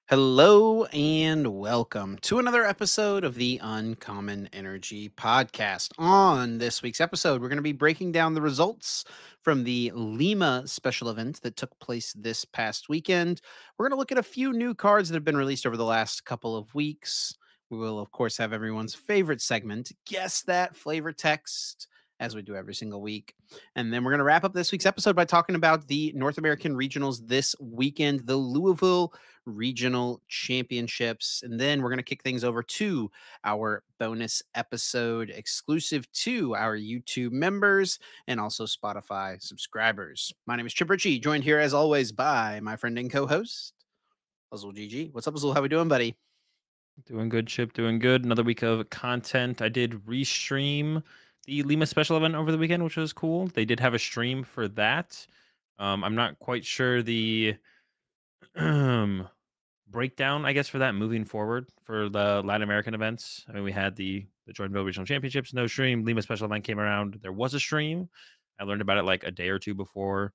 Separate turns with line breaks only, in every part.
Hello and welcome to another episode of the Uncommon Energy Podcast. On this week's episode, we're going to be breaking down the results from the Lima special event that took place this past weekend. We're going to look at a few new cards that have been released over the last couple of weeks. We will, of course, have everyone's favorite segment, Guess That Flavor Text, as we do every single week. And then we're going to wrap up this week's episode by talking about the North American regionals this weekend, the Louisville Regional Championships. And then we're going to kick things over to our bonus episode exclusive to our YouTube members and also Spotify subscribers. My name is Chip Ritchie, joined here as always by my friend and co-host, Azul GG. What's up, Azul? How we doing, buddy?
Doing good, Chip. Doing good. Another week of content. I did restream the Lima special event over the weekend, which was cool. They did have a stream for that. I'm not quite sure the breakdown, I guess, for that moving forward for the Latin American events. I mean, we had the Jordanville Regional Championships, no stream. Lima special event came around. There was a stream. I learned about it like a day or two before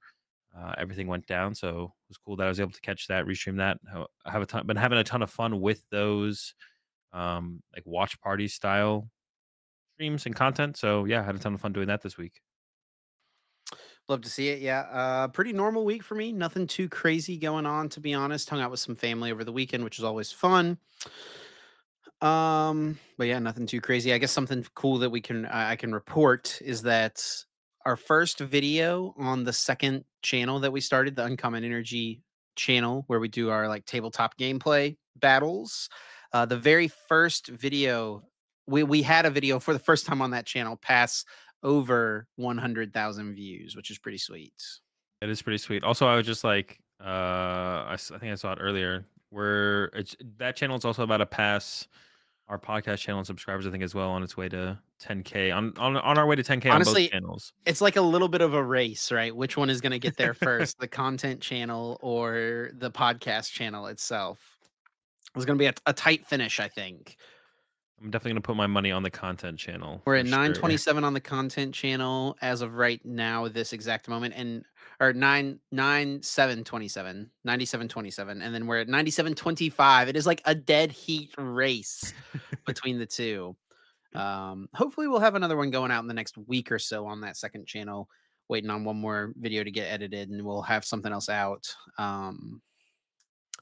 everything went down, so it was cool that I was able to catch that, restream that. I have been having a ton of fun with those like watch party style streams and content. So yeah, I had a ton of fun doing that this week.
Love to see it. Yeah. Pretty normal week for me. Nothing too crazy going on, to be honest. Hung out with some family over the weekend, which is always fun. But yeah, nothing too crazy. I guess something cool that I can report is that our first video on the second channel that we started, the Uncommon Energy channel, where we do our like tabletop gameplay battles. The very first video, we had a video for the first time on that channel pass over 100,000 views, which is pretty sweet.
It is pretty sweet. Also, I was just like, I think I saw it earlier. Where it's that channel is also about to pass our podcast channel and subscribers, I think, as well, on its way to 10K. On our way to 10K on both
Honestly,
channels.
it's like a little bit of a race, right? Which one is going to get there first, the content channel or the podcast channel itself? It's going to be a tight finish, I think.
I'm definitely gonna put my money on the content channel
We're
for
at
sure.
927 on the content channel as of right now, this exact moment, and or 9727, 9727, and then we're at 9725. It is like a dead heat race between the two. Hopefully we'll have another one going out in the next week or so on that second channel, waiting on one more video to get edited, and we'll have something else out.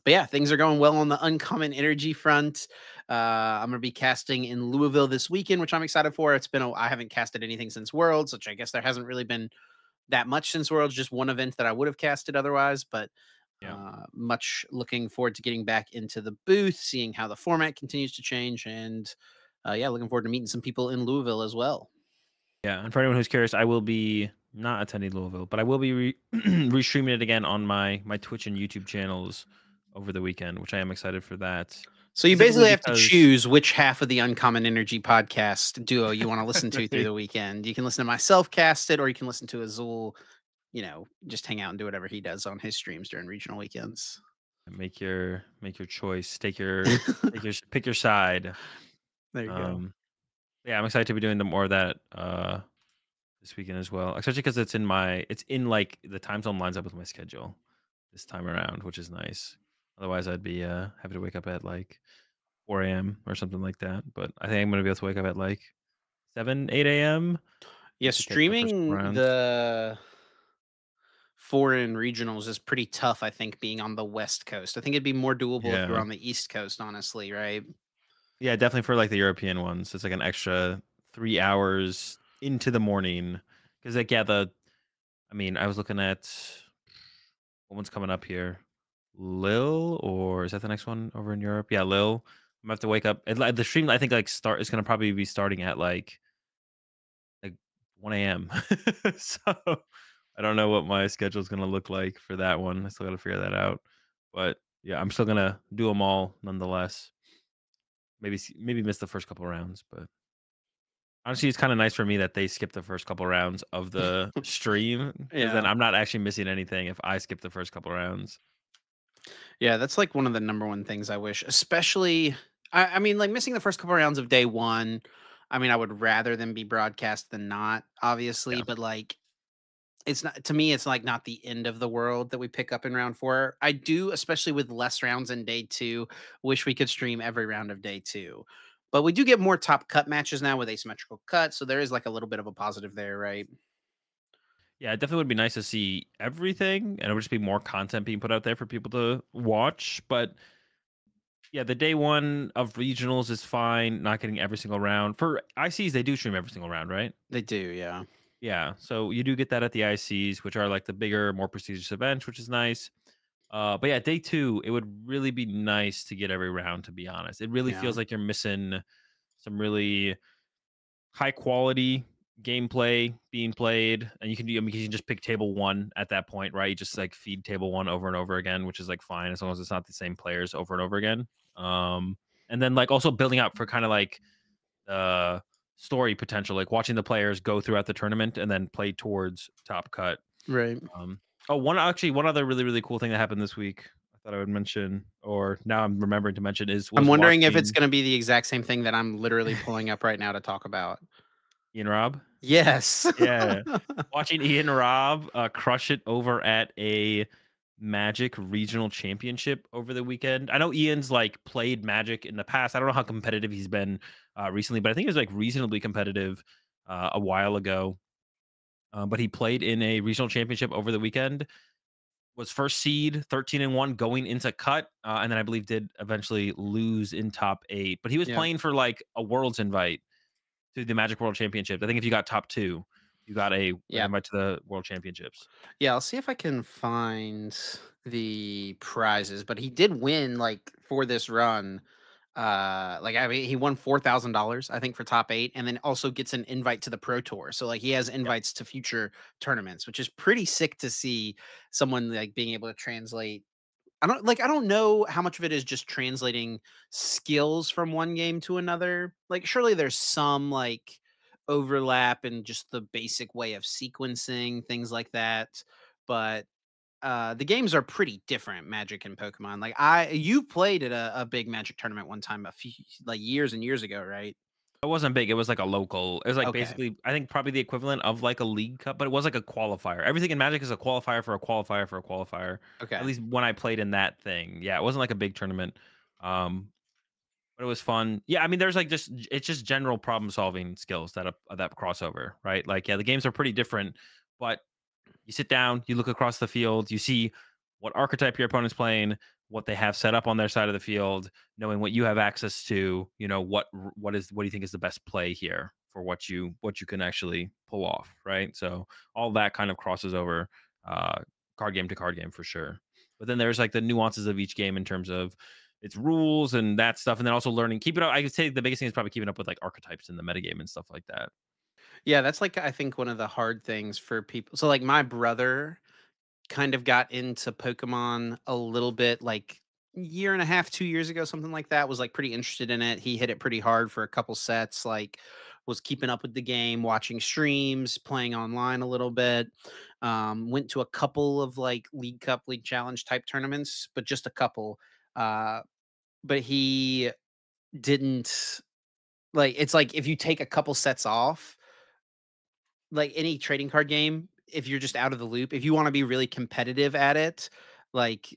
But yeah, things are going well on the Uncommon Energy front. I'm going to be casting in Louisville this weekend, which I'm excited for. I haven't casted anything since Worlds, which I guess there hasn't really been that much since Worlds, just one event that I would have casted otherwise. But
Yeah.
much looking forward to getting back into the booth, seeing how the format continues to change, and yeah, looking forward to meeting some people in Louisville as well.
Yeah, and for anyone who's curious, I will be not attending Louisville, but I will be restreaming it again on my Twitch and YouTube channels over the weekend, which I am excited for that.
So you
Specifically
basically have to
because
choose which half of the Uncommon Energy podcast duo you want to listen to through the weekend. You can listen to myself cast it, or you can listen to Azul, just hang out and do whatever he does on his streams during regional weekends.
make your choice, pick your side.
There you go.
Um, yeah, I'm excited to be doing the more of that this weekend as well, especially because it's in like the time zone lines up with my schedule this time around, which is nice. Otherwise, I'd be having to wake up at like 4 a.m. or something like that. But I think I'm gonna be able to wake up at like 7, 8 a.m.
Yeah,
to catch the first couple
streaming
rounds.
the foreign regionals is pretty tough, I think, being on the West Coast. I think it'd be more doable if you were
Yeah.
on the East Coast, honestly, right?
Yeah, definitely for like the European ones. It's like an extra 3 hours into the morning. Because like I mean, I was looking at what one's coming up here. Lil, or is that the next one over in Europe? Yeah, Lil. I'm gonna have to wake up. The stream I think like start is gonna probably be starting at like 1 a.m. So I don't know what my schedule is gonna look like for that one. I still gotta figure that out. But yeah, I'm still gonna do them all nonetheless. Maybe miss the first couple rounds, but honestly, it's kind of nice for me that they skip the first couple rounds of the stream because then
Yeah.
I'm not actually missing anything if I skip the first couple rounds.
Yeah, that's like one of the number one things I wish, especially. I mean, like missing the first couple rounds of day one. I mean, I would rather them be broadcast than not, obviously,
Yeah,
but like It's not to me, it's, like, not the end of the world that we pick up in round 4. I do, especially with less rounds in day 2, wish we could stream every round of day 2. But we do get more top cut matches now with asymmetrical cuts, so there is, like, a little bit of a positive there, right?
Yeah, it definitely would be nice to see everything, and it would just be more content being put out there for people to watch. But yeah, the day one of regionals is fine. Not getting every single round for ICs, they do stream every single round, right?
They do, yeah.
Yeah, so you do get that at the ICs, which are like the bigger, more prestigious events, which is nice. But yeah, day two, it would really be nice to get every round. To be honest, it really
Yeah.
feels like you're missing some really high quality gameplay being played, and you can do. I mean, you can just pick table one at that point, right? You just like feed table one over and over again, which is like fine as long as it's not the same players over and over again. Um, and then like also building up for kind of like story potential, like watching the players go throughout the tournament and then play towards top cut.
Right.
Um, one other really cool thing that happened this week. I thought I would mention, or now I'm remembering to mention, is
I'm
was
wondering if it's
watching
gonna be the exact same thing that I'm literally pulling up right now to talk about.
Ian Rob.
Yes.
Yeah. Watching Ian Robb, crush it over at a Magic regional championship over the weekend. I know Ian's, like, played Magic in the past. I don't know how competitive he's been, recently, but I think he was, like, reasonably competitive, a while ago. But he played in a regional championship over the weekend, was first seed, 13-1 going into cut, and then I believe did eventually lose in top 8. But he was
Yeah.
playing for, like, a Worlds invite to the Magic World Championship. I think if you got top 2, you got an
Yeah.
invite to the World Championships.
Yeah, I'll see if I can find the prizes, but he did win, like, for this run. Like, I mean, he won $4,000, I think, for top 8, and then also gets an invite to the Pro Tour. So, like, he has
Yep.
invites to future tournaments, which is pretty sick to see someone, like, being able to translate. I don't know how much of it is just translating skills from one game to another. Like, surely there's some, like, overlap in just the basic way of sequencing, things like that, but, the games are pretty different, Magic and Pokemon. Like, you played at a big Magic tournament one time a few like, years and years ago, right?
It wasn't big, it was like a local it was like
Okay,
basically I think probably the equivalent of like a league cup, but it was like a qualifier. Everything in Magic is a qualifier for a qualifier for a qualifier. At
okay.
least when I played in that thing. Yeah, it wasn't like a big tournament. Um, but it was fun. Yeah, I mean, there's like just it's just general problem solving skills that crossover, right? Like, yeah, the games are pretty different, but you sit down, you look across the field, you see what archetype your opponent's playing, what they have set up on their side of the field, knowing what you have access to, what do you think is the best play here for what you can actually pull off, right? So all that kind of crosses over uh card game to card game for sure. But then there's like the nuances of each game in terms of its rules and that stuff, and then also learning keep it up. I could say the biggest thing is probably keeping up with like archetypes in the metagame and stuff like that.
Yeah, that's, like, I think one of the hard things for people. So, like, my brother kind of got into Pokemon a little bit, like, year and a half, 2 years ago, something like that, was, like, pretty interested in it. He hit it pretty hard for a couple sets, like, was keeping up with the game, watching streams, playing online a little bit. Went to a couple of, like, League Cup, League Challenge type tournaments, but just a couple. Uh, but he didn't like, it's like if you take a couple sets off, like any trading card game, if you're just out of the loop, if you wanna be really competitive at it, like,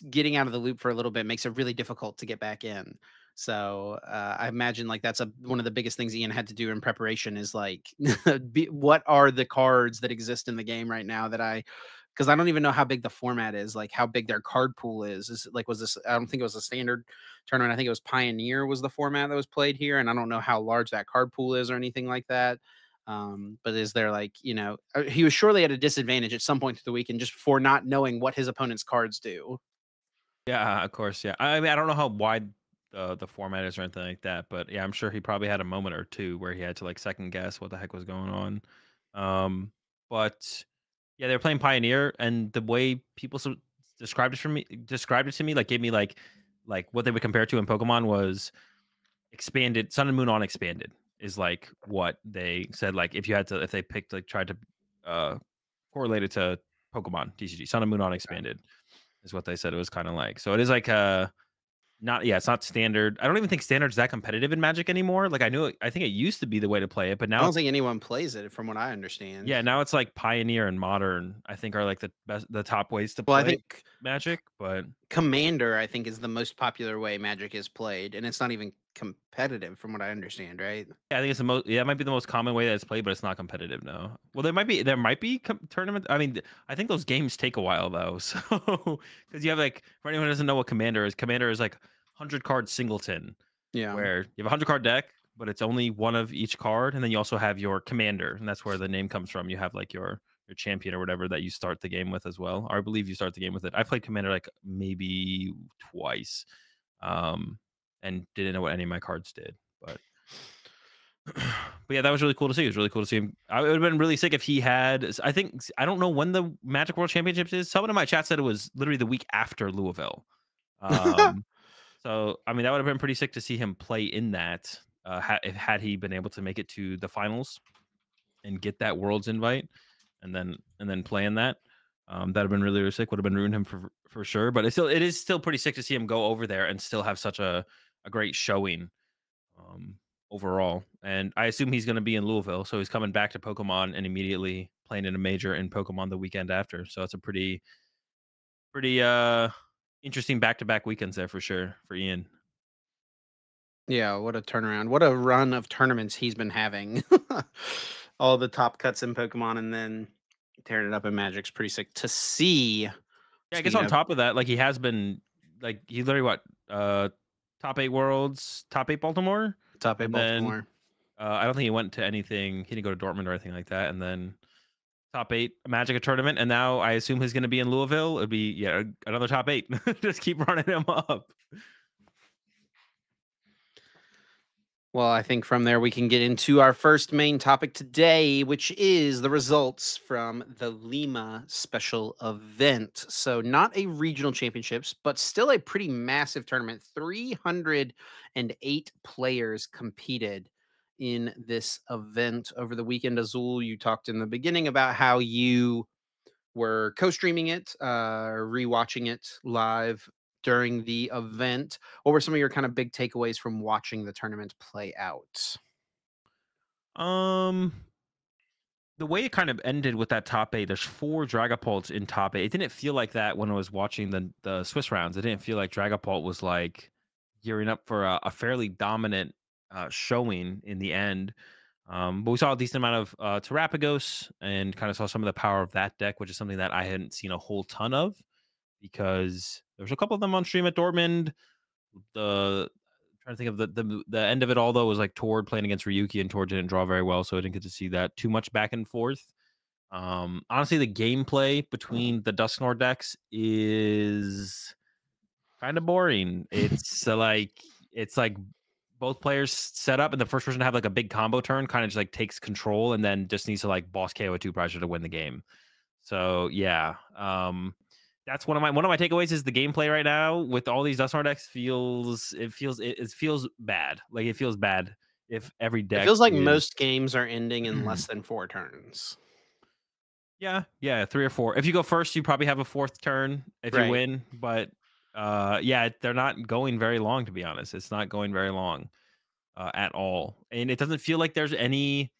getting out of the loop for a little bit makes it really difficult to get back in. So, I imagine, like, that's one of the biggest things Ian had to do in preparation is, like, what are the cards that exist in the game right now that because I don't even know how big the format is, like, how big their card pool is. Is it like, was this I don't think it was a standard tournament. I think it was Pioneer was the format that was played here, and I don't know how large that card pool is or anything like that. But is there, like, he was surely at a disadvantage at some point through the weekend just for not knowing what his opponent's cards do.
Yeah, of course, yeah. I mean, I don't know how wide the format is or anything like that, but yeah, I'm sure he probably had a moment or two where he had to like second guess what the heck was going on. But yeah, they were playing Pioneer, and the way people described it to me, like gave me like what they would compare it to in Pokemon was expanded Sun and Moon on expanded is like what they said. Like if they picked like tried to uh correlate it to Pokemon TCG, Sun and Moon on
Okay.
expanded is what they said it was kind of like. So it is like Not yeah, it's not standard. I don't even think standard's that competitive in Magic anymore. Like, I think it used to be the way to play it, but
I
now
don't
it's
think anyone plays it from what I understand.
yeah, now it's like Pioneer and Modern, I think are like the top ways to
Well, I
play
think
Magic, but
Commander, I think, is the most popular way Magic is played, and it's not even competitive from what I understand, right?
yeah, I think it's the most yeah, it might be the most common way that it's played, but it's not competitive, no. Well, there might be tournament I mean, I think those games take a while though, so because you have, like for anyone who doesn't know what Commander is like 100 card singleton,
Yeah.
where you have a 100 card deck, but it's only one of each card, and then you also have your commander, and that's where the name comes from. You have, like, your champion or whatever that you start the game with as well, or I believe you start the game with it. I played commander, like, maybe twice, um, and didn't know what any of my cards did, but but yeah, that was really cool to see. It was really cool to see him. It would have been really sick if he had. I don't know when the Magic World Championships is. Someone in my chat said it was literally the week after Louisville. Um, so I mean, that would have been pretty sick to see him play in that. Had he been able to make it to the finals and get that Worlds invite, and then play in that, that'd have been really really sick. Would have been ruined him for sure. But it is still pretty sick to see him go over there and still have such a great showing um, overall. And I assume he's going to be in Louisville, so he's coming back to Pokemon and immediately playing in a major in Pokemon the weekend after. So it's a pretty interesting back to back weekends there for sure for Ian.
Yeah, what a turnaround. What a run of tournaments he's been having. All the top cuts in Pokemon and then tearing it up in Magic's pretty sick to see.
Yeah, I guess
Speaking
on
of
top of that, like he has been like he literally top 8 worlds, top 8 Baltimore,
top 8
and then
Baltimore.
I don't think he went to anything. He didn't go to Dortmund or anything like that. And then top 8 Magic tournament, and now I assume he's going to be in Louisville. It'd be yeah another top 8. Just keep running him up.
Well, I think from there we can get into our first main topic today, which is the results from the Lima special event. So, not a regional championships, but still a pretty massive tournament. 308 players competed in this event over the weekend. Azul, you talked in the beginning about how you were co-streaming it, rewatching it live during the event. What were some of your kind of big takeaways from watching the tournament play out?
Um, the way it kind of ended with that top 8, there's 4 Dragapults in top 8. It didn't feel like that when I was watching the Swiss rounds. It didn't feel like Dragapult was like gearing up for a fairly dominant showing in the end. But we saw a decent amount of Terrapagos and kind of saw some of the power of that deck, which is something that I hadn't seen a whole ton of because there's a couple of them on stream at Dortmund. Trying to think of the end of it all though was like Tord playing against Ryuki, and Tord didn't draw very well, so I didn't get to see that too much back and forth. Honestly, the gameplay between the Dusknoir decks is kind of boring. It's like both players set up, and the first person to have like a big combo turn kind of just like takes control, and then just needs to like boss KO a 2 pressure to win the game. So yeah, that's one of my takeaways is the gameplay right now with all these Dusknoir decks it feels bad. Like it feels bad if every
It
deck
feels like
is
most games are ending in less than 4 turns.
yeah, 3 or 4. If you go first, you probably have a 4th turn if you
Right.
win, but yeah, they're not going very long to be honest. It's not going very long at all. And it doesn't feel like there's any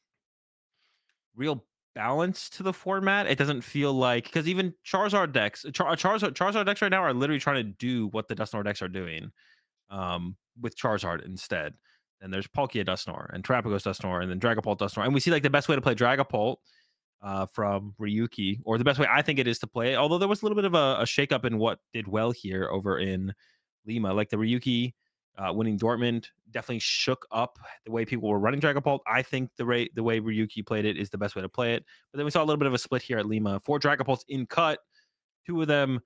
real balance to the format. It doesn't feel like because even Charizard decks, Charizard decks right now are literally trying to do what the Dusknoir decks are doing, with Charizard instead. And there's Palkia Dusknoir and Terrapagos Dusknoir and then Dragapult Dusknoir. And we see like the best way to play Dragapult from Ryuki, or the best way I think it is to play it. Although there was a little bit of a shakeup in what did well here over in Lima, like the Ryuki winning Dortmund definitely shook up the way people were running Dragapult. I think the way Ryuki played it is the best way to play it. But then we saw a little bit of a split here at Lima. 4 Dragapults in cut, 2 of them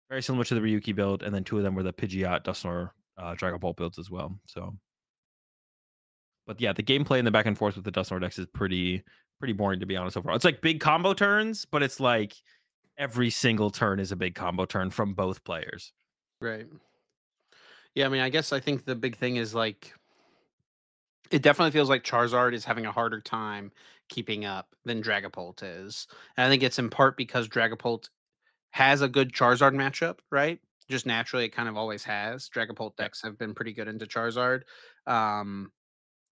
very similar to the Ryuki build, and then 2 of them were the Pidgeot Dusknoir Dragapult builds as well. So, but yeah, the gameplay and the back and forth with the Dusknoir decks is pretty boring to be honest overall. It's like big combo turns, but it's like every single turn is a big combo turn from both players.
Right. Yeah, I mean, I guess I think the big thing is like it definitely feels like Charizard is having a harder time keeping up than Dragapult is. And I think it's in part because Dragapult has a good Charizard matchup, right? Just naturally, it kind of always has. Dragapult
Yeah.
decks have been pretty good into Charizard. Um,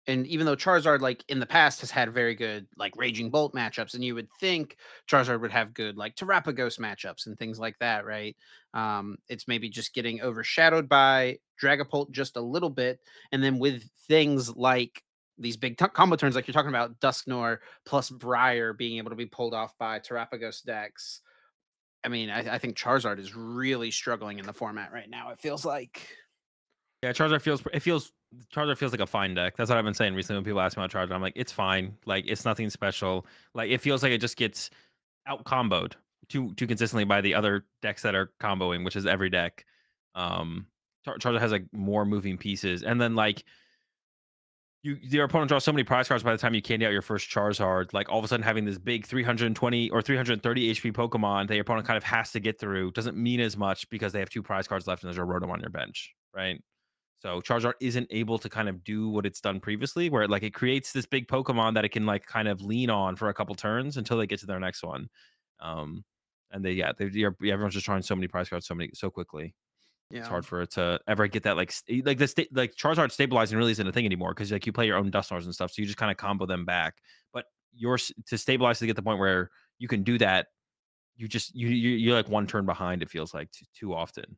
and even though Charizard, like in the past, has had very good like Raging Bolt matchups, and you would think Charizard would have good like Terapagos matchups and things like that, right? It's maybe just getting overshadowed by Dragapult just a little bit, and then with things like these big combo turns, like you're talking about, Dusknoir plus Briar being able to be pulled off by Terapagos decks. I mean, I think Charizard is really struggling in the format right now. It feels like.
Yeah, Charizard feels like a fine deck. That's what I've been saying recently when people ask me about Charizard. I'm like, it's fine. Like it's nothing special. Like it feels like it just gets out comboed too consistently by the other decks that are comboing, which is every deck. Charizard has like more moving pieces, and then like your opponent draws so many prize cards by the time you candy out your first Charizard. Like all of a sudden having this big 320 or 330 HP Pokemon that your opponent kind of has to get through doesn't mean as much because they have two prize cards left and there's a Rotom on your bench, right? So Charizard isn't able to kind of do what it's done previously, where like it creates this big Pokemon that it can like kind of lean on for a couple turns until they get to their next one. Um, and everyone's just trying so many prize cards so quickly. It's
Yeah.
hard for it to ever get that like Charizard stabilizing really isn't a thing anymore because like you play your own Dusknoirs and stuff, so you just kind of combo them back. But yours to stabilize to get the point where you can do that, you're like one turn behind. It feels like too often.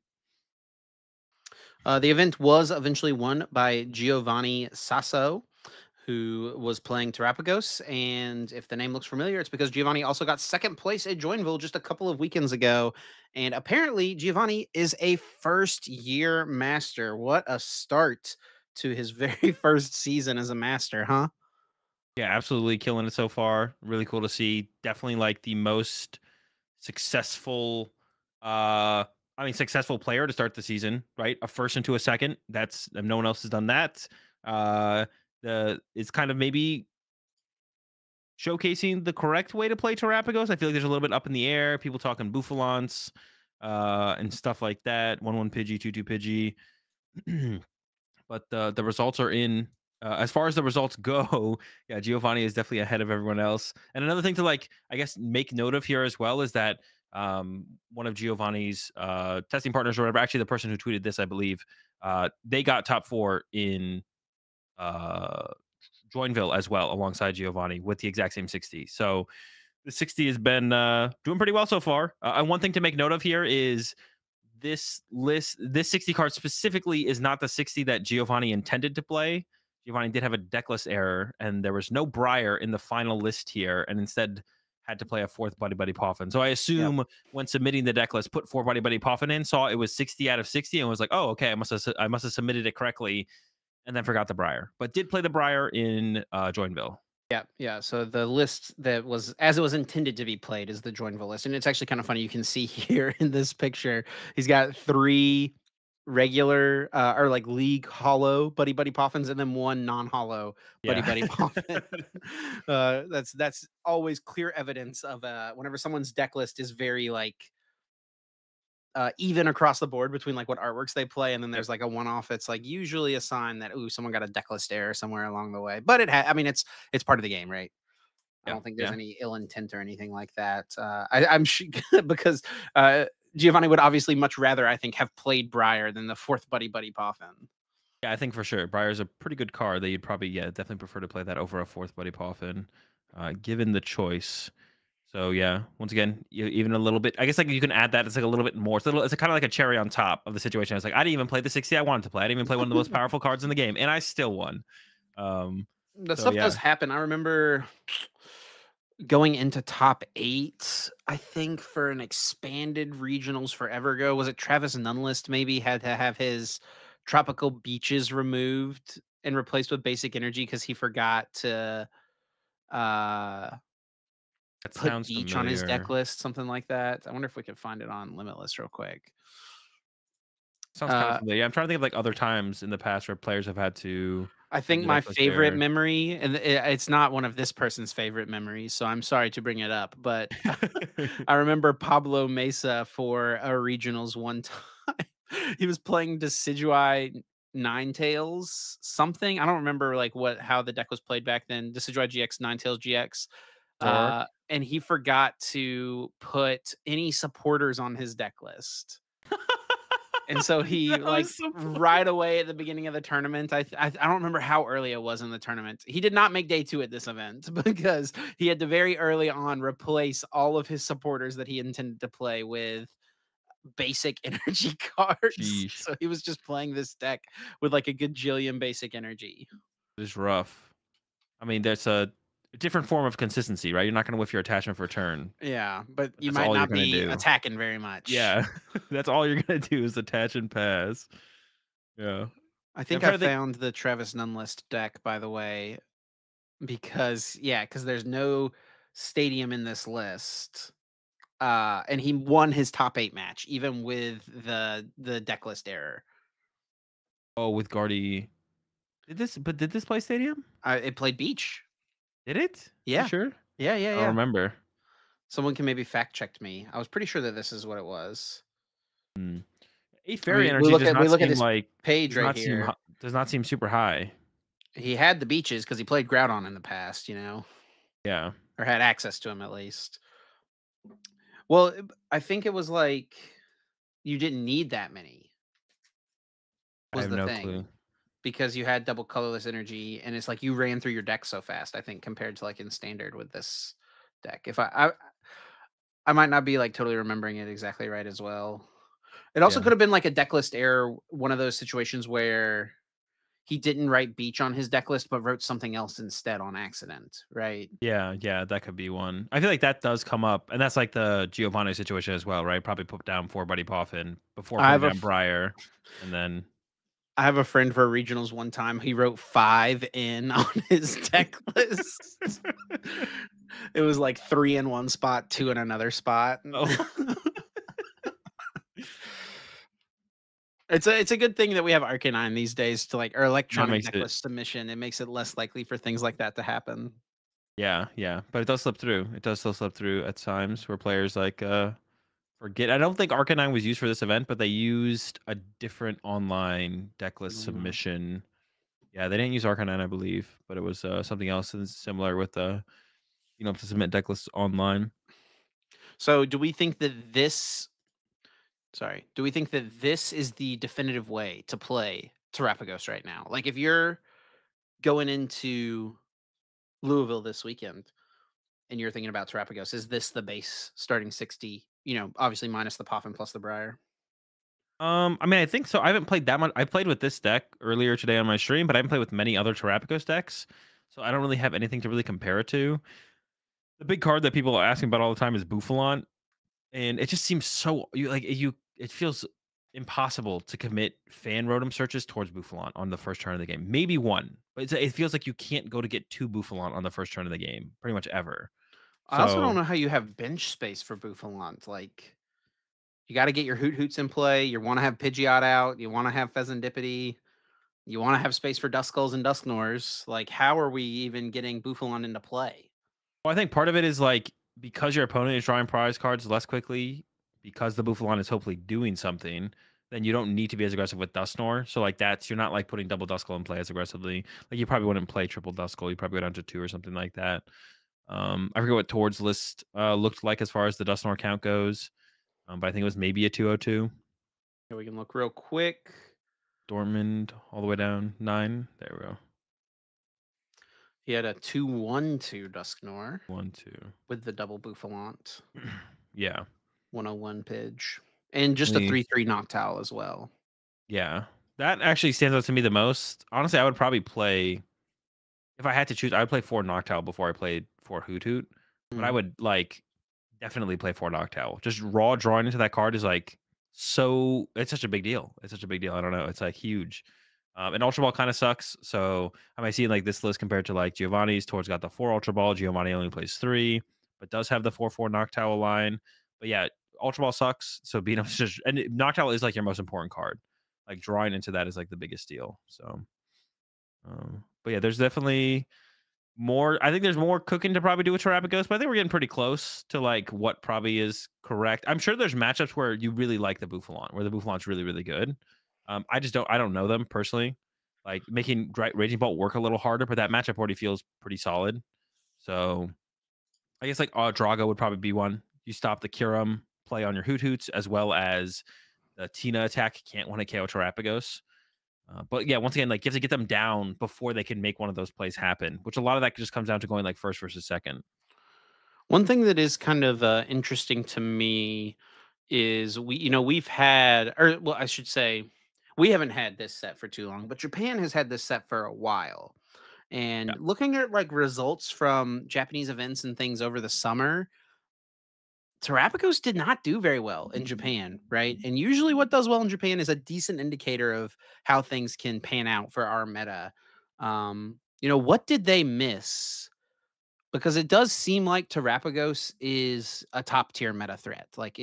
The event was eventually won by Giovanni Sasso, who was playing Terapagos. And if the name looks familiar, it's because Giovanni also got second place at Joinville just a couple of weekends ago. And apparently, Giovanni is a first year master. What a start to his very first season as a master, huh?
Yeah, absolutely killing it so far. Really cool to see. Definitely like the most successful successful player to start the season, right? A first into a second. That's no one else has done that. Uh the it's kind of maybe showcasing the correct way to play Terapagos. I feel like there's a little bit up in the air. People talking Bouffalance and stuff like that. 1-1 Pidgey, 2-2 Pidgey. But the results are in. As far as the results go, yeah, Giovanni is definitely ahead of everyone else. And another thing to like, I guess, make note of here as well is that one of Giovanni's testing partners or whatever, actually the person who tweeted this, I believe, they got top four in uh, Joinville as well, alongside Giovanni with the exact same 60. So the 60 has been doing pretty well so far. And one thing to make note of here is this 60 card specifically is not the 60 that Giovanni intended to play. Giovanni did have a decklist error, and there was no Briar in the final list here, and instead had to play a fourth Buddy Buddy Poffin. So I
Yep.
assume when submitting the decklist, put four Buddy Buddy Poffin in, saw it was 60 out of 60, and was like, oh, okay, I must have submitted it correctly, and then forgot the Briar, but did play the Briar in Joinville.
Yeah, yeah. So the list that was as it was intended to be played is the Joinville list, and it's actually kind of funny. You can see here in this picture, he's got three regular or like league hollow Buddy Buddy Poffins, and then one non-hollow Buddy
Yeah.
Buddy Poffin. That's always clear evidence of whenever someone's deck list is very like even across the board between like what artworks they play, and then
Yep.
there's like a one-off. It's like usually a sign that ooh, someone got a deck list error somewhere along the way. But I mean, it's part of the game, right? I
Yeah.
don't think there's
Yeah.
any ill intent or anything like that. I'm because uh, Giovanni would obviously much rather, I think, have played Briar than the fourth Buddy Buddy Poffin.
Yeah, I think for sure. Briar's a pretty good card that you'd probably, yeah, definitely prefer to play that over a fourth Buddy Poffin, given the choice. So yeah, once again, even a little bit. I guess like you can add that. It's like a little bit more. It's kind of like a cherry on top of the situation. It's like I didn't even play the 60 I wanted to play. I didn't even play one of the most powerful cards in the game, and I still won. Um,
The
so
stuff does
yeah,
happen. I remember going into top eight, I think, for an expanded regionals forever ago. Was it Travis Nunlist maybe had to have his tropical beaches removed and replaced with basic energy because he forgot to uh
that
put
sounds
beach on his deck
familiar.
list, something like that. I wonder if we could find it on Limitless real quick.
Sounds kind of
Uh,
familiar. Yeah, I'm trying to think of like other times in the past where players have had to
I
have
think
the
my
deck list
favorite
there.
memory, and it's not one of this person's favorite memories, so I'm sorry to bring it up, but I remember Pablo Mesa for a regionals one time. He was playing Decidueye Ninetales something. I don't remember like what how the deck was played back then. Decidueye GX, Ninetales GX.
Zork.
And he forgot to put any supporters on his deck list. And so he,
That
like,
was so funny.
right away at the beginning of the tournament, I don't remember how early it was in the tournament. He did not make day 2 at this event because he had to very early on replace all of his supporters that he intended to play with basic energy cards.
Sheesh.
So he was just playing this deck with, like, a gajillion basic energy.
It is rough. I mean, there's a different form of consistency, right? You're not gonna whiff your attachment for a turn,
Yeah, but
but
you
that's
might
all you're
not
gonna
be
do.
attacking very much.
Yeah. That's all you're gonna do is attach and pass. Yeah.
I
I'm
think I
trying to think.
found the Travis Nunlist deck, by the way, because yeah, because there's no stadium in this list. And he won his top 8 match even with the deck list error.
Oh, with Guardy. Did this play Stadium?
It played beach.
Did it? You
Yeah.
sure?
Yeah, yeah,
I don't
yeah.
remember.
Someone can maybe fact check me. I was pretty sure that this is what it was.
Hmm. 8
I
fairy
mean,
energy does
we
not
look at
seem
this
like
page right here.
does not seem super high.
He had the beaches because he played Groudon in the past,
Yeah.
or had access to him at least. Well, I think it was like you didn't need that many
I
was
have
the
no clue.
thing. Because you had double colorless energy, and it's like you ran through your deck so fast, I think, compared to like in standard with this deck. If I might not be like totally remembering it exactly right as well. It also
Yeah.
could have been like a deck list error, one of those situations where he didn't write beach on his deck list, but wrote something else instead on accident, right?
Yeah, yeah, that could be one. I feel like that does come up, and that's like the Giovanni situation as well, right? Probably put down 4 Buddy Poffin before
I
putting
have a
down
f-
Briar, and then
I have a friend for regionals one time. He wrote 5 in on his deck list. It was like 3 in one spot, 2 in another spot.
oh,
It's a good thing that we have Arcanine these days to like or
that
electronic
makes it
necklace submission. It makes it less likely for things like that to happen.
yeah, yeah, but it does slip through. It does still slip through at times where players like forget. I don't think Arcanine was used for this event, but they used a different online decklist
Mhm.
submission. Yeah, they didn't use Arcanine, I believe, but it was something else and similar with to submit decklists online.
So, do we think that this is the definitive way to play Terapagos right now? Like if you're going into Louisville this weekend and you're thinking about Terapagos, is this the base starting 60, obviously minus the Poffin plus the Briar?
I mean, I think so. I haven't played that much. I played with this deck earlier today on my stream, but I haven't played with many other Terrapagos decks, so I don't really have anything to really compare it to. The big card that people are asking about all the time is Bouffalant, and it just seems so you. It feels impossible to commit fan rotom searches towards Bouffalant on the first turn of the game. Maybe one, but it feels like you can't go to get 2 Bouffalant on the first turn of the game, pretty much ever.
I also don't
So
know how you have bench space for Bouffalont. Like you got to get your Hoot Hoots in play. You want to have Pidgeot out. You want to have Pheasantipity. You want to have space for Duskulls and Dusknors. Like, how are we even getting Bouffalon into play?
well, I think part of it is like because your opponent is drawing prize cards less quickly, because the Buffalon is hopefully doing something, then you don't need to be as aggressive with Dustsnore. So like that's you're not like putting double Duskull in play as aggressively. Like you probably wouldn't play triple Duskull. You probably go down to 2 or something like that. I forget what Tord's list looked like as far as the Dustsnore count goes. But I think it was maybe a 202.
Here we can look real quick.
Dortmund all the way down 9. There we go.
He had a 2-1-2 Dusknor
1, 2.
with the double Bouffalont,
Yeah.
101 Pidge, and just a
Only
3-3 Noctowl as well.
yeah. That actually stands out to me the most. Honestly, I would probably play if I had to choose, I would play 4 Noctowl before I played 4 Hoot Hoot, but I
Mm.
would, like, definitely play 4 Noctowl. Just raw drawing into that card is, like, so it's such a big deal. It's such a big deal. I don't know. It's, like, huge. And Ultra Ball kinda sucks, so I might see, like, this list compared to, like, Giovanni's. Towards got the 4 Ultra Ball. Giovanni only plays 3, but does have the 4/4 Noctowl line. But, yeah, Ultra Ball sucks, so being able to just and Noctowl is, like, your most important card. Like, drawing into that is, like, the biggest deal, so, but, yeah, there's definitely more I think there's more cooking to probably do with Terrapagos, but I think we're getting pretty close to, like, what probably is correct. I'm sure there's matchups where you really like the Bouffalon, where the Bouffalon's really, really good. I don't know them personally. Like, making Raging Bolt work a little harder, but that matchup already feels pretty solid. So, I guess, like, Drago would probably be one. You stop the Kyurem, play on your Hoot Hoots, as well as the Tina attack can't one hit KO Terapagos. But yeah, once again, like you have to get them down before they can make one of those plays happen, which a lot of that just comes down to going like first versus second.
One thing that is kind of interesting to me is we've had, or well, I should say, we haven't had this set for too long, but Japan has had this set for a while.
Yeah.
And looking at like results from Japanese events and things over the summer, Terapagos did not do very well in Japan, right? And usually what does well in Japan is a decent indicator of how things can pan out for our meta. What did they miss? Because it does seem like Terapagos is a top tier meta threat. Like,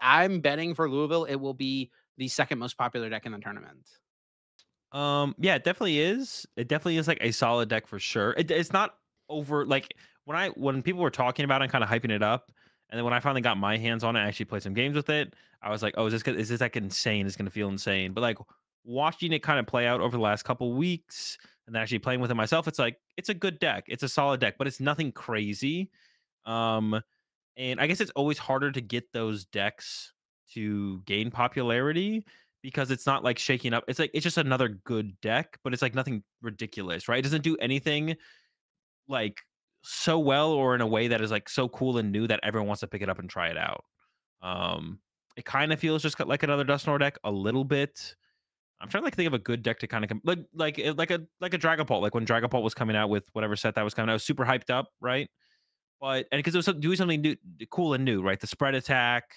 I'm betting for Louisville, it will be the second most popular deck in the tournament.
Yeah, it definitely is. It definitely is like a solid deck for sure. It's not over like when people were talking about it and kind of hyping it up, and then when I finally got my hands on it, I actually played some games with it. I was like, oh, is this like insane? It's gonna feel insane. But like watching it kind of play out over the last couple weeks and then actually playing with it myself, it's like it's a good deck. It's a solid deck, but it's nothing crazy. Um, and I guess it's always harder to get those decks to gain popularity because it's not like shaking up. It's like it's just another good deck, but it's like nothing ridiculous, right? It doesn't do anything like so well or in a way that is like so cool and new that everyone wants to pick it up and try it out. Um, it kind of feels just like another Dustnor deck a little bit. I'm trying to like think of a good deck to kind of like a Dragapult. Like when Dragapult was coming out with whatever set that was coming out, I was super hyped up, right? But and because it was doing something new, cool and new, right? The spread attack,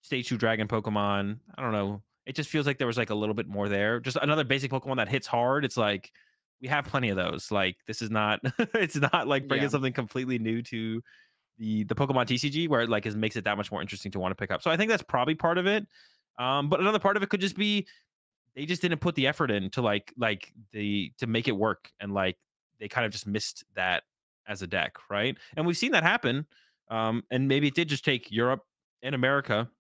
Stage 2 Dragon Pokemon. I don't know. It just feels like there was like a little bit more there. Just another basic Pokemon that hits hard. It's like we have plenty of those. Like this is not it's not like bringing
Yeah.
something completely new to the Pokemon TCG where it like makes it that much more interesting to want to pick up. So I think that's probably part of it. But another part of it could just be they just didn't put the effort in to to make it work and like they kind of just missed that as a deck, right? And we've seen that happen. And maybe it did just take Europe and America,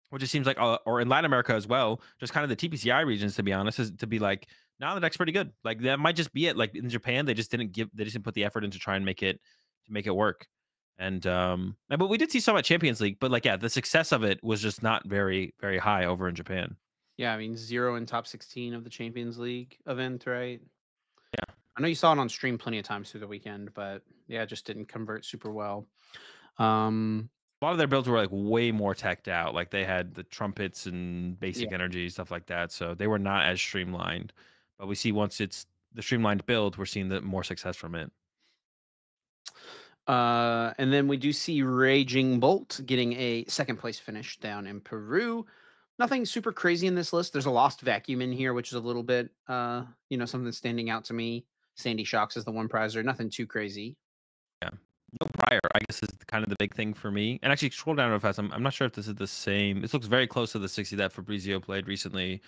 which it seems like, or in Latin America as well, just kind of the TPCI regions, to be honest, is to be like, now the deck's pretty good. Like that might just be it. Like in Japan, they just didn't put the effort in to try and make it work. But we did see some at Champions League, but like, yeah, the success of it was just not very, very high over in Japan.
Yeah, I mean, 0 in top 16 of the Champions League event, right?
Yeah.
I know you saw it on stream plenty of times through the weekend, but yeah, it just didn't convert super well. Um,
A lot of their builds were like way more teched out. Like they had the trumpets and
yeah.
basic energy stuff like that. So they were not as streamlined. But we see once it's the streamlined build, we're seeing the more success from it.
And then we do see Raging Bolt getting a second place finish down in Peru. Nothing super crazy in this list. There's a Lost Vacuum in here, which is a little bit, something standing out to me. Sandy Shocks is the one prizer. Nothing too crazy.
Yeah. No prior, I guess, is kind of the big thing for me. And actually, scroll down real fast. I'm not sure if this is the same. This looks very close to the 60 that Fabrizio played recently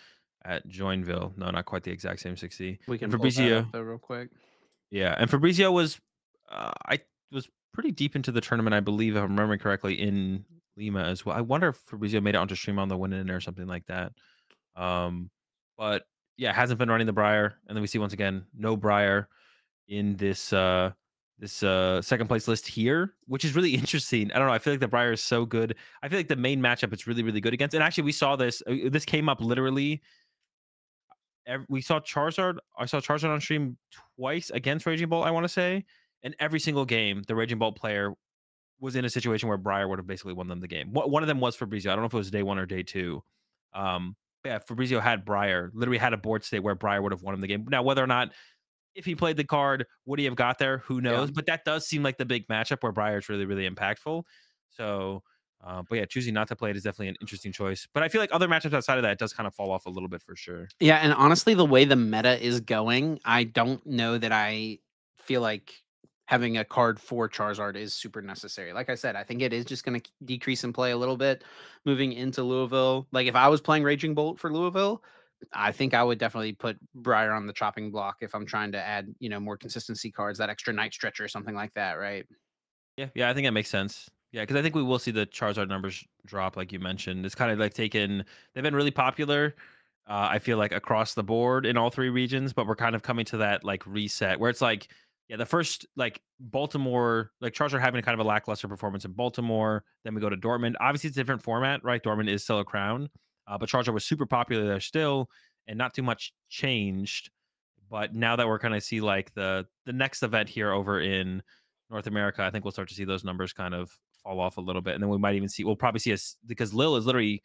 at Joinville. No, not quite the exact same 60.
We
And
can pull that up
Fabrizio,
though, real quick.
yeah, and Fabrizio was, I was pretty deep into the tournament, I believe, if I'm remembering correctly, in Lima as well. I wonder if Fabrizio made it onto stream on the win in or something like that. Um, but yeah, hasn't been running the Briar, and then we see once again no Briar in this second place list here, which is really interesting. I don't know. I feel like the Briar is so good. I feel like the main matchup it's really really good against. And actually, we saw this. This came up literally. We saw Charizard. I saw Charizard on stream twice against Raging Bolt. I want to say, and every single game, the Raging Bolt player was in a situation where Briar would have basically won them the game. One of them was Fabrizio. I don't know if it was day one or day two. But yeah, Fabrizio had Briar. Literally had a board state where Briar would have won him the game. Now, whether or not if he played the card, would he have got there? Who
Yeah.
knows? But that does seem like the big matchup where Briar's really, really impactful. So, but yeah, choosing not to play it is definitely an interesting choice. But I feel like other matchups outside of that, it does kind of fall off a little bit for sure.
Yeah, and honestly, the way the meta is going, I don't know that I feel like having a card for Charizard is super necessary. Like I said, I think it is just going to decrease in play a little bit moving into Louisville. Like if I was playing Raging Bolt for Louisville, I think I would definitely put Briar on the chopping block if I'm trying to add, more consistency cards, that extra night stretcher or something like that, right?
Yeah, I think that makes sense. Yeah, because I think we will see the Charizard numbers drop, like you mentioned. It's kind of like taken. They've been really popular. I feel like across the board in all three regions, but we're kind of coming to that like reset where it's like, yeah, the first like Baltimore, like Charizard having kind of a lackluster performance in Baltimore. Then we go to Dortmund. Obviously, it's a different format, right? Dortmund is still a crown, But Charizard was super popular there still, and not too much changed. But now that we're gonna see like the next event here over in North America, I think we'll start to see those numbers kind of fall off a little bit, and then we'll probably see us because Lil is literally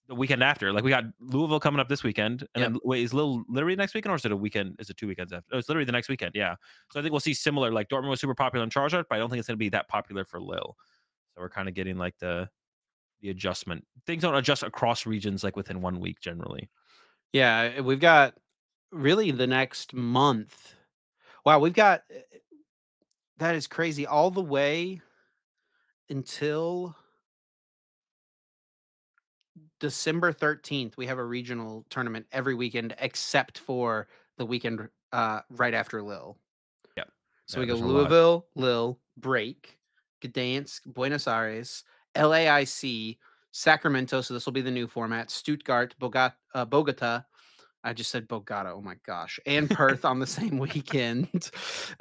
the weekend after. Like we got Louisville coming up this weekend, and
Yep.
then wait, is Lil literally next weekend or is it a weekend? Is it 2 weekends after? Oh, it's literally the next weekend. Yeah. So I think we'll see similar. Like Dortmund was super popular in Charizard, but I don't think it's gonna be that popular for Lil. So we're kind of getting like the adjustment. Things don't adjust across regions like within 1 week generally.
Yeah, we've got really the next month. Wow, we've got that is crazy all the way until December 13th. We have a regional tournament every weekend except for the weekend right after Lille.
Yeah.
So
Yeah.
we go
There's a lot.
Louisville, Lille, Break, Gdansk, Buenos Aires, LAIC, Sacramento. So this will be the new format. Stuttgart, Bogota. I just said Bogota. Oh my gosh. And Perth on the same weekend.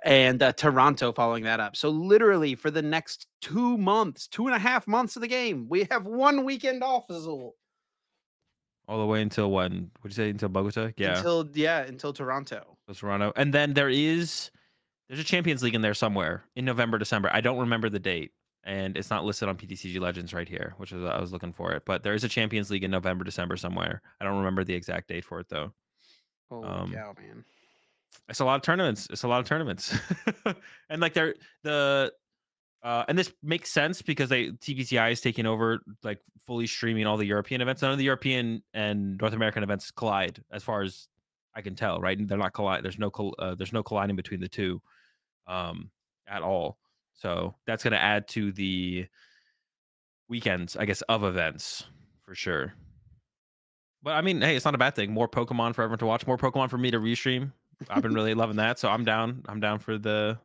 And Toronto following that up. So literally for the next 2 months, 2.5 months of the game, we have one weekend off, Azul.
All the way until when? Would you say until Bogota? Yeah.
Until Toronto.
That's Toronto. And then there's a Champions League in there somewhere in November, December. I don't remember the date, and it's not listed on PTCG Legends right here, which is I was looking for it. But there is a Champions League in November, December somewhere. I don't remember the exact date for it though.
Holy
Um,
cow, man.
it's a lot of tournaments. It's a lot of tournaments, and like they're the and this makes sense because TBCI is taking over like fully streaming all the European events. None of the European and North American events collide, as far as I can tell. Right? They're not collide. There's no colliding between the two at all. So that's going to add to the weekends, I guess, of events for sure. But I mean, hey, it's not a bad thing. More Pokemon for everyone to watch. More Pokemon for me to restream. I've been really loving that, so I'm down. I'm down for the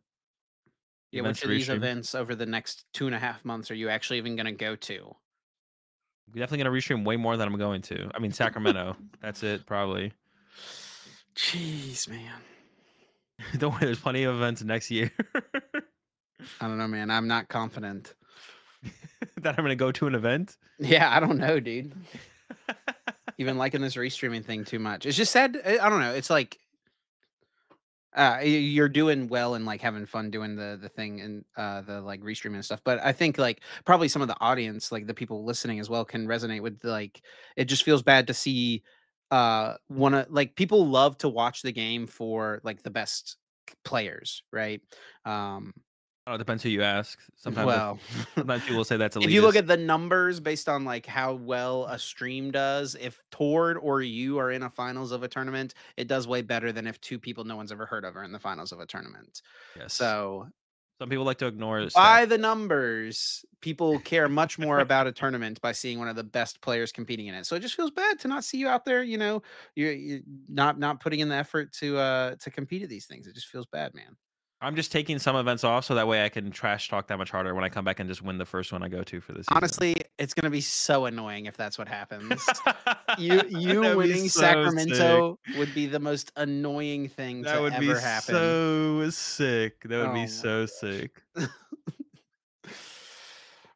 Yeah,
events
which
to
of these
restream.
events over the next 2.5 months are you actually even going to go to?
I'm definitely gonna restream way more than I'm going to. I mean, Sacramento. That's it, probably.
Jeez, man.
Don't worry, there's plenty of events next year
I don't know, man. I'm not confident.
that I'm gonna go to an event.
Yeah, I don't know, dude. Even liking this restreaming thing too much. It's just sad. I don't know. It's like you're doing well and like having fun doing the thing and the like restreaming and stuff. But I think like probably some of the audience, like the people listening as well, can resonate with like it just feels bad to see one of like people love to watch the game for like the best players, right? Um
Oh, it depends who you ask.
well,
Sometimes people will say that's
if you look
elitist.
at the numbers based on like how well a stream does, if Tord or you are in a finals of a tournament, it does way better than if two people no one's ever heard of are in the finals of a tournament.
Yes.
So
Some people like to ignore stats.
by the numbers, people care much more about a tournament by seeing one of the best players competing in it. So it just feels bad to not see you out there. You're not putting in the effort to compete at these things. It just feels bad, man.
I'm just taking some events off so that way I can trash talk that much harder when I come back and just win the first one I go to for the season.
Honestly, it's gonna be so annoying if that's what happens. You
That would be
winning
so sick.
Sacramento would be the most annoying thing
That
to
would be
ever happen.
so sick. That would be
Oh my
so sick.
gosh.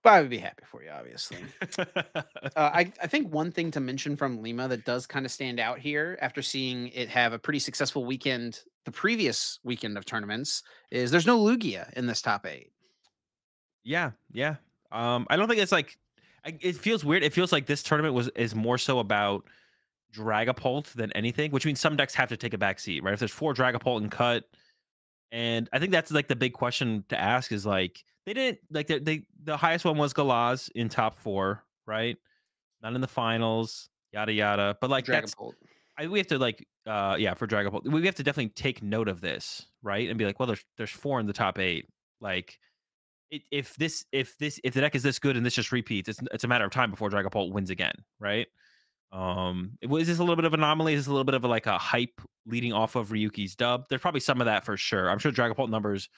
But I would be happy for you, obviously. I think one thing to mention from Lima that does kind of stand out here after seeing it have a pretty successful weekend the previous weekend of tournaments is there's no Lugia in this top 8.
Yeah, yeah. I don't think it's like it feels weird. It feels like this tournament is more so about Dragapult than anything, which means some decks have to take a back seat, right? If there's 4 Dragapult and cut, and I think that's like the big question to ask is like they didn't like the highest one was Galaz in top 4, right? Not in the finals, yada yada. But like
Dragon
that's
Bolt.
we have to like yeah, for Dragapult. We have to definitely take note of this, right? And be like, well, there's 4 in the top 8. Like if the deck is this good and this just repeats, it's a matter of time before Dragapult wins again, right? Was this a little bit of an anomaly? Is this a little bit of like a hype leading off of Ryuki's dub? There's probably some of that for sure. I'm sure Dragapult numbers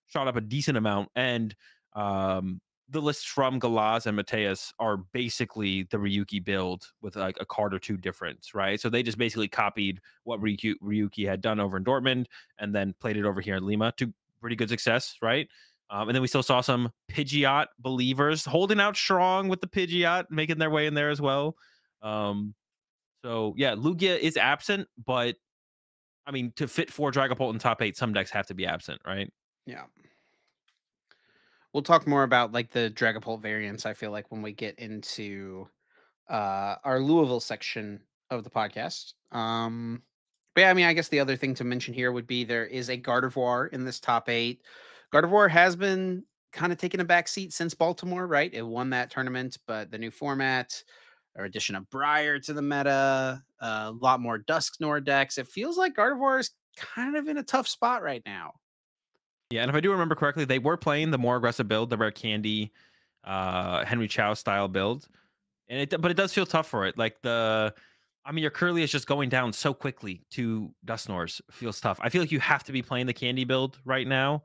shot up a decent amount, and the lists from Galaz and Mateus are basically the Ryuki build with like a card or two difference, right? So they just basically copied what Ryuki had done over in Dortmund and then played it over here in Lima to pretty good success, right? And then we still saw some Pidgeot believers holding out strong with the Pidgeot, making their way in there as well. So yeah, Lugia is absent, but I mean, to fit 4 Dragapult in top 8, some decks have to be absent, right?
Yeah. We'll talk more about like the Dragapult variants, I feel like, when we get into our Louisville section of the podcast. But yeah, I mean, I guess the other thing to mention here would be there is a Gardevoir in this top eight. Gardevoir has been kind of taking a back seat since Baltimore, right? It won that tournament, but the new format, or addition of Briar to the meta, a lot more Dusknoir decks. It feels like Gardevoir is kind of in a tough spot right now.
Yeah, and if I do remember correctly, they were playing the more aggressive build, the Rare Candy, Henry Chow style build, and but it does feel tough for it. Like I mean, your Curly is just going down so quickly to Dusknoirs. Feels tough. I feel like you have to be playing the Candy build right now.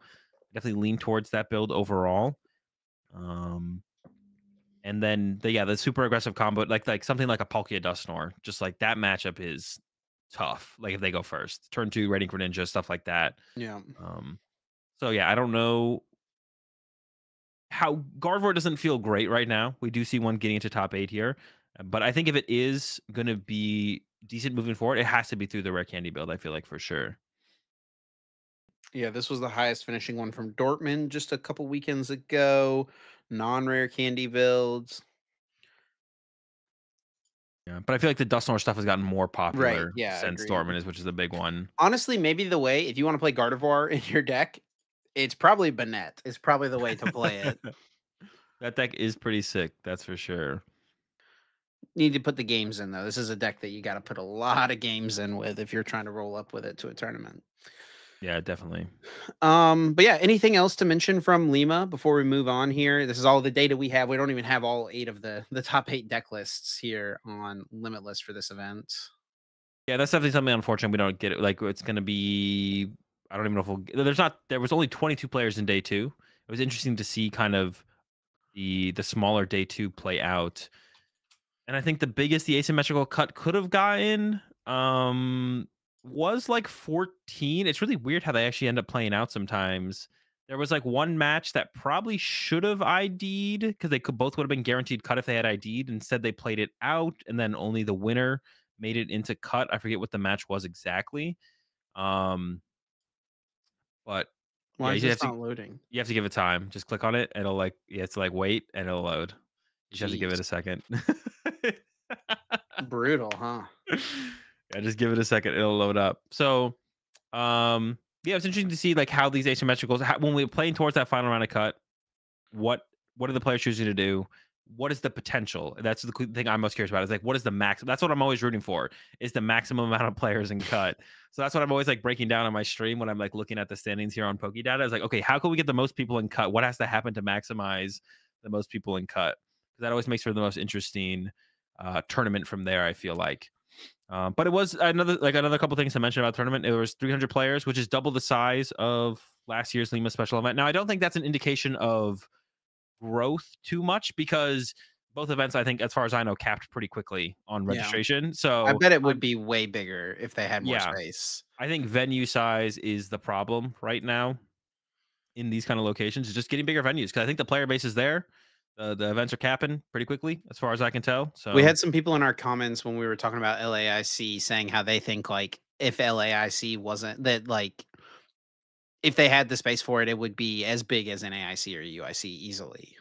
Definitely lean towards that build overall. Um, and then the super aggressive combo, like something like a Palkia Dusknoir, just like that matchup is tough. Like if they go first, turn two, Raiding Greninja, stuff like that.
Yeah.
Um, so yeah, I don't know how Gardevoir doesn't feel great right now. We do see one getting into top 8 here, but I think if it is gonna be decent moving forward, it has to be through the Rare Candy build, I feel like for sure.
Yeah, this was the highest finishing one from Dortmund just a couple weekends ago. Non-rare candy builds.
Yeah, but I feel like the Dusknoir stuff has gotten more
Right.
popular
Yeah,
since
agreed.
Dortmund is, which is a big one.
Honestly, maybe the way if you want to play Gardevoir in your deck, it's probably Banette. Is probably the way to play it.
That deck is pretty sick, that's for sure.
Need to put the games in though. This is a deck that you got to put a lot of games in with if you're trying to roll up with it to a tournament.
Yeah, definitely.
But yeah, anything else to mention from Lima before we move on here? This is all the data we have. We don't even have all eight of the top eight deck lists here on Limitless for this event.
Yeah, that's definitely something unfortunate we don't get it. Like it's gonna be I don't even know if there was only 22 players in day 2. It was interesting to see kind of the smaller day 2 play out. And I think the biggest the asymmetrical cut could have gotten, was like 14. It's really weird how they actually end up playing out sometimes. There was like one match that probably should have ID'd because they could both would have been guaranteed cut if they had ID'd. Instead, they played it out, and then only the winner made it into cut. I forget what the match was exactly. Um, but
Why
yeah,
is this not loading?
you have to give it time. Just click on it. It'll like you have to like wait and it'll load. You just have to give it
Jeez.
a second.
Brutal, huh?
Yeah, just give it a second, it'll load up. So, yeah, it's interesting to see like how these asymmetricals when we're playing towards that final round of cut, what what are the players choosing to do? What is the potential? That's the thing I'm most curious about. Is like what is the max? That's what I'm always rooting for. Is the maximum amount of players in cut. So that's what I'm always like breaking down on my stream when I'm like looking at the standings here on PokeData. Is like, okay, how can we get the most people in cut? What has to happen to maximize the most people in cut? Because that always makes for the most interesting tournament from there. I feel like. But it was another couple things to mention about the tournament. It was 300 players, which is double the size of last year's Lima special event. Now, I don't think that's an indication of growth too much because both events, I think, as far as I know, capped pretty quickly on
Yeah.
registration.
I
So,
bet it would be way bigger if they had more
yeah,
space.
I think venue size is the problem right now in these kind of locations. Is just getting bigger venues because I think the player base is there. The events are capping pretty quickly, as far as I can tell.
We
So,
had some people in our comments when we were talking about LAIC saying how they think like if LAIC wasn't that like if they had the space for it, it would be as big as an AIC or UIC easily.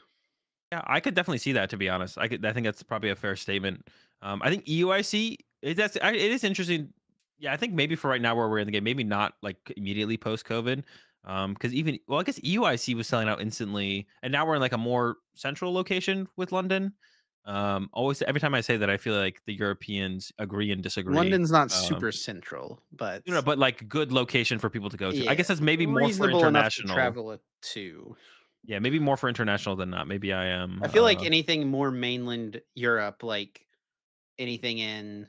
yeah, I could definitely see that. To be honest, I think that's probably a fair statement. I think EUIC it is interesting. Yeah, I think maybe for right now where we're in the game, maybe not like immediately post COVID. Because even I guess EUIC was selling out instantly, and now we're in like a more central location with London. Always every time I say that, I feel like the Europeans agree and disagree.
London's not
Um,
super central, but
but like good location for people to go to. I
yeah,
guess that's maybe more for
reasonable enough to
international.
travel it to.
Yeah, maybe more for international than not. Maybe I am.
I feel like anything more mainland Europe, like anything in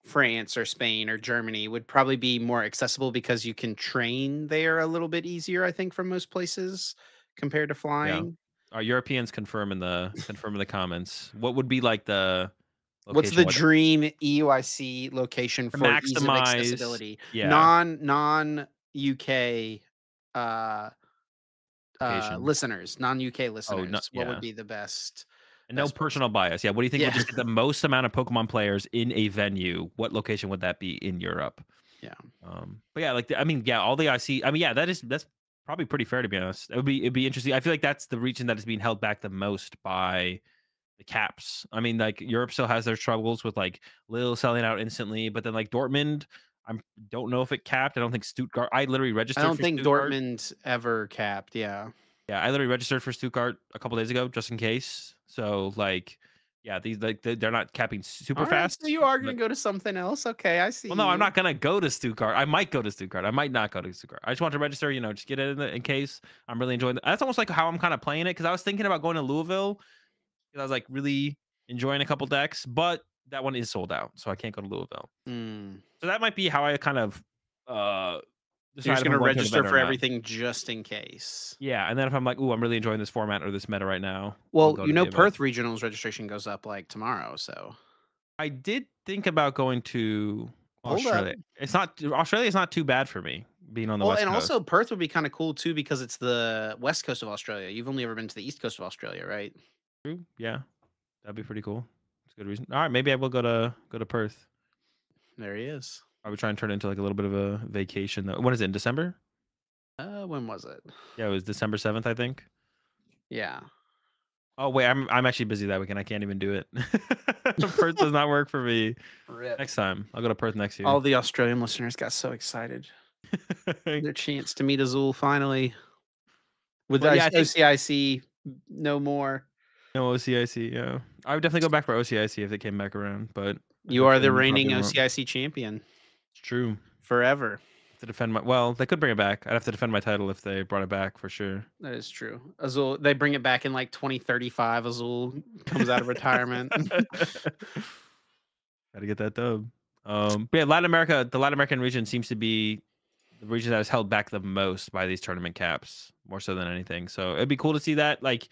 France or Spain or Germany, would probably be more accessible because you can train there a little bit easier, I think, from most places compared to
Yeah.
flying.
Our Europeans confirm in the comments. What would be like the
What's
location?
the
What
dream EUIC location
to
for ease of
maximize?
accessibility?
Yeah,
Non UK uh
location.
listeners, non UK
Oh, no,
listeners. What would
yeah.
be the best?
No
Best place.
personal bias. Yeah, what do you think would
Yeah.
just get the most amount of Pokemon players in a venue? What location would that be in Europe?
Yeah.
But yeah, like, I mean, yeah, all the IC I mean, yeah, that's probably pretty fair, to be honest. It'd be interesting. I feel like that's the region that is being held back the most by the caps. I mean, like, Europe still has their struggles with, like, Lille selling out instantly, but then, like, Dortmund, I don't know if it capped. I don't think Stuttgart I literally
I
registered
don't
for
think
Stuttgart.
Dortmund ever capped, yeah.
Yeah, I literally registered for Stuttgart a couple days ago just in case. So, like, yeah, these, like, they're not capping super
Alright, so
fast,
you are gonna
but
go to something else, okay, I see
well, no, I'm
you.
not gonna go to Stuttgart. I might go to Stuttgart. I might not go to Stuttgart. I just want to register, just get it in case. I'm really enjoying That's almost like how I'm kinda playing it, because I was thinking about going to Louisville, because I was, like, really enjoying a couple decks, but that one is sold out, so I can't go to Louisville.
Mm.
So that might be how I kind of, uh,
You're
decide
just
if I'm
gonna
going to an
register
event or
for
not.
everything just in case.
Yeah, and then if I'm like, "Ooh, I'm really enjoying this format or this meta right now," I'll
Well,
go to the event.
Perth Regionals registration goes up, like, tomorrow, so
I did think about going to
hold up.
Australia. Australia is not too bad for me being on the
Well,
West
and
Coast.
also Perth would be kinda cool too because it's the West Coast of Australia. You've only ever been to the East Coast of Australia, right?
True, yeah, that'd be pretty cool. That's a good reason. Alright, maybe I will go to Perth.
There he is.
I would try and turn it into, like, a little bit of a vacation, though. When is it, in December?
When was it?
Yeah, it was December 7th, I think.
Yeah.
Oh, wait, I'm actually busy that weekend, I can't even do it. Perth does not work for me.
Rip.
Next time, I'll go to Perth next
All
year.
the Australian listeners got so excited. Their chance to meet Azul finally with
But, yeah, I think
OCIC no more.
no OCIC, yeah. I would definitely go back for OCIC if they came back around, but I have
You
a
are the
feeling they
reigning
probably won't.
OCIC champion
It's true.
forever.
To defend my well, they could bring it back. I'd have to defend my title if they brought it back for sure.
That is true. Azul, they bring it back in like 2035. Azul comes out of retirement.
Gotta get that dub. But yeah, the Latin American region seems to be the region that is held back the most by these tournament caps, more so than anything. So it'd be cool to see that. Like,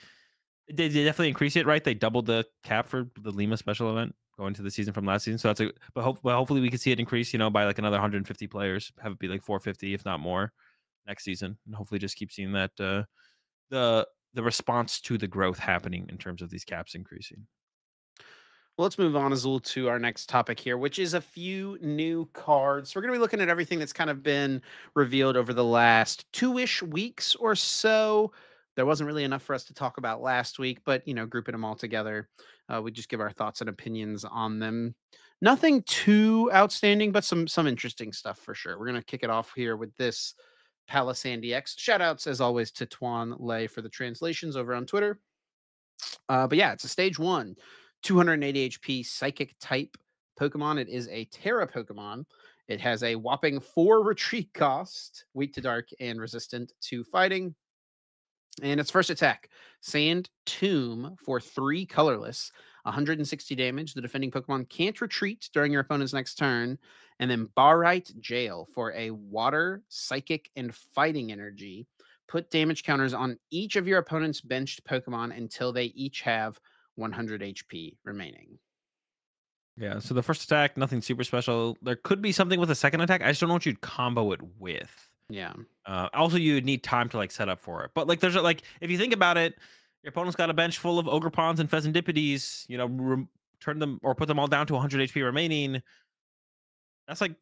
they definitely increase it, right? They doubled the cap for the Lima special event going to the season from last season. So that's but hopefully we can see it increase, by like another 150 players, have it be like 450, if not more, next season, and hopefully just keep seeing that the response to the growth happening in terms of these caps increasing.
Well, let's move on, Azul, to our next topic here, which is a few new cards. We're going to be looking at everything that's kind of been revealed over the last 2-ish weeks or so. There wasn't really enough for us to talk about last week, but grouping them all together, we just give our thoughts and opinions on them. Nothing too outstanding, but some interesting stuff for sure. We're going to kick it off here with this Palisandi X. Shout outs, as always, to Tuan Lay for the translations over on Twitter. But yeah, it's a stage 1, 280 HP psychic type Pokemon. It is a Terra Pokemon. It has a whopping 4 retreat cost, weak to dark and resistant to fighting. And its first attack, Sand Tomb for 3 colorless, 160 damage. The defending Pokemon can't retreat during your opponent's next turn. And then Barite Jail for a water, psychic, and fighting energy. Put damage counters on each of your opponent's benched Pokemon until they each have 100 HP remaining.
Yeah. So the first attack, nothing super special. There could be something with a second attack. I just don't know what you'd combo it with.
Yeah.
Also, you would need time to like set up for it. But like, if you think about it, your opponent's got a bench full of Ogre Pawns and Pheasantippides. Turn them or put them all down to 100 HP remaining. That's like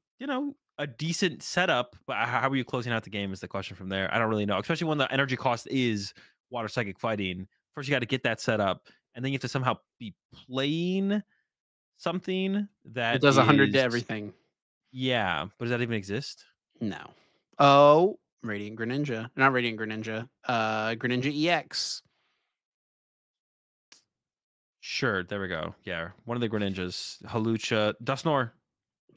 a decent setup. But how are you closing out the game is the question from there. I don't really know, especially when the energy cost is water psychic fighting. First, you got to get that set up, and then you have to somehow be playing something
It
that
does 100 to
is
everything.
yeah. But does that even exist?
No. Oh, Radiant Greninja. Not Radiant Greninja. Greninja EX.
Sure, there we go. Yeah, one of the Greninjas, Halucha, Dusknoir.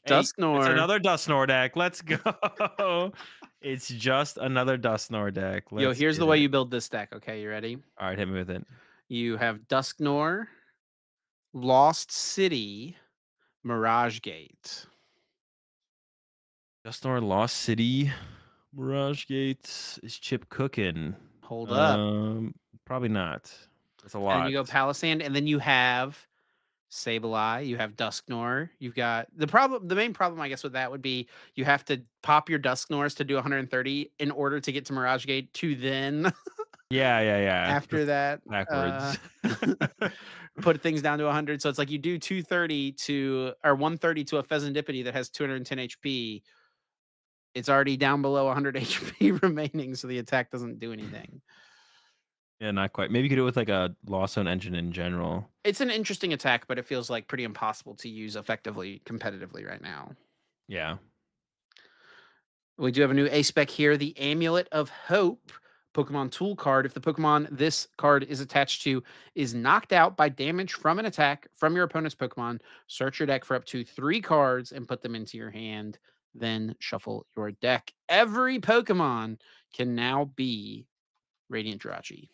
Hey, it's
Dusknoir.
another Dusknoir deck. Let's go. It's just another Dusknoir deck.
Yo,
Let's
here's the
get
way
it.
you build this deck. Okay, you ready?
All right, hit me with it.
You have Dusknoir, Lost City, Mirage Gate.
Dusknoir, Lost City, Mirage Gates. Is Chip cooking?
Hold up.
Probably not. That's a
And then you
lot.
go Palisand, and then you have Sableye, you have Dusknoir. You've got the main problem, I guess, with that would be you have to pop your Dusknoirs to do 130 in order to get to Mirage Gate to then
Yeah, yeah, yeah.
After
That's
that,
backwards.
put things down to 100. So it's like you do 230 to or 130 to a Pheasantipity that has 210 HP. It's already down below 100 HP remaining, so the attack doesn't do anything.
Yeah, not quite. Maybe you could do it with, like, a Lawson engine in general.
It's an interesting attack, but it feels like pretty impossible to use effectively competitively right now.
Yeah.
We do have a new A spec here, the Amulet of Hope Pokemon tool card. If the Pokemon this card is attached to is knocked out by damage from an attack from your opponent's Pokemon, search your deck for up to 3 cards and put them into your hand. Then shuffle your deck. Every Pokemon can now be Radiant Jirachi.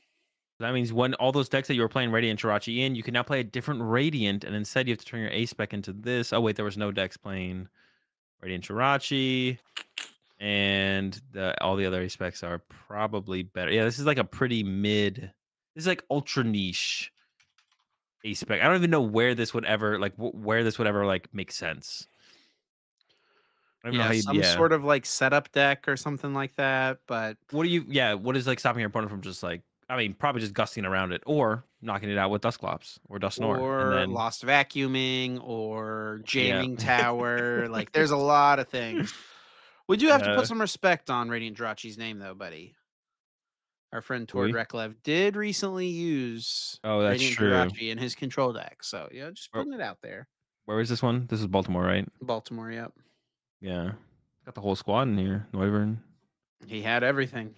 That means when all those decks that you were playing Radiant Jirachi in, you can now play a different Radiant, and instead you have to turn your ace spec into this. Oh wait, there was no decks playing Radiant Jirachi, and all the other ace specs are probably better. Yeah, this is like a pretty mid. This is like ultra niche ace spec. I don't even know where this would ever where this would ever like make sense. I don't even know
Yeah,
how you.
some
Yeah.
sort of like setup deck or something like that, but
What do you? Yeah. What is like stopping your opponent from just like? I mean, probably just gusting around it or knocking it out with Dusclops or Dusknoir, and
or
then
lost vacuuming or
yeah.
jamming tower. Like there's a lot of things. We do have to put
Yeah.
some respect on Radiant Jirachi's name though, buddy. Our friend Tord
We.
Reklev did recently use
Oh, that's
Radiant
true.
Jirachi in his control deck. So yeah, just
Where,
putting it out there.
where is this one? This is Baltimore, right?
Baltimore, yep.
Yeah. Got the whole squad in here. Noivern.
He had everything.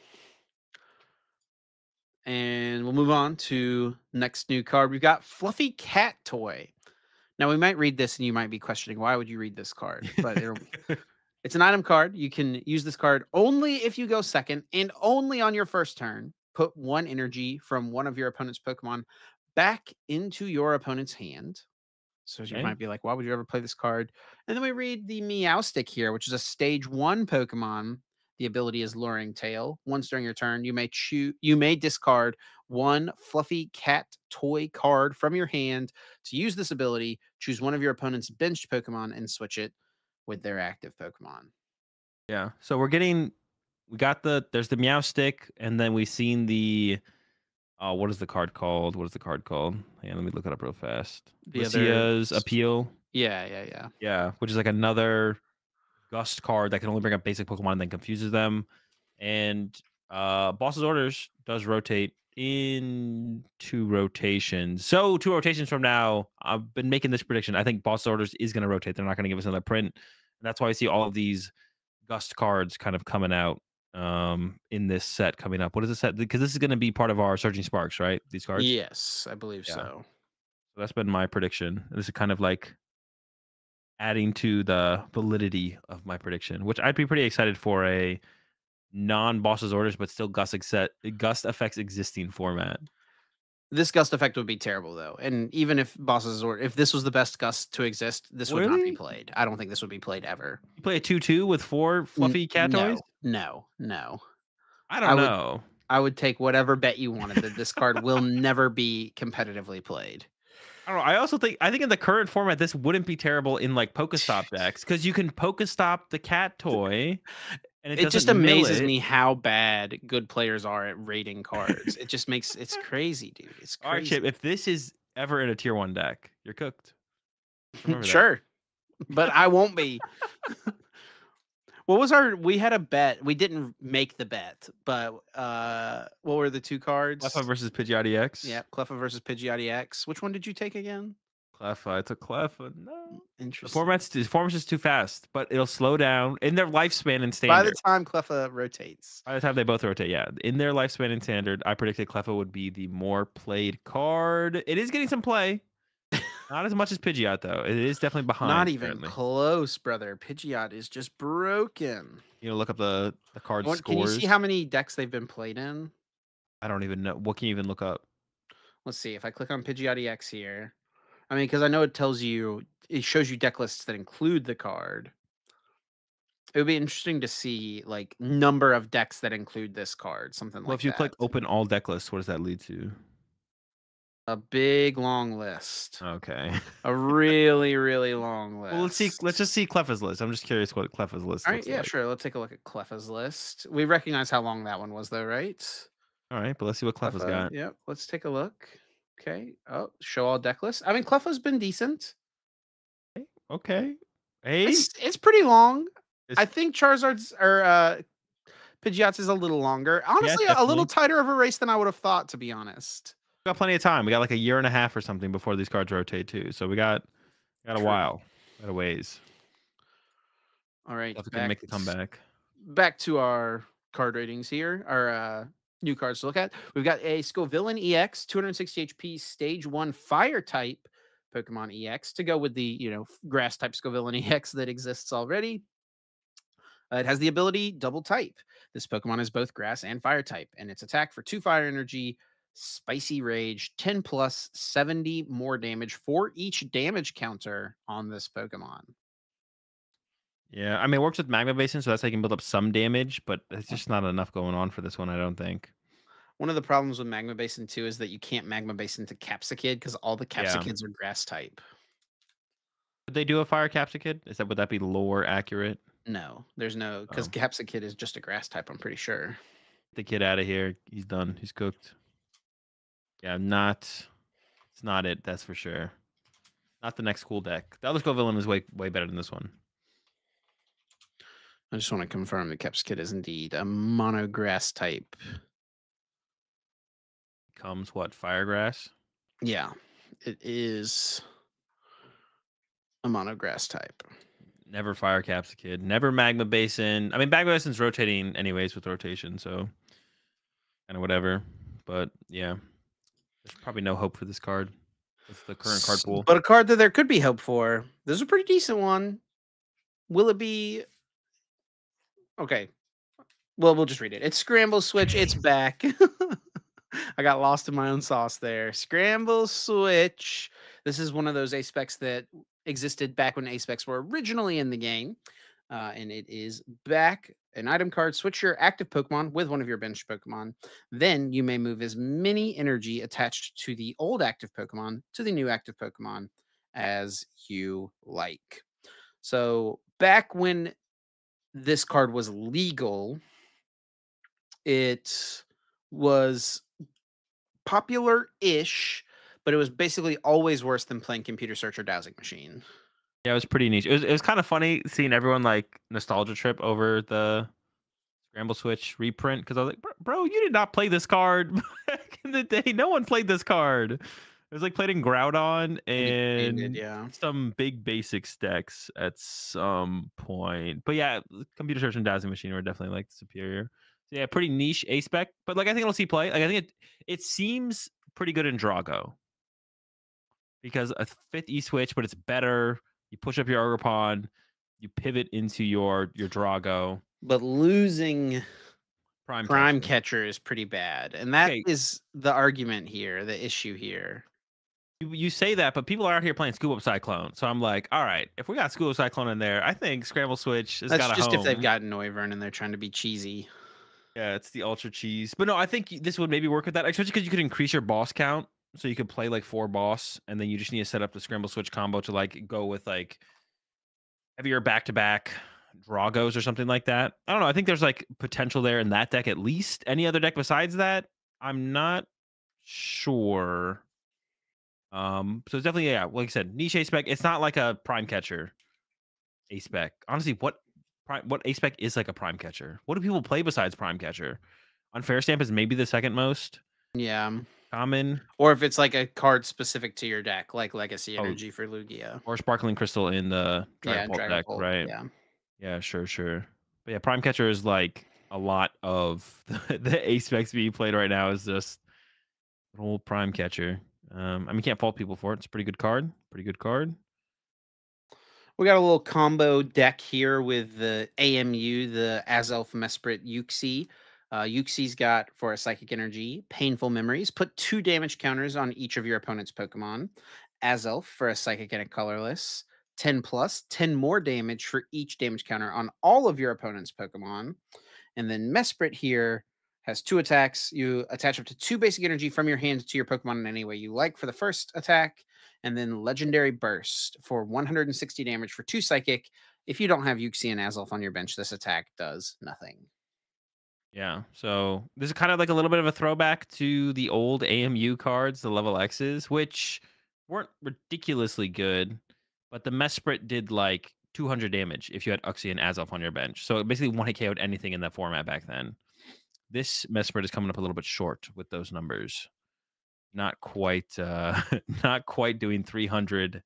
And we'll move on to next new card. We've got Fluffy Cat Toy. Now we might read this and you might be questioning why would you read this card? But it's an item card. You can use this card only if you go second and only on your first turn. Put 1 energy from one of your opponent's Pokemon back into your opponent's hand. So you
Okay.
might be like, why would you ever play this card? And then we read the Meowstic here, which is a stage 1 Pokemon. The ability is Luring Tail. Once during your turn, you may discard 1 Fluffy Cat toy card from your hand. To use this ability, choose one of your opponent's benched Pokemon and switch it with their active Pokemon.
Yeah. So we got there's the meow stick, and then we seen the what is the card called? What is the card called? Yeah, let me look it up real fast.
The other
Lycia's Appeal.
Yeah, yeah, yeah.
Yeah, which is like another gust card that can only bring up basic Pokemon and then confuses them. And Boss's Orders does rotate in 2 rotations. So 2 rotations from now, I've been making this prediction. I think Boss's Orders is going to rotate. They're not going to give us another print. And that's why I see all of these gust cards kind of coming out in this set coming up. What is the set? Because this is going to be part of our Surging Sparks, right? These cards.
Yes, I believe
Yeah.
so.
So that's been my prediction. This is kind of like adding to the validity of my prediction, which I'd be pretty excited for a non-bosses orders, but still gust effects existing format.
This gust effect would be terrible though. And even if if this was the best gust to exist, this would not be
Really?
played. I don't think this would be played ever.
You play a 2/2 with 4 fluffy cat toys?
No, no, no.
I
I
don't
would
know.
I would take whatever bet you wanted that this card will never be competitively played.
I don't know. I think in the current format, this wouldn't be terrible in like Pokestop decks because you can Pokestop the cat toy and it
It
doesn't
just
mill
amazes
it.
me how bad good players are at rating cards. It just makes it's crazy, dude. It's
All right, Chip.
crazy.
If this is ever in a tier 1 deck, you're cooked. Just remember that.
Sure, but I won't be. What was we had a bet. We didn't make the bet, but what were the 2
Cleffa
cards?
versus Pidgeot EX.
Yeah, Cleffa versus Pidgeot EX. Which one did you take again?
Cleffa. It's a Cleffa. No.
Interesting.
The format's just too fast, but it'll slow down in their lifespan in
By the
standard.
time Cleffa rotates.
By the time they both rotate, yeah. In their lifespan in standard, I predicted Cleffa would be the more played card. It is getting some play. Not as much as Pidgeot, though. It is definitely
Not
behind
even
currently.
close, brother. Pidgeot is just broken.
Look up the card
Can you
scores.
see how many decks they've been played in?
I don't even know. What can you even look up?
Let's see. If I click on Pidgeot EX here, I mean, because I know it shows you deck lists that include the card. It would be interesting to see like number of decks that include this card, something
Well,
like
if you
that.
click open all deck lists, what does that lead to?
A big long list.
Okay.
A really, really long list.
Well, let's see. Let's just see Cleffa's list. I'm just curious what Cleffa's list
All right,
looks
yeah,
like.
sure. Let's take a look at Cleffa's list. We recognize how long that one was, though, right?
All right, but let's see what Clef's
Cleffa,
got.
yep, let's take a look. Okay. Oh, show all deck list. I mean, Cleffa's been decent.
Okay. Okay. Hey,
It's pretty long.
it's
I think Charizard's or Pidgeot's is a little longer.
yeah,
Honestly, a little
definitely.
tighter of a race than I would have thought, to be honest.
We got plenty of time. We got like a year and a half or something before these cards rotate too. So we got a
True.
while. Got a ways.
All right,
Clef can make the comeback.
back to our card ratings here. Our new cards to look at. We've got a Scovillain EX, 260 HP, Stage 1 Fire type Pokemon EX to go with the, grass type Scovillain EX that exists already. It has the ability Double Type. This Pokemon is both Grass and Fire type, and its attack for 2 Fire Energy, Spicy Rage, 10 plus 70 more damage for each damage counter on this Pokemon.
Yeah, I mean, it works with Magma Basin, so that's how you can build up some damage, but it's just not enough going on for this one, I don't think.
One of the problems with Magma Basin too is that you can't Magma Basin to Capsakid because all the
Yeah.
Capsakids are Grass type.
Would they do a Fire Capsicid? Would that be lore accurate?
No, there's no because
Oh,
Capsakid is just a Grass type. I'm pretty sure.
get the kid out of here. He's done. He's cooked. Yeah, not. It's not it. That's for sure. Not the next cool deck. The other Skull Villain is way better than this one.
I just want to confirm that Capsakid is indeed a mono Grass type.
Comes what? Firegrass.
Yeah, it is a mono Grass type.
Never Fire Capsicid. Never Magma Basin. I mean, Magma Basin's rotating anyways with rotation, so kind of whatever. But yeah, there's probably no hope for this card with the current card pool.
But a card that there could be hope for. This is a pretty decent one. Will it be okay? Well, we'll just read it. It's Scramble Switch. It's back. I got lost in my own sauce there. Scramble Switch. This is one of those A specs that existed back when A specs were originally in the game. And it is back. An item card. Switch your active Pokemon with one of your bench Pokemon. Then you may move as many energy attached to the old active Pokemon to the new active Pokemon as you like. So back when this card was legal, it was popular-ish, but it was basically always worse than playing Computer Search or Dowsing Machine.
Yeah, it was pretty niche. It was kind of funny seeing everyone like nostalgia trip over the Scramble Switch reprint because I was like, bro, you did not play this card back in the day. No one played this card. It was like played in Groudon
And expanded,
and
yeah.
some big basic stacks at some point. But yeah, Computer Search and Dowsing Machine were definitely like superior. So yeah, pretty niche A spec, but like I think it'll see play. Like I think it seems pretty good in Drago because a fifth E switch, but it's better. You push up your Ogerpon, you pivot into your Drago.
But losing
Prime
Prime
Catcher.
Catcher is pretty bad, and that
Okay,
is the argument here, the issue here.
you say that, but people are out here playing Scoop Up Cyclone. So I'm like, all right, if we got Scoop Up Cyclone in there, I think Scramble Switch has
That's
got a
just if they've
home.
got Noivern and they're trying to be cheesy.
Yeah, it's the Ultra Cheese. But no, I think this would maybe work with that, especially because you could increase your boss count. So you could play like 4 boss, and then you just need to set up the Scramble Switch combo to like go with like heavier back to back Dragos or something like that. I don't know. I think there's like potential there in that deck at least. Any other deck besides that, I'm not sure. So it's definitely yeah, like I said, niche A spec. It's not like a prime catcher A spec. Honestly, what A spec is like a prime catcher? What do people play besides prime catcher? Unfair Stamp is maybe the second most
Yeah.
common.
Or if it's like a card specific to your deck, like Legacy
Oh,
Energy for Lugia.
or Sparkling Crystal in the
Yeah,
Dragon Ball deck,
Dragapult.
right?
Yeah.
Yeah, sure. But yeah, prime catcher is like a lot of the A specs being played right now is just an old prime catcher. I mean, can't fault people for it. It's a pretty good card. Pretty good card.
We got a little combo deck here with the AMU, the Azelf Mesprit Uxie. Uxie's got for a Psychic Energy, Painful Memories. Put 2 damage counters on each of your opponent's Pokemon. Azelf for a Psychic and a Colorless. 10 plus, 10 more damage for each damage counter on all of your opponent's Pokemon. And then Mesprit here has 2 attacks. You attach up to 2 basic energy from your hand to your Pokemon in any way you like for the first attack, and then Legendary Burst for 160 damage for 2 psychic. If you don't have Uxie and Azelf on your bench, this attack does nothing.
Yeah. So this is kind of like a little bit of a throwback to the old AMU cards, the level X's, which weren't ridiculously good, but the Mesprit did like 200 damage if you had Uxie and Azelf on your bench. So it basically one hit KO'd anything in that format back then. This Mesprit is coming up a little bit short with those numbers. Not quite not quite doing 300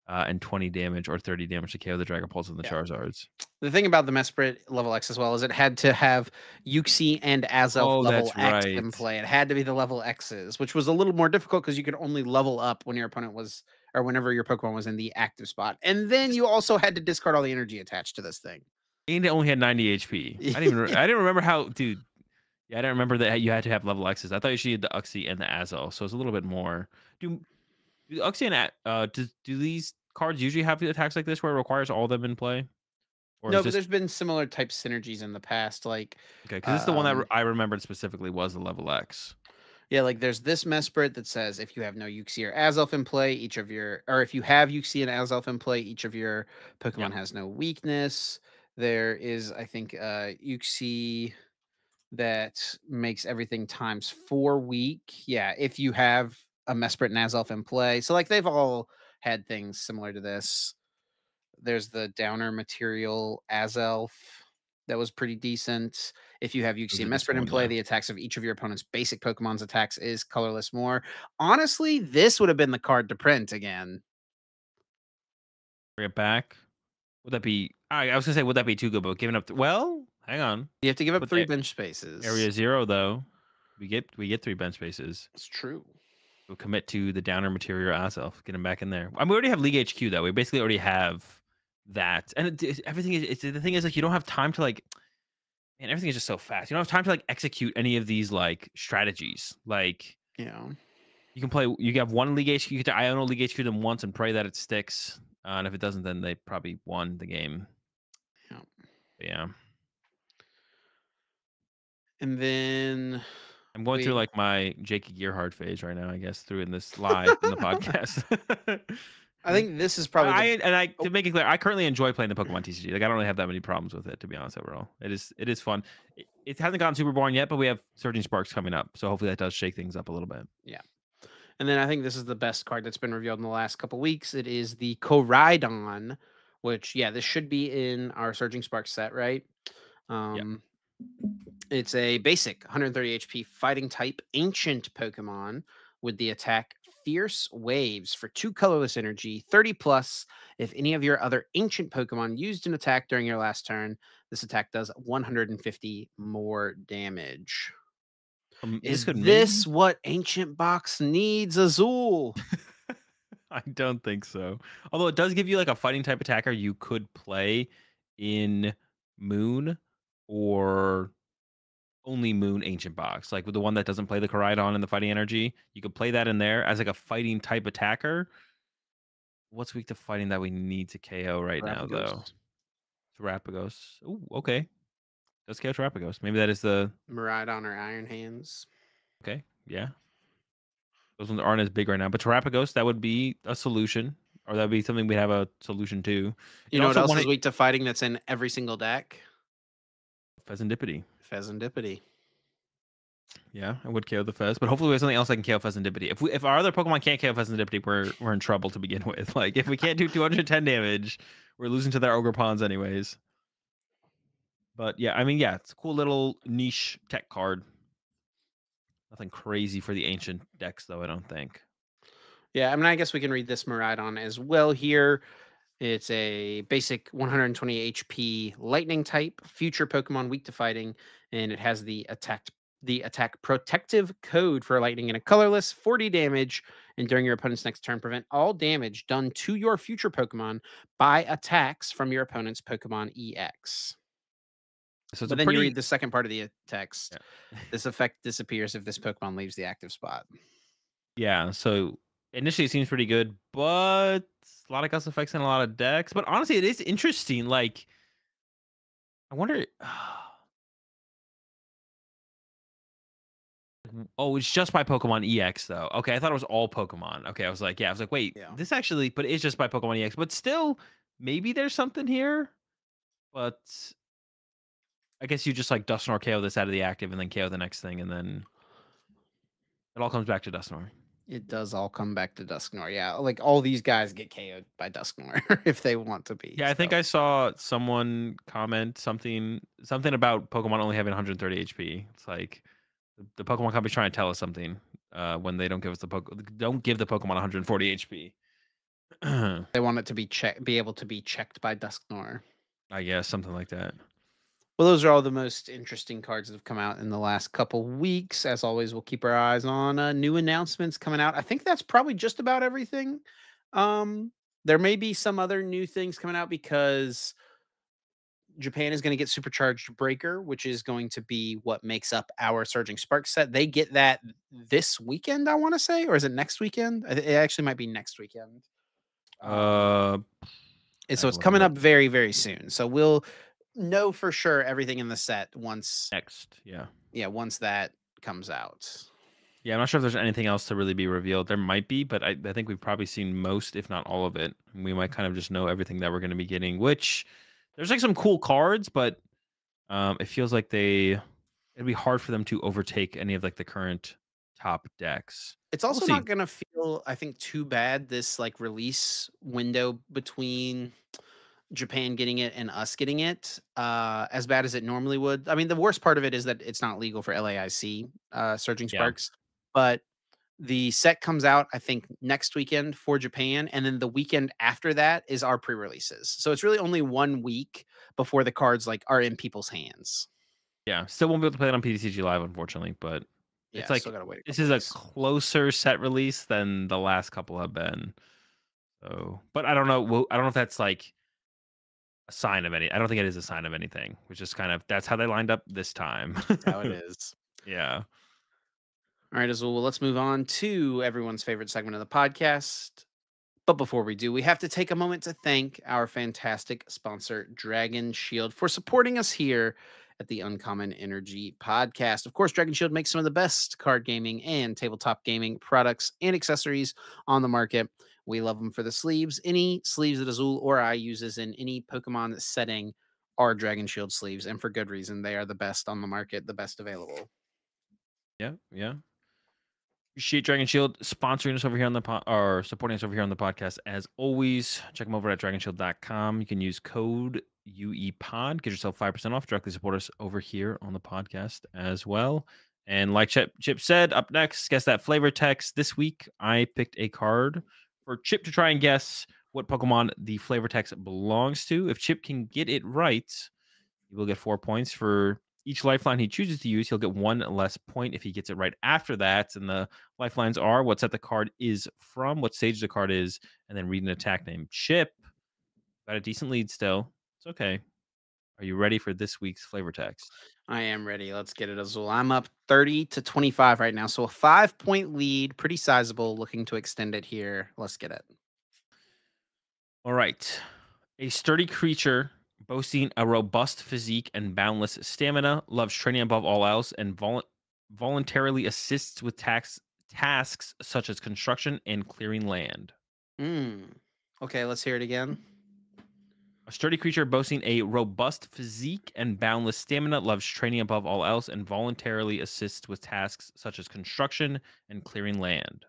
and 20 damage or 30 damage to KO the Dragon Pulse and the
Yeah.
Charizards.
The thing about the Mesprit level X as well is it had to have Yuxi and Azelf
Oh,
level
that's
X
right.
in play. It had to be the level X's, which was a little more difficult because you could only level up when your opponent was or whenever your Pokemon was in the active spot. And then you also had to discard all the energy attached to this thing.
And it only had 90 HP. I didn't remember how, dude. Yeah, I didn't remember that you had to have level X's. I thought you should need the Uxie and the Azel, so it's a little bit more. Do do Uxie and do these cards usually have attacks like this where it requires all of them in play, or is
No, but
this
there's been similar type synergies in the past, like
okay? Because this is the one that
um
I remembered specifically was the level X.
yeah, like there's this Mesprit that says if you have no Yuxi or Azelf in play, or if you have Yuxi and Azelf in play, each of your
Yeah,
Pokemon has no weakness. There is, I think, Yuxi that makes everything times 4 weak. Yeah, if you have a Mesprit and Azelf in play. So like they've all had things similar to this. There's the downer material Azelf that was pretty decent. If you have
that
Yuxi
was a
and
decent
Mesprit in
one.
play,
Yeah,
the attacks of each of your opponent's basic Pokemon's attacks is colorless more. Honestly, this would have been the card to print again.
bring it back. Would that be? I was gonna say, would that be too good? But giving up. Well, hang on.
You have to give up
With
3 bench spaces.
area 0 though, we get 3 bench spaces.
It's true.
We'll commit to the downer material ourself. Get him back in there. I mean, we already have League HQ though. We basically already have that, and everything is. The thing is like you don't have time to like. Man, everything is just so fast. You don't have time to like execute any of these like strategies. Like
Yeah.
you can play. You have one League HQ. You get to Iono League HQ them once and pray that it sticks. And if it doesn't, then they probably won the game.
Yeah.
But yeah,
And then
I'm going through
we
like my Jakey Gearhart phase right now. I guess through in this live in the podcast.
I think this is probably
I
the
and I to
oh,
make it clear, I currently enjoy playing the Pokemon TCG. Like I don't really have that many problems with it, to be honest overall. It is fun. It hasn't gotten super boring yet, but we have Surging Sparks coming up, so hopefully that does shake things up a little bit.
yeah. And then I think this is the best card that's been revealed in the last couple weeks. It is the Koraidon, which yeah, this should be in our Surging Spark set, right?
Yeah.
Um, it's a basic 130 HP fighting type ancient Pokemon with the attack Fierce Waves for 2 colorless energy, 30 plus. If any of your other ancient Pokemon used an attack during your last turn, this attack does 150 more damage.
This
Is
could
this
maybe
what Ancient Box needs, Azul?
I don't think so. Although it does give you like a fighting type attacker you could play in Moon or only Moon Ancient Box. Like with the one that doesn't play the Koraidon and the fighting energy, you could play that in there as like a fighting type attacker. What's weak to fighting that we need to KO right now, though?
Rapagos,
Terapagos. Ooh, okay. Let's KO Terapagos. Maybe that is the
Miraidon, or Iron Hands.
okay. Yeah, those ones aren't as big right now, but Terapagos that would be a solution, or that would be something we have a solution to.
You
It
know what
also
else
one
is
hit
weak to fighting that's in every single deck?
Pheasantipity.
Pheasantipity.
Yeah, I would KO the Fez, but hopefully we have something else that can KO Pheasantipity. If our other Pokemon can't KO Pheasantipity, we're in trouble to begin with. Like if we can't do 210 damage, we're losing to their Ogre Pawns anyways. But yeah, I mean, yeah, it's a cool little niche tech card. Nothing crazy for the ancient decks, though, I don't think.
Yeah, I mean, I guess we can read this Miraidon as well here. It's a basic 120 HP lightning type, future Pokemon weak to fighting, and it has the attack protective code for lightning and a colorless 40 damage. And during your opponent's next turn, prevent all damage done to your future Pokemon by attacks from your opponent's Pokemon EX.
So it's a
But then you
pretty
read the second part of the text.
yeah.
This effect disappears if this Pokemon leaves the active spot.
Yeah, so initially it seems pretty good, but a lot of gust effects in a lot of decks. But honestly, it is interesting. Like, I wonder. Oh, it's just by Pokemon EX though. Okay, I thought it was all Pokemon. Okay, I was like, wait,
Yeah.
this actually, but it's just by Pokemon EX. But still, maybe there's something here. But I guess you just like Dusknoir KO this out of the active and then KO the next thing, and then it all comes back to Dusknoir.
It does all come back to Dusknoir. Yeah, like all these guys get KO'd by Dusknoir if they want to be.
Yeah, I think
So
I saw someone comment something about Pokemon only having 130 HP. It's like the Pokemon company's trying to tell us something when they don't give us don't give the Pokemon 140 HP. I
they want it to be able to be checked by Dusknoir.
guess something like that.
Well, those are all the most interesting cards that have come out in the last couple weeks. As always, we'll keep our eyes on new announcements coming out. I think that's probably just about everything. There may be some other new things coming out because Japan is going to get Supercharged Breaker, which is going to be what makes up our Surging Spark set. They get that this weekend, I want to say, or is it next weekend? It actually might be next weekend. Um,
Uh,
and
I
so
can
it's
look it
coming
up
up very, very soon. So we'll know for sure everything in the set once,
next. Yeah.
yeah, once that comes out.
Yeah, I'm not sure if there's anything else to really be revealed. There might be, but I think we've probably seen most, if not all of it. We might kind of just know everything that we're going to be getting, which there's like some cool cards, but it feels like it'd be hard for them to overtake any of like the current top decks.
It's
We'll
also not
see.
going to feel, I think, too bad this like release window between Japan getting it and us getting it, as bad as it normally would. I mean, the worst part of it is that it's not legal for LAIC, Surging
Yeah.
Sparks, but the set comes out, I think, next weekend for Japan, and then the weekend after that is our pre-releases. So it's really only 1 week before the cards like are in people's hands.
Yeah. Still won't be able to play it on PTCG Live, unfortunately, but it's
Yeah, still
like
gotta wait a
this
couple
is a
days.
closer set release than the last couple have been. So, but I don't know. I don't know if that's like a sign of any. I don't think it is a sign of anything. Which is kind of that's how they lined up this time.
That's how it is.
Yeah.
All right, Azul. Well, let's move on to everyone's favorite segment of the podcast. But before we do, we have to take a moment to thank our fantastic sponsor, Dragon Shield, for supporting us here at the Uncommon Energy podcast. Of course, Dragon Shield makes some of the best card gaming and tabletop gaming products and accessories on the market. We love them for the sleeves. Any sleeves that Azul or I uses in any Pokemon setting are Dragon Shield sleeves, and for good reason. They are the best on the market, the best available.
Yeah. Yeah. Appreciate Dragon Shield sponsoring us over here on the or supporting us over here on the podcast. As always, check them over at dragonshield.com. You can use code UEPOD, get yourself 5% off. Directly support us over here on the podcast as well. And like Chip said, up next, guess that flavor text. This week, I picked a card for Chip to try and guess what Pokemon the flavor text belongs to. If Chip can get it right, he will get 4 points for each lifeline he chooses to use. He'll get 1 less point if he gets it right after that. And the lifelines are what set the card is from, what stage the card is, and then read an attack name. Chip got a decent lead still. It's okay. Are you ready for this week's flavor text?
I am ready. Let's get it, Azul. I'm up 30-25 right now. So a 5 point lead, pretty sizable, looking to extend it here. Let's get it.
All right. A sturdy creature boasting a robust physique and boundless stamina, loves training above all else, and voluntarily assists with tasks such as construction and clearing land.
Mm. Okay, let's hear it again.
A sturdy creature boasting a robust physique and boundless stamina, loves training above all else, and voluntarily assists with tasks such as construction and clearing land.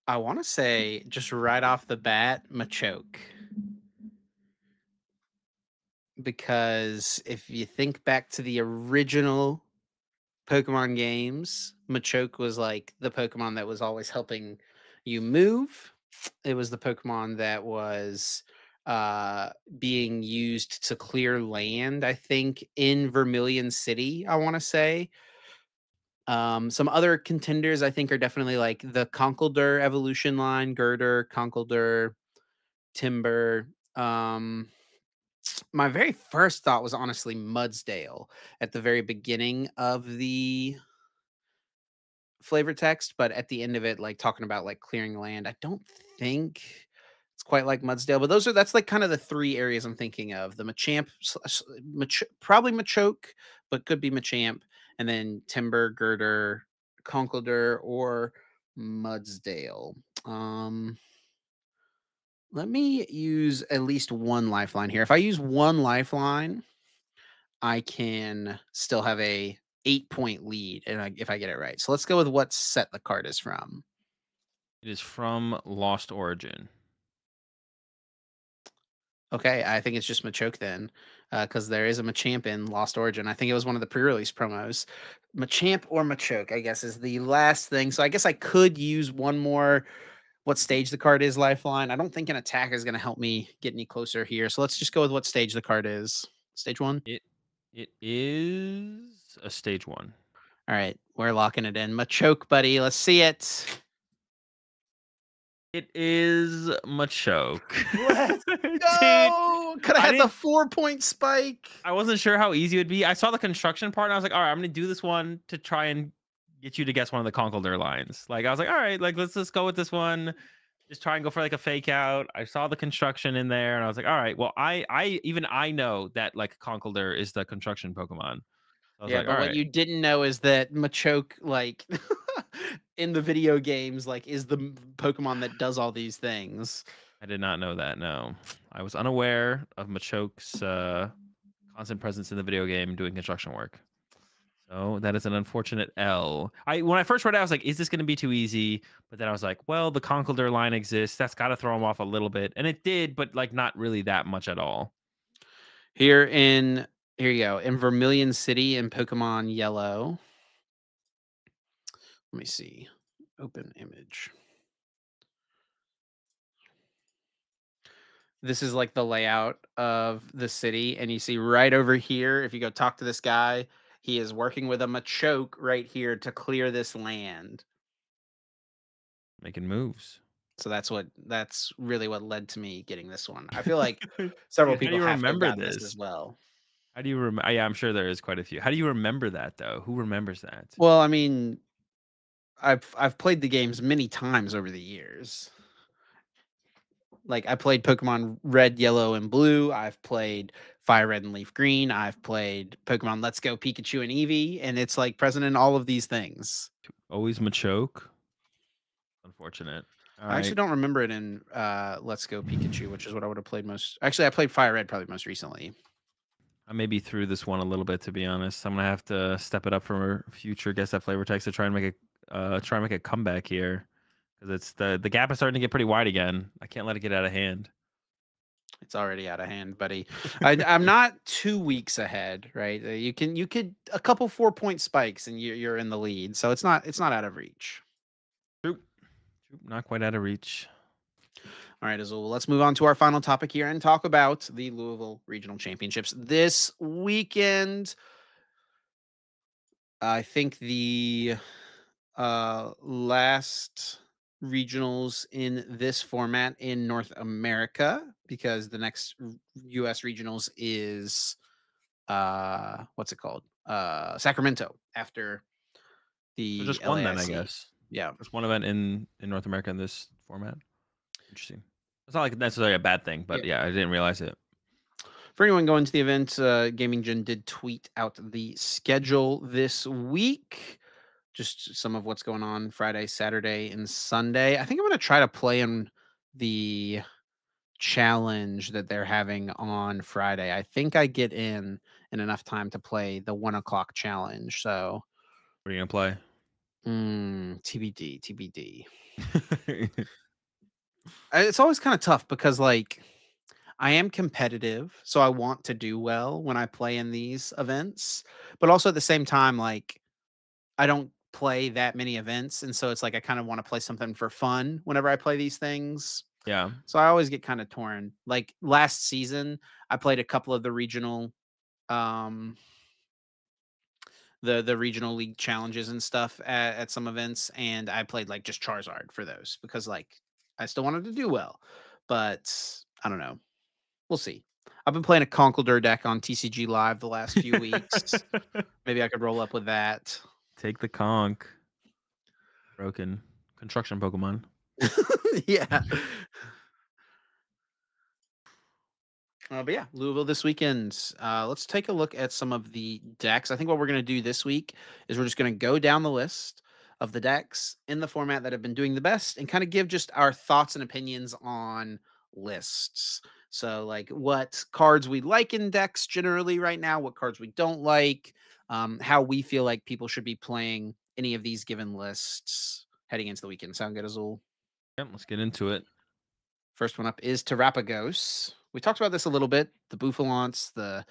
I want to say just right off the bat, Machoke. Because if you think back to the original Pokemon games, Machoke was like the Pokemon that was always helping you move. It was the Pokemon that was uh being used to clear land, I think, in Vermilion City, I want to say. Some other contenders I think are definitely like the Conkeldurr evolution line, Girder, Conkeldurr, Timber. My very first thought was honestly Mudsdale at the very beginning of the flavor text, but at the end of it, like talking about like clearing land, I don't think it's quite like Mudsdale. But that's like kind of the three areas I'm thinking of: the Machamp, probably Machoke, but could be Machamp, and then Timber, Girder, Conkeldurr, or Mudsdale. Um, Let me use at least one lifeline here. If I use one lifeline, I can still have a 8-point lead, and if I get it right. So let's go with what set the card is from.
It is from Lost Origin.
Okay, I think it's just Machoke then, because there is a Machamp in Lost Origin. I think it was one of the pre-release promos. Machamp or Machoke, I guess, is the last thing. So I guess I could use one more. What stage the card is lifeline. I don't think an attack is going to help me get any closer here. So let's just go with what stage the card is. Stage one.
It it is a stage 1.
All right, we're locking it in. Machoke, buddy. Let's see it.
It is Machoke.
Let's
Dude,
go. Could have
I
had the
didn't
4-point spike.
I wasn't sure how easy it would be. I saw the construction part and I was like, "All right, I'm gonna do this one to try and get you to guess one of the Conkeldurr lines." Like I was like, "All right, like let's just go with this one. Just try and go for like a fake out." I saw the construction in there and I was like, "All right, well, I know that like Conkeldurr is the construction Pokemon." I was
Yeah,
like, "All
but what
right."
you didn't know is that Machoke, like in the video games, like is the Pokemon that does all these things.
I did not know that. No. I was unaware of Machoke's constant presence in the video game doing construction work. So that is an unfortunate L. When I first read it, I was like, "Is this going to be too easy?" But then I was like, "Well, the Conkeldurr line exists. That's got to throw him off a little bit," and it did, but like not really that much at all.
Here in here you go in Vermilion City in Pokemon Yellow. Let me see. Open image. This is like the layout of the city, and you see right over here, if you go talk to this guy, he is working with a Machoke right here to clear this land.
Making moves.
So that's really what led to me getting this one. I feel like several
Dude, how do
people
you
have to have
remember
gotten this as
this?
well.
How do you remember? Yeah, I'm sure there is quite a few. How do you remember that though? Who remembers that?
Well, I mean, I've played the games many times over the years. Like I played Pokemon Red, Yellow, and Blue. I've played Fire Red and Leaf Green. I've played Pokemon Let's Go Pikachu and Eevee, and it's like present in all of these things.
Always Machoke. Unfortunate. All
I actually
right.
don't remember it in Let's Go Pikachu, which is what I would have played most. Actually, I played Fire Red probably most recently.
I maybe threw this one a little bit to be honest. I'm gonna have to step it up for future guess that flavor text to try and make a comeback here because it's the gap is starting to get pretty wide again. I can't let it get out of hand.
It's already out of hand, buddy. I'm not 2 weeks ahead, right? You could a couple 4-point spikes and you're in the lead, so it's not out of reach.
True. True. Not quite out of reach.
All right, Azul. Let's move on to our final topic here and talk about the Louisville Regional Championships this weekend. I think the last regionals in this format in North America, because the next US regionals is what's it called? Sacramento after
So
the
just one then, I
LAIC.
guess.
Yeah.
Just one event in North America in this format. Interesting. It's not like necessarily a bad thing,
Yeah.
but yeah, I didn't realize it.
For anyone going to the event, Gaming Gen did tweet out the schedule this week. Just some of what's going on Friday, Saturday, and Sunday. I think I'm going to try to play in the challenge that they're having on Friday. I think I get in enough time to play the 1 o'clock challenge. So
What are you gonna
TBD, TBD.
play?
It's always kind of tough because like I am competitive, so I want to do well when I play in these events, but also at the same time, like I don't play that many events, and so it's like I kind of want to play something for fun whenever I play these things.
Yeah.
So I always get kind of torn. Like last season, I played a couple of the regional um the regional league challenges and stuff at some events, and I played like just Charizard for those because like I still wanted to do well. But I don't know. We'll see. I've been playing a Conkeldurr deck on TCG Live the last few weeks. Maybe I could roll up with that.
Take the conch. Broken. Construction Pokemon.
Yeah. But yeah, Louisville this weekend. Let's take a look at some of the decks. I think what we're going to do this week is we're just going to go down the list of the decks in the format that have been doing the best and kind of give just our thoughts and opinions on lists. So, like, what cards we like in decks generally right now, what cards we don't like, how we feel like people should be playing any of these given lists heading into the weekend. Sound good, Azul?
Yep, let's get into it.
First one up is Terrapagos. We talked about this a little bit. The Bouffalants, the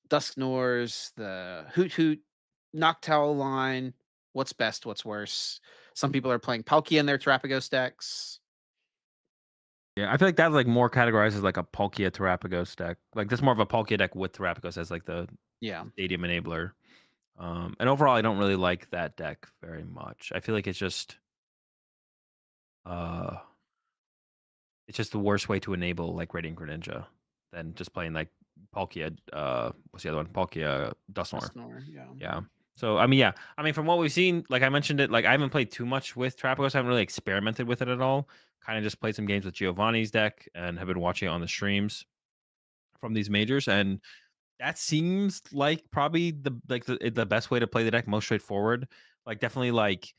Dusknors, the Hoot Hoot, Noctowl line. What's best? What's worse? Some people are playing Palkia in their Terrapagos decks.
Yeah, I feel like that's like more categorized as like a Palkia Terrapagos deck. Like that's more of a Palkia deck with Terrapagos as like the
Yeah.
stadium enabler. And overall, I don't really like that deck very much. I feel like uh it's just the worst way to enable like Radiant Greninja than just playing like Palkia. What's the other one? Palkia Dusknoir.
Dusknor, yeah.
Yeah. So I mean, yeah. I mean, from what we've seen, like I mentioned it, like I haven't played too much with Trapagos. I haven't really experimented with it at all. Kind of just played some games with Giovanni's deck and have been watching it on the streams from these majors, and that seems like probably the best way to play the deck, most straightforward. Like definitely like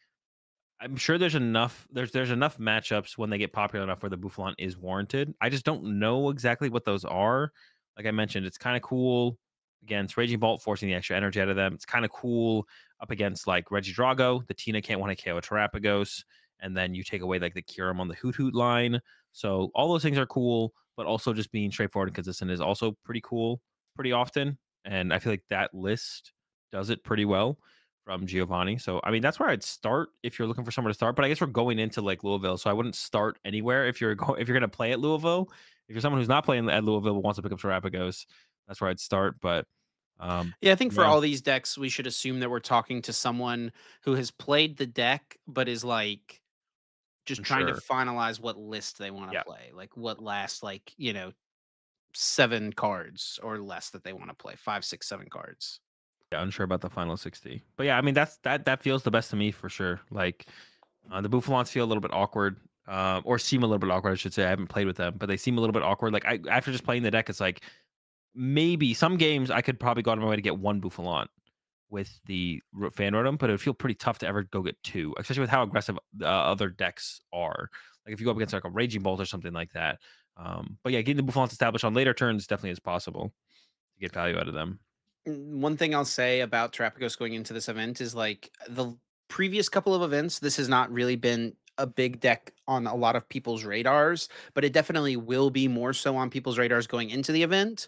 I'm sure there's enough matchups when they get popular enough where the Boufflant is warranted. I just don't know exactly what those are. Like I mentioned, it's kind of cool against Raging Bolt, forcing the extra energy out of them. It's kind of cool up against like Regidrago. The Tina can't want to KO Terrapagos, and then you take away like the Kyurem on the Hoot Hoot line. So all those things are cool, but also just being straightforward and consistent is also pretty cool pretty often. And I feel like that list does it pretty well from Giovanni. So I mean, that's where I'd start if you're looking for somewhere to start. But I guess we're going into like Louisville, so I wouldn't start anywhere if you're going to play at Louisville. If you're someone who's not playing at Louisville but wants to pick up Terrapagos, that's where I'd start. But
Yeah, I think for
yeah,
all these decks, we should assume that we're talking to someone who has played the deck, but is like just trying to
unsure.
finalize what list they want to
Yeah,
play. Like what last, like, 7 cards or less that they want to play. 5, 6, 7 cards.
yeah, unsure about the final 60. But yeah, I mean that feels the best to me for sure. Like the Bouffalants feel a little bit awkward. Or seem a little bit awkward, I should say. I haven't played with them, but they seem a little bit awkward. Like I after just playing the deck, it's like maybe some games I could probably go out of my way to get one Bouffalant with the fan rotom, but it would feel pretty tough to ever go get two, especially with how aggressive other decks are. Like if you go up against like a Raging Bolt or something like that. But yeah, getting the Bouffalants established on later turns definitely is possible to get value out of them.
One thing I'll say about Terrapagos going into this event is like the previous couple of events, this has not really been a big deck on a lot of people's radars, but it definitely will be more so on people's radars going into the event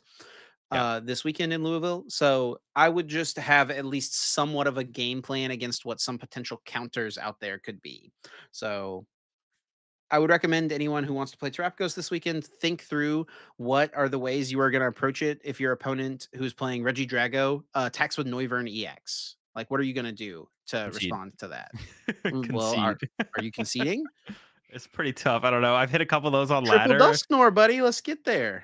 Yeah,
this weekend in Louisville. So I would just have at least somewhat of a game plan against what some potential counters out there could be. So I would recommend anyone who wants to play Terrapagos this weekend think through what are the ways you are going to approach it if your opponent who's playing Reggie Drago attacks with Noivern EX. Like, what are you going to do to
concede.
respond to that? Well,
Concede.
are you conceding?
It's pretty tough. I don't know. I've hit a couple of those on
Triple
ladder.
Dusknor, buddy. Let's get there.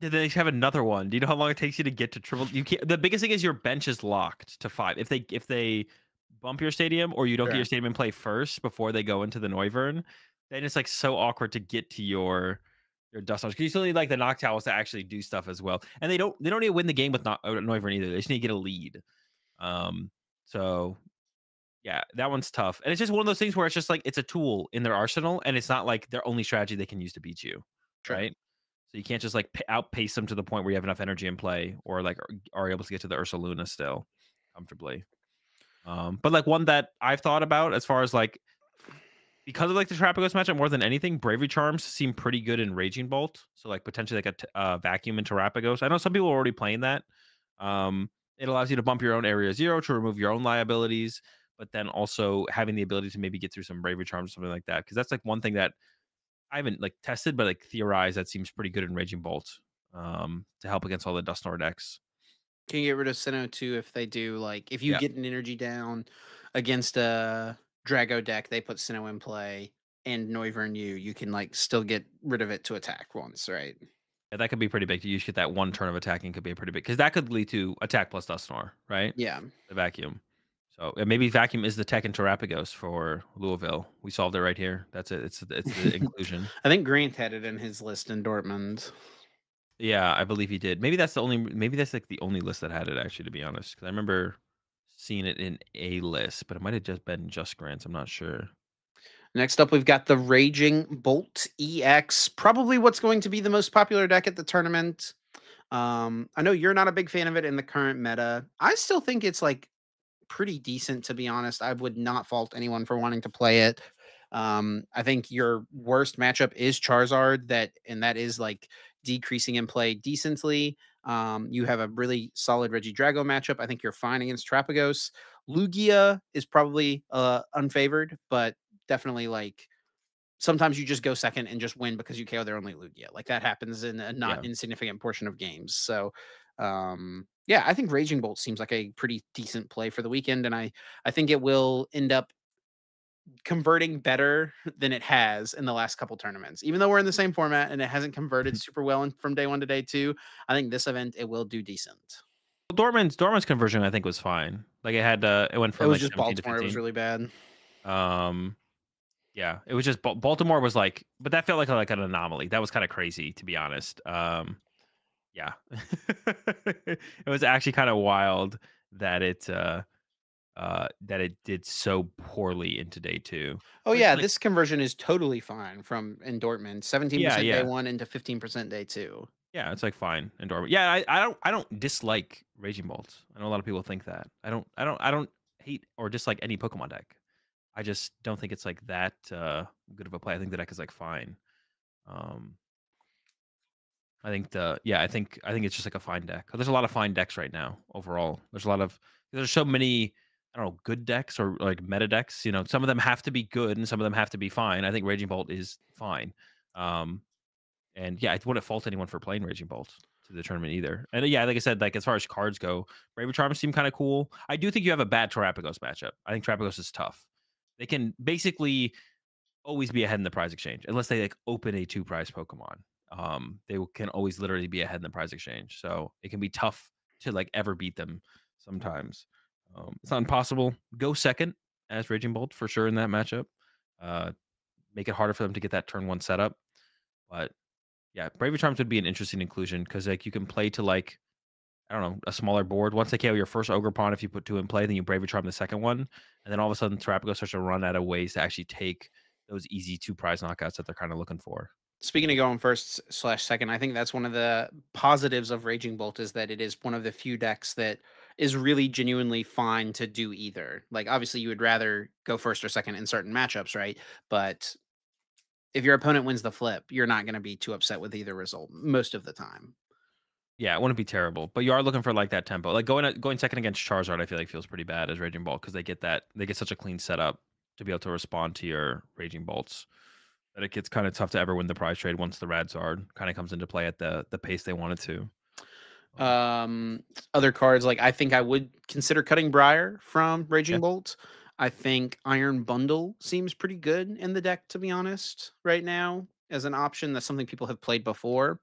Yeah, they have another one. Do you know how long it takes you to get to triple? You can't. The biggest thing is your bench is locked to 5. If they bump your stadium or you don't get your
Sure.
stadium in play first before they go into the Noivern, then it's like so awkward to get to your dust because you still need like the Noctowls to actually do stuff as well. And they don't need to win the game with Noivern either. They just need to get a lead. Um, so yeah, that one's tough. And it's just one of those things where it's just like it's a tool in their arsenal, and it's not like their only strategy they can use to beat you,
True.
right? So you can't just like outpace them to the point where you have enough energy in play, or like are able to get to the Ursa Luna still comfortably. But like one that I've thought about as far as like because of like the Trapagos matchup more than anything, Bravery Charms seem pretty good in Raging Bolt. So like potentially like a vacuum into Terrapagos. I know some people are already playing that. It allows you to bump your own area 0 to remove your own liabilities, but then also having the ability to maybe get through some Bravery Charms or something like that. Because that's like one thing that I haven't like tested, but like theorized that seems pretty good in Raging Bolt to help against all the Dusknoir decks.
Can you get rid of Sinnoh too if they do like if you
Yeah.
get an energy down against a Drago deck, they put Sinnoh in play and Noivern you can like still get rid of it to attack once, right?
Yeah, that could be pretty big. You should get that one turn of attacking could be pretty big because that could lead to attack plus Dusknoir, right?
Yeah.
The vacuum. So maybe vacuum is the tech in Terrapagos for Louisville. We solved it right here. That's it. It's the inclusion.
I think Grant had it in his list in Dortmund.
Yeah, I believe he did. Maybe that's the only. Maybe that's like the only list that had it actually. To be honest, because I remember seeing it in a list, but it might have just been just Grants. I'm not sure.
Next up, we've got the Raging Bolt EX, probably what's going to be the most popular deck at the tournament. I know you're not a big fan of it in the current meta. I still think it's like pretty decent, to be honest. I would not fault anyone for wanting to play it. I think your worst matchup is Charizard, and that is like decreasing in play decently. You have a really solid Regidrago matchup. I think you're fine against Trapagos. Lugia is probably unfavored, but definitely like sometimes you just go second and just win because you KO their only Lugia. Like that happens in a not
Yeah.
insignificant portion of games. So yeah, I think Raging Bolt seems like a pretty decent play for the weekend, and I think it will end up converting better than it has in the last couple tournaments. Even though we're in the same format and it hasn't converted super well from day one to day two, I think this event it will do decent.
Dortmund's conversion, I think, was fine. Like, it went
It
from,
was
like,
just
17 to
Baltimore. It was
15.
really bad.
Um, yeah, it was just Baltimore was like but that felt like an anomaly. That was kinda crazy, to be honest. Yeah. It was actually kinda wild that that it did so poorly into day 2,
Oh
which,
yeah,
like
this conversion is totally fine from in Dortmund.
yeah,
17% day
yeah.
one into 15% day two.
Yeah, it's, like, fine and Dortmund. Yeah, I don't dislike Raging Bolts. I know a lot of people think that. I don't hate or dislike any Pokemon deck. I just don't think it's, like, that, good of a play. I think the deck is, like, fine. Um, I think it's just, like, a fine deck. There's a lot of fine decks right now overall. There's so many, I don't know, good decks or, like, meta decks, some of them have to be good and some of them have to be fine. I think Raging Bolt is fine. Um, and, yeah, I wouldn't fault anyone for playing Raging Bolt to the tournament either. And, yeah, like I said, like, as far as cards go, Braver Charms seem kinda cool. I do think you have a bad Terapagos matchup. I think Terapagos is tough. They can basically always be ahead in the prize exchange unless they like open a two prize Pokemon. Can always literally be ahead in the prize exchange. So it can be tough to like ever beat them sometimes. It's not impossible. Go second as Raging Bolt for sure in that matchup. Uh, make it harder for them to get that turn one setup. But yeah, Bravery Charms would be an interesting inclusion because like you can play to like I don't know, a smaller board. Once they KO your first Ogre Pawn, if you put two in play, then you Bravery Charm the second one, and then all of a sudden Terapagos starts to run out of ways to actually take those easy two prize knockouts that they're kind of looking for.
Speaking of going first slash second, I think that's one of the positives of Raging Bolt is that it is one of the few decks that is really genuinely fine to do either. Like obviously you would rather go first or second in certain matchups, right? But if your opponent wins the flip, you're not going to be too upset with either result most of the time.
Yeah, it wouldn't be terrible, but you are looking for like that tempo. Like going second against Charizard, I feel like feels pretty bad as Raging Bolt because they get such a clean setup to be able to respond to your Raging Bolts that it gets kind of tough to ever win the prize trade once the Radzard kind of comes into play at the pace they want it to. Um,
Um, Other cards like I think I would consider cutting Briar from
yeah,
Raging Bolt. I think Iron Bundle seems pretty good in the deck, to be honest, right now as an option. That's something people have played before,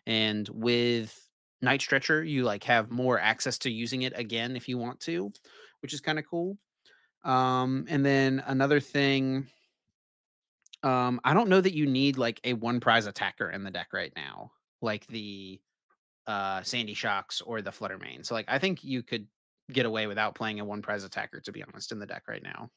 and with Night Stretcher, you like have more access to using it again if you want to, which is kind of cool. And then another thing, I don't know that you need like a one prize attacker in the deck right now, like the Sandy Shocks or the Fluttermane. So like I think you could get away without playing a one prize attacker, to be honest, in the deck right now.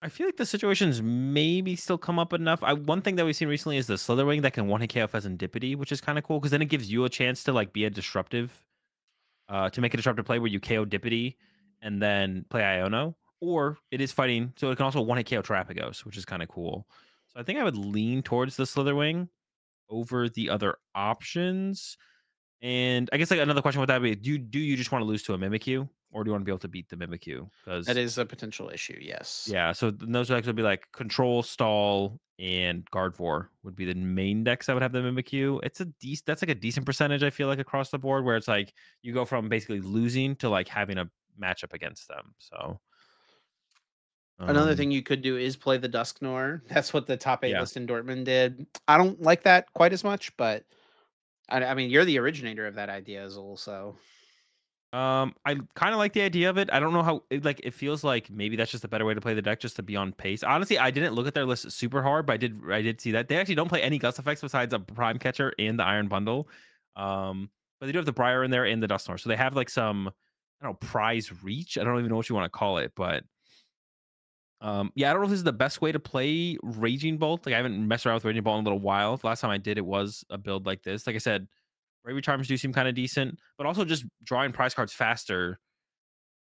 I feel like the situations maybe still come up enough. One thing that we've seen recently is the Slitherwing that can one hit KO Pheasantipity, which is kind of cool because then it gives you a chance to like be a disruptive to make a disruptive play where you KO Dippity and then play Iono, or it is fighting, so it can also one hit KO Terapagos, which is kind of cool. So I think I would lean towards the Slitherwing over the other options. And I guess like another question would that be: Do you just want to lose to a Mimikyu, or do you want to be able to beat the Mimikyu?
That
Because
is a potential issue, yes.
yeah, so those decks would be like Control, Stall, and Gardevoir would be the main decks that would have the Mimikyu. That's like a decent percentage I feel like across the board where it's like you go from basically losing to like having a matchup against them. So
Another
um
thing you could do is play the Dusknoir. That's what the top eight
yeah.
list in Dortmund did. I don't like that quite as much, but I mean, you're the originator of that idea, Azul. So
I kind of like the idea of it. I don't know how it feels like maybe that's just a better way to play the deck just to be on pace. Honestly, I didn't look at their list super hard, but I did see that they actually don't play any gust effects besides a prime catcher and the iron bundle. But they do have the Briar in there and the Dusknoir. So they have like some I don't know, prize reach. I don't even know what you want to call it, but Yeah, I don't know if this is the best way to play Raging Bolt. Like I haven't messed around with Raging Bolt in a little while. The last time I did it was a build like this. Like I said, Bravery Charms do seem kind of decent, but also just drawing prize cards faster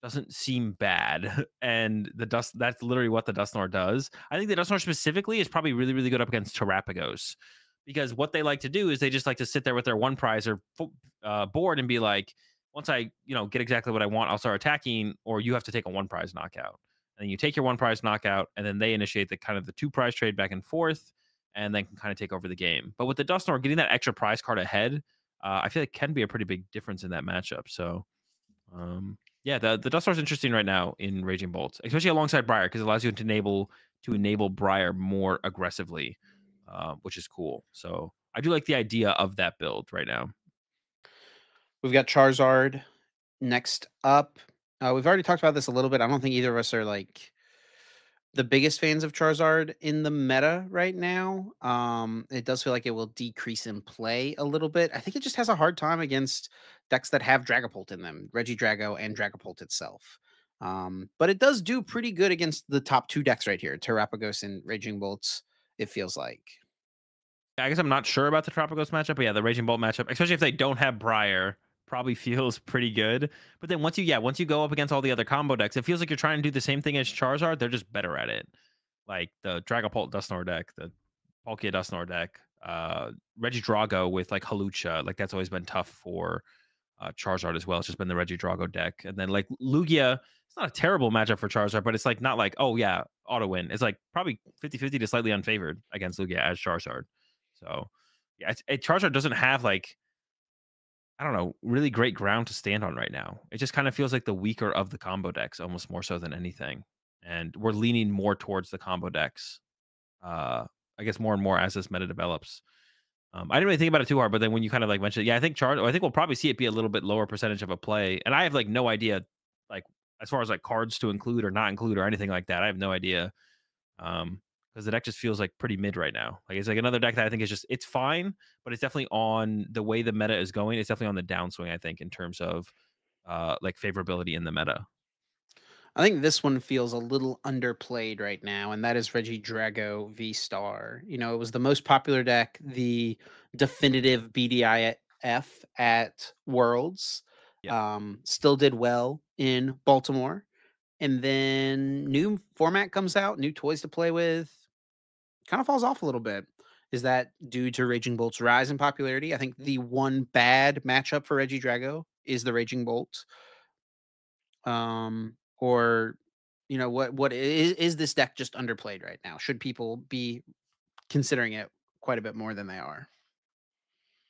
doesn't seem bad. And the dust that's literally what the Dustnor does. I think the Dustnor specifically is probably really, really good up against Terrapagos. Because what they like to do is they just like to sit there with their one prize or board and be like, once I, get exactly what I want, I'll start attacking, or you have to take a one prize knockout. And then you take your one prize knockout, and then they initiate the kind of the two prize trade back and forth, and then can kind of take over the game. But with the Dustnor, getting that extra prize card ahead, I feel like can be a pretty big difference in that matchup. So yeah, the Dustar is interesting right now in Raging Bolts, especially alongside Briar, because it allows you to enable Briar more aggressively, which is cool. So I do like the idea of that build right now.
We've got Charizard next up. We've already talked about this a little bit. I don't think either of us are like the biggest fans of Charizard in the meta right now. It does feel like it will decrease in play a little bit. I think it just has a hard time against decks that have Dragapult in them, Regidrago and Dragapult itself. But it does do pretty good against the top two decks right here, Terrapagos and Raging Bolts, it feels like.
I guess I'm not sure about the Tropicals matchup, but yeah, the Raging Bolt matchup, especially if they don't have Briar, probably feels pretty good. But then once you go up against all the other combo decks, it feels like you're trying to do the same thing as Charizard. They're just better at it. Like the Dragapult Dustnor deck, the Palkia Dustnor deck, Regidrago with like Halucha, like that's always been tough for Charizard as well. It's just been the Regidrago deck. And then like Lugia, it's not a terrible matchup for Charizard, but it's like not like, oh yeah, auto win. It's like probably 50-50 to slightly unfavored against Lugia as Charizard. So yeah, Charizard doesn't have like, I don't know, really great ground to stand on right now. It just kind of feels like the weaker of the combo decks, almost more so than anything. And we're leaning more towards the combo decks. I guess more and more as this meta develops. I didn't really think about it too hard, but then when you kind of like mentioned, yeah, I think we'll probably see it be a little bit lower percentage of a play. And I have like no idea, like as far as like cards to include or not include or anything like that. I have no idea. Because the deck just feels like pretty mid right now. Like it's like another deck that I think is just it's fine, but it's definitely on the way the meta is going. It's definitely on the downswing. I think in terms of like favorability in the meta.
I think this one feels a little underplayed right now, and that is Regidrago V Star. It was the most popular deck, the definitive BDIF at Worlds.
Yeah.
Still did well in Baltimore. And then new format comes out, new toys to play with, kind of falls off a little bit. Is that due to Raging Bolt's rise in popularity? I think the one bad matchup for Regidrago is the Raging Bolt. Or what is this deck just underplayed right now? Should people be considering it quite a bit more than they are?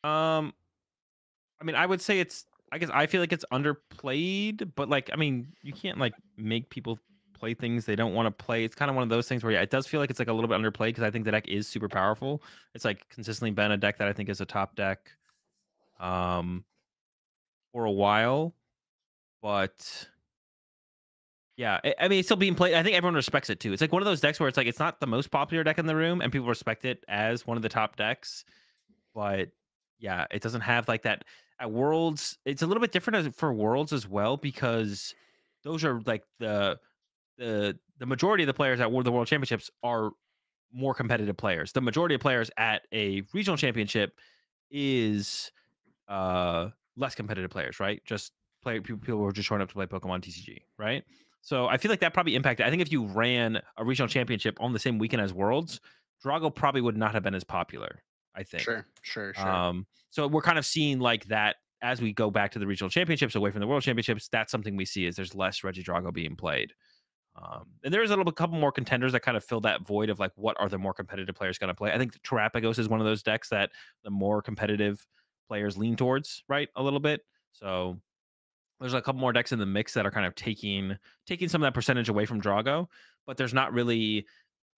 Um, I mean, I would say it's. I guess I feel like it's underplayed, but like, I mean, you can't like make people play things they don't want to play. It's kind of one of those things where yeah, it does feel like it's like a little bit underplayed because I think the deck is super powerful. It's like consistently been a deck that I think is a top deck um for a while, but yeah, I mean, it's still being played. I think everyone respects it too. It's like one of those decks where it's like it's not the most popular deck in the room, and people respect it as one of the top decks. But yeah, it doesn't have like that at Worlds. It's a little bit different for Worlds as well because those are like the majority of the players at the World Championships are more competitive players. The majority of players at a regional championship is less competitive players, right? Just people who are just showing up to play Pokemon TCG, right? So I feel like that probably impacted. I think if you ran a regional championship on the same weekend as Worlds, Drago probably would not have been as popular. I think.
Sure, sure, sure.
So we're kind of seeing like that as we go back to the regional championships, away from the world championships. That's something we see is there's less Reggie Drago being played. And there is couple more contenders that kind of fill that void of like what are the more competitive players going to play. I think Terrapagos is one of those decks that the more competitive players lean towards, right? A little bit. So there's a couple more decks in the mix that are kind of taking some of that percentage away from Drago, but there's not really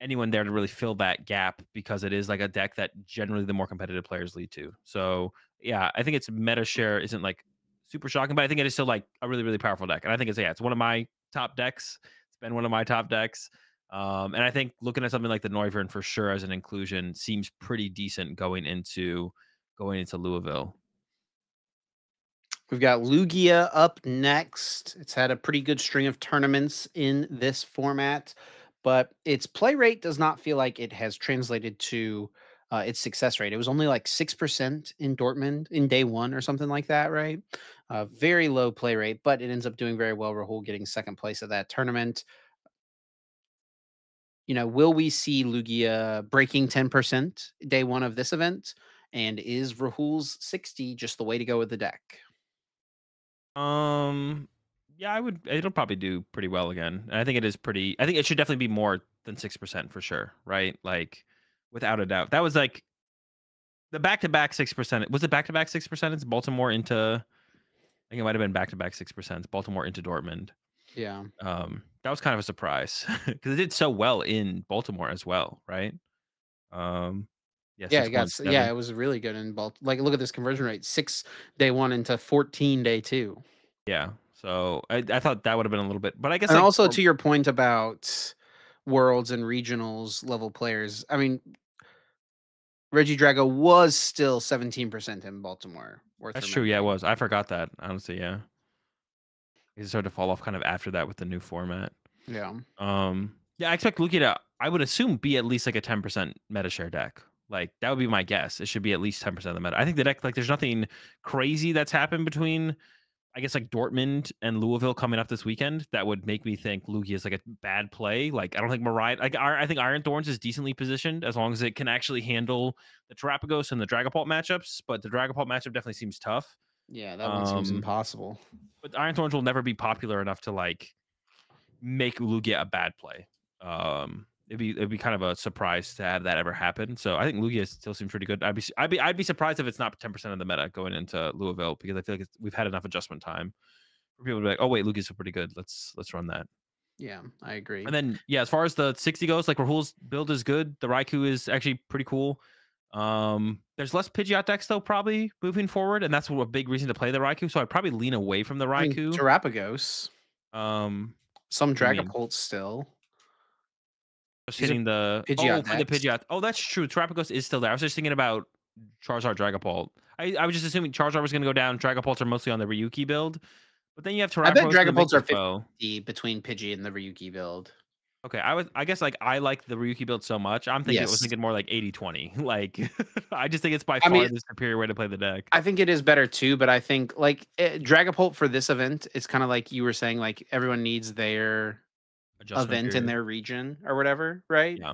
anyone there to really fill that gap because it is like a deck that generally the more competitive players lead to. So yeah, I think its meta share isn't like super shocking, but I think it is still like a really, really powerful deck. And I think it's one of my top decks. It's been one of my top decks. And I think looking at something like the Noivern for sure as an inclusion seems pretty decent going into Louisville.
We've got Lugia up next. It's had a pretty good string of tournaments in this format. but its play rate does not feel like it has translated to its success rate. It was only like 6% in Dortmund in day one or something like that, right? Very low play rate, but it ends up doing very well. Rahul getting second place at that tournament. Will we see Lugia breaking 10% day one of this event? And is Rahul's 60 just the way to go with the deck?
Um, yeah, I would. It'll probably do pretty well again. And I think it is pretty. I think it should definitely be more than 6% for sure, right? Like, without a doubt. That was like the back-to-back 6%. Was it back-to-back 6%? It's Baltimore into. I think it might have been back-to-back 6%. Baltimore into Dortmund.
Yeah.
That was kind of a surprise because it did so well in Baltimore as well, right? Um, yeah,
Yeah, yeah,
6.7.
it was really good in Balt. Like, look at this conversion rate: 6 day one into 14 day two.
Yeah. So I thought that would have been a little bit, but I guess
And
like
also to your point about worlds and regionals level players, I mean, Reggie Drago was still 17% in Baltimore, worth
that's true. Yeah, it
remembering.
was. I forgot that honestly. Yeah, it started to fall off kind of after that with the new format.
Yeah.
Yeah, I expect Luki to. I would assume be at least like a 10% meta share deck. Like that would be my guess. It should be at least 10% of the meta. I think the deck like there's nothing crazy that's happened between I guess like Dortmund and Louisville coming up this weekend that would make me think Lugia is like a bad play. Like I don't think Mariah like I think Iron Thorns is decently positioned as long as it can actually handle the Terapagos and the Dragapult matchups, but the Dragapult matchup definitely seems tough.
Yeah, that one seems
Um
impossible.
but Iron Thorns will never be popular enough to like make Lugia a bad play. It'd be kind of a surprise to have that ever happen. So I think Lugia still seems pretty good. I'd be surprised if it's not 10% of the meta going into Louisville because I feel like we've had enough adjustment time for people to be like, oh wait, Lugia's pretty good. Let's run that.
Yeah, I agree.
And then yeah, as far as the 60 goes, like Rahul's build is good. The Raikou is actually pretty cool. There's less Pidgeot decks though, probably moving forward, and that's a big reason to play the Raikou. So I'd probably lean away from the
I mean,
Raikou.
Terapagos,
Um,
some
what do you mean?
Dragapults still.
Just
These are
hitting the
Pidgeot
for the
decks.
Pidgeot. Oh, that's true. Terapagos is still there. I was just thinking about Charizard Dragapult. I was just assuming Charizard was gonna go down. Dragapults are mostly on the Ryuki build, but then you have
I bet
Terapagos for the
Dragapults
mix
are
as
50
well.
between Pidgey and the Ryuki build.
Okay, I guess like I like the Ryuki build so much. I was
Yes.
thinking more like 80-20. Like I just think it's by
I mean,
far the superior way to play the deck.
I think it is better too, but I think like Dragapult for this event is kind of like you were saying, like everyone needs their
Adjustment
event in
period.
their region or whatever, right?
Yeah.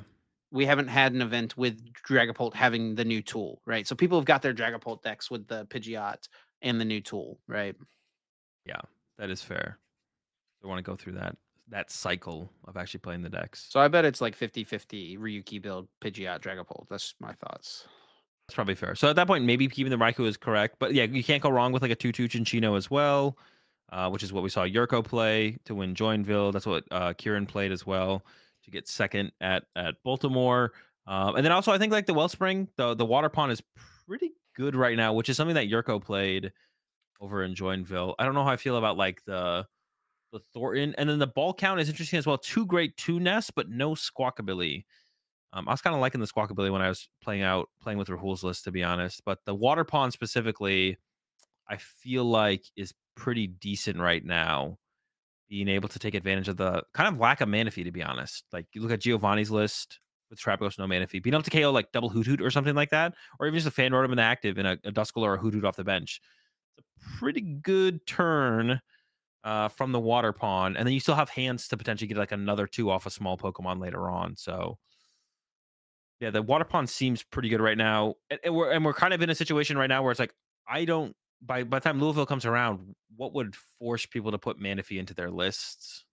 We haven't had an event with Dragapult having the new tool, right? So people have got their Dragapult decks with the Pidgeot and the new tool, right?
Yeah. That is fair. I want to go through that cycle of actually playing the decks.
So I bet it's like 50-50 Ryuki build, Pidgeot, Dragapult. That's my thoughts.
That's probably fair. So at that point, maybe keeping the Raikou is correct. But yeah, you can't go wrong with like a 2-2 Chinchino as well, which is what we saw Yurko play to win Joinville. That's what Kieran played as well to get second at Baltimore. And then also, I think like the Wellspring, the Water Pond is pretty good right now, which is something that Yurko played over in Joinville. I don't know how I feel about like the Thornton. And then the ball count is interesting as well. Two great two nests, but no Squawkabilly. I was kind of liking the Squawkabilly when I was playing with Rahul's list, to be honest. But the water pond specifically, I feel like is pretty decent right now. Being able to take advantage of the kind of lack of Manaphy, to be honest. Like you look at Giovanni's list with Trapghost, no Manaphy. Being able to KO like double Hoot Hoot or something like that, or even just a fan rotom in the active and a Duskull or a Hoot Hoot off the bench. It's a pretty good turn from the water pond. And then you still have hands to potentially get like another two off a small Pokemon later on. So yeah, the water pond seems pretty good right now, and we're kind of in a situation right now where it's like I don't by the time Louisville comes around, what would force people to put Manaphy into their lists?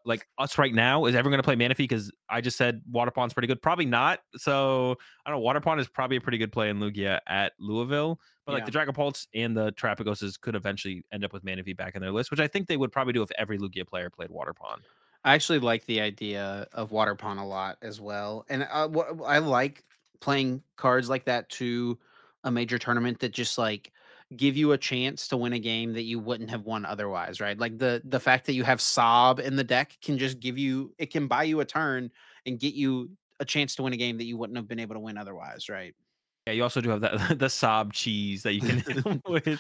Like us right now, is everyone going to play Manaphy? Because I just said water pond's pretty good. Probably not. So I don't know. Water pond is probably a pretty good play in Lugia at Louisville, but like
Yeah.
the Dragapults and the Trapagoses could eventually end up with Manaphy back in their list, which I think they would probably do if every Lugia player played water pond.
I actually like the idea of water pond a lot as well, and I like playing cards like that to a major tournament that just like give you a chance to win a game that you wouldn't have won otherwise, right? Like the fact that you have Sob in the deck can just give you it can buy you a turn and get you a chance to win a game that you wouldn't have been able to win otherwise, right?
Yeah, you also do have that the Sob cheese that you can hit 'em with.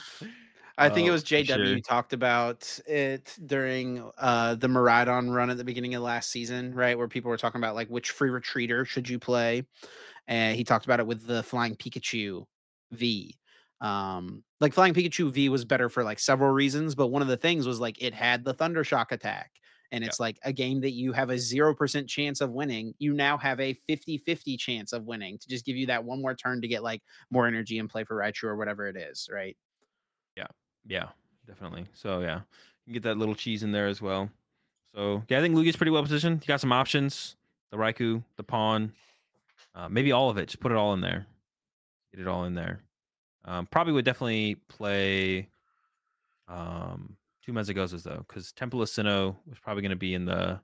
I think it was
For sure.
JW talked about it during the Miraidon run at the beginning of last season, right? Where people were talking about like which free retreater should you play. And he talked about it with the Flying Pikachu V. Like Flying Pikachu V was better for like several reasons, but one of the things was like it had the Thunder Shock attack. And
Yeah.
it's like a game that you have a 0% chance of winning. You now have a 50-50 chance of winning to just give you that one more turn to get like more energy and play for Raichu or whatever it is, right?
Yeah. Yeah. Definitely. So yeah, you can get that little cheese in there as well. So yeah, I think Lugia's pretty well positioned. You got some options: the Raikou, the Pawn, maybe all of it. Just put it all in there. Get it all in there. Probably would definitely play two Mezagozas though, because Temple of Sinnoh was probably going to be in the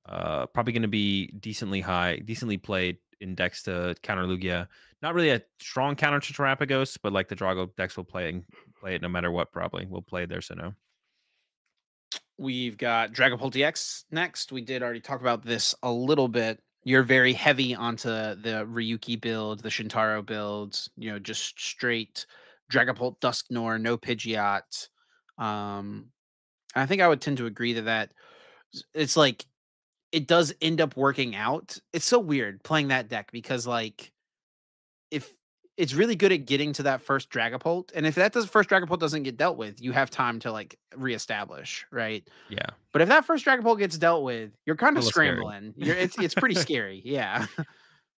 probably going to be decently high, decently played in decks to counter Lugia. Not really a strong counter to Terapagos, but like the Drago decks will play it no matter what. Probably will play their Sinnoh.
We've got Dragapult DX next. We did already talk about this a little bit. You're very heavy onto the Ryuki build, the Shintaro builds, just straight Dragapult Dusknoir, no Pidgeot. I think I would tend to agree that it's like it does end up working out. It's so weird playing that deck because like if it's really good at getting to that first Dragapult, and if that first Dragapult doesn't get dealt with, you have time to like reestablish, right?
Yeah,
But if that first Dragapult gets dealt with, you're kind
a
of
little scary.
scrambling. It's pretty scary. Yeah.
But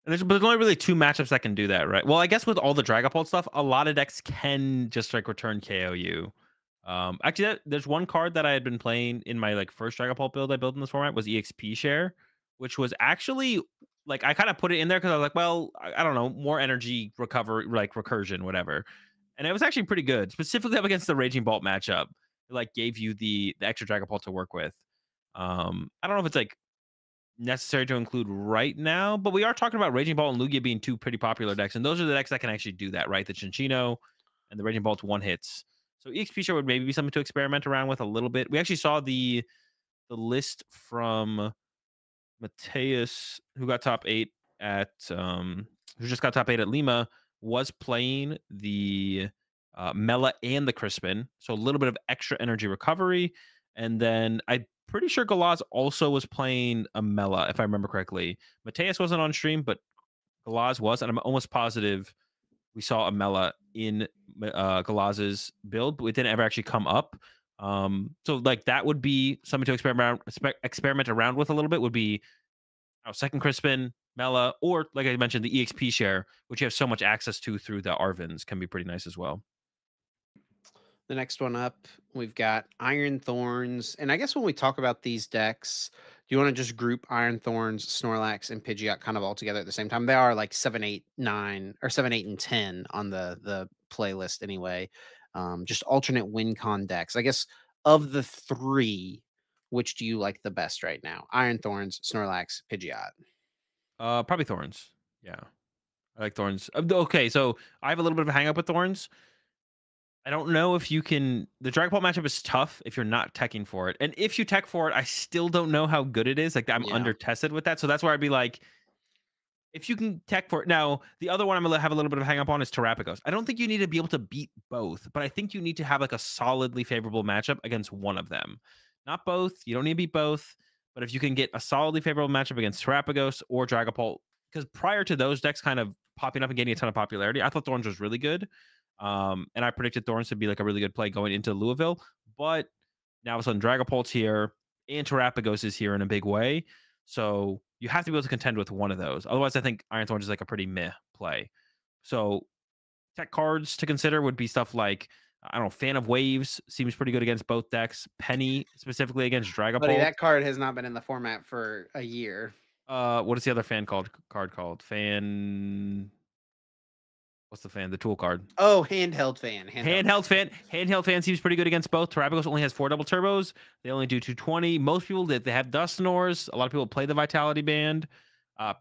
there's only really two matchups that can do that, right? Well, I guess with all the Dragapult stuff, a lot of decks can just like return KOU. Actually, there's one card that I had been playing in my like first Dragapult build I built in this format was EXP Share, which was actually like I kind of put it in there because I was like, well, I don't know, more energy recovery, like recursion, whatever. And it was actually pretty good, specifically up against the Raging Bolt matchup. It like gave you the extra Dragapult to work with. I don't know if it's like necessary to include right now, but we are talking about Raging Ball and Lugia being two pretty popular decks, and those are the decks that can actually do that, right? The Chinchino and the Raging Ball's one hits. So EXP Show would maybe be something to experiment around with a little bit. We actually saw the list from Mateus, who got top 8 at who just got top 8 at Lima, was playing the Mela and the Crispin, so a little bit of extra energy recovery. And then I'm pretty sure Galaz also was playing a Mela, if I remember correctly. Mateus wasn't on stream, but Galaz was, and I'm almost positive we saw a Mela in Galaz's build, but it didn't ever actually come up. So like that would be something to experiment around with a little bit. Would be second Crispin, Mela, or like I mentioned, the EXP share, which you have so much access to through the Arvins, can be pretty nice as well.
The next one up, we've got Iron Thorns. And I guess when we talk about these decks, do you want to just group Iron Thorns, Snorlax, and Pidgeot kind of all together at the same time? They are like 7, 8, 9, or 7, 8, and 10 on the playlist anyway. Just alternate win con decks. I guess of the three, which do you like the best right now? Iron Thorns, Snorlax, Pidgeot.
Probably Thorns. Yeah, I like Thorns. Okay, so I have a little bit of a hang up with Thorns. I don't know if you can. The Dragon Ball matchup is tough if you're not teching for it, and if you tech for it, I still don't know how good it is. Like I'm
Yeah.
under tested with that, so that's where I'd be like, if you can tech for it. Now, the other one I'm gonna have a little bit of hang up on is Terapagos. I don't think you need to be able to beat both, but I think you need to have like a solidly favorable matchup against one of them. Not both. You don't need to beat both, but if you can get a solidly favorable matchup against Terapagos or Dragapult, because prior to those decks kind of popping up and getting a ton of popularity, I thought Thorns was really good. And I predicted Thorns to be like a really good play going into Louisville. But now all of a sudden Dragapult's here and Terapagos is here in a big way. So you have to be able to contend with one of those. Otherwise, I think Iron Thorns is like a pretty meh play. So tech cards to consider would be stuff like, I don't know, Fan of Waves seems pretty good against both decks. Penny specifically against
Buddy,
Dragapult.
that card has not been in the format for a year.
What is the other card called? Fan. What's the fan? The tool card.
Oh, handheld fan. Handheld fan.
Handheld fan seems pretty good against both. Terapagos only has 4 double turbos. They only do 220. Most people they have Dusknoirs. A lot of people play the Vitality Band.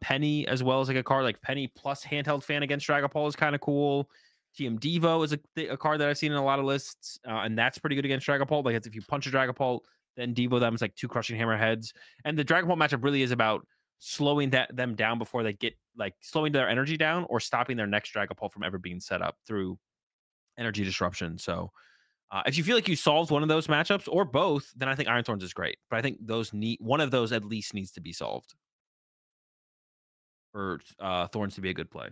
Penny as well as like a card like Penny plus handheld fan against Dragapult is kind of cool. TM Devo is a card that I've seen in a lot of lists, and that's pretty good against Dragapult. Like if you punch a Dragapult, then Devo them is like 2 crushing hammerheads. And the Dragapult matchup really is about slowing them down before they get like slowing their energy down or stopping their next Dragapult from ever being set up through energy disruption. So If you feel like you solved one of those matchups or both, then I think Iron Thorns is great. But I think those need one of those at least needs to be solved for Thorns to be a good play.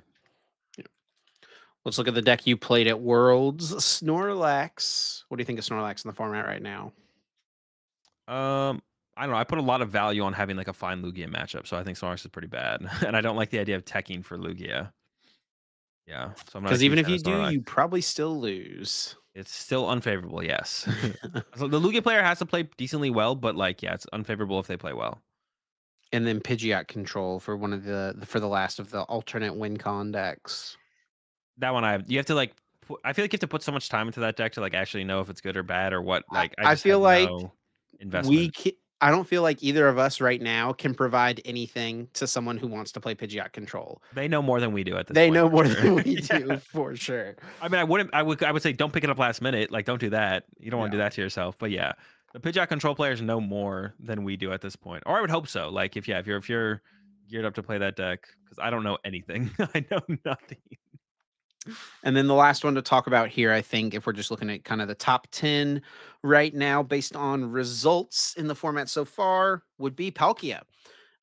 Let's look at the deck you played at Worlds. Snorlax. What do you think of Snorlax in the format right now?
Um, I don't know. I put a lot of value on having like a fine Lugia matchup, so I think Snorlax is pretty bad, and I don't like the idea of teching for Lugia. Yeah, so I'm not a
Because
huge
even if
fan
you
of
do,
Snorlax.
you probably still lose.
It's still unfavorable, yes. So the Lugia player has to play decently well, but like, yeah, it's unfavorable if they play well.
And then Pidgeot control for one of for the last of the alternate win con decks.
That one you have to like. I feel like you have to put so much time into that deck to like actually know if it's good or bad or what.
I,
Like, I
I
just have
feel like
no
we
investment.
I don't feel like either of us right now can provide anything to someone who wants to play Pidgeot control.
They know more than we do at this
They
point
know more
for sure.
than we
Yeah.
do for sure.
I mean, I wouldn't. I would say don't pick it up last minute. Like, don't do that. You don't want to
Yeah.
do that to yourself. But yeah, the Pidgeot control players know more than we do at this point, or I would hope so. Like, if you're geared up to play that deck, because I don't know anything. I know nothing.
And then the last one to talk about here, I think, if we're just looking at kind of the top 10 right now, based on results in the format so far, would be Palkia.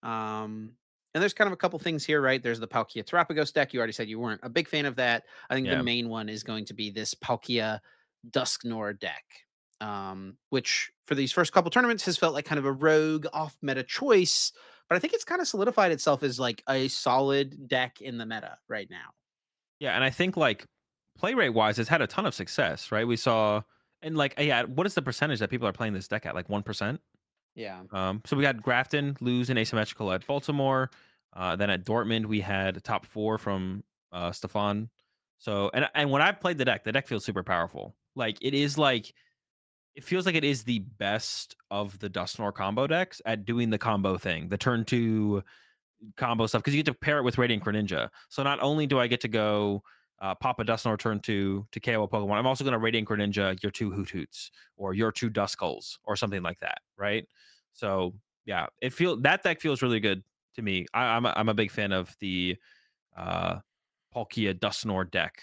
Um, and there's kind of a couple things here, right? There's the Palkia Terapagos deck. You already said you weren't a big fan of that. I think the
Yeah,
main one is going to be this Palkia Dusknoir deck, which for these first couple tournaments has felt like kind of a rogue off meta choice. But I think it's kind of solidified itself as like a solid deck in the meta right now.
yeah, and I think like play rate wise, it's had a ton of success, right? We saw and like yeah, what is the percentage that people are playing this deck at? Like 1%.
Yeah.
So we had Grafton lose in asymmetrical at Baltimore. Then at Dortmund, we had top four from Stefan. So and when I played the deck feels super powerful. Like it feels like it is the best of the Dustnor combo decks at doing the combo thing, the turn two combo stuff, because you get to pair it with Radiant Greninja. So not only do I get to go pop a Dustnor turn two to KO a Pokemon, I'm also going to Radiant Greninja your two Hoot Hoots or your two Duskulls or something like that, right? So yeah, that deck feels really good to me. I'm a big fan of the uh, Palkia Dustnor deck.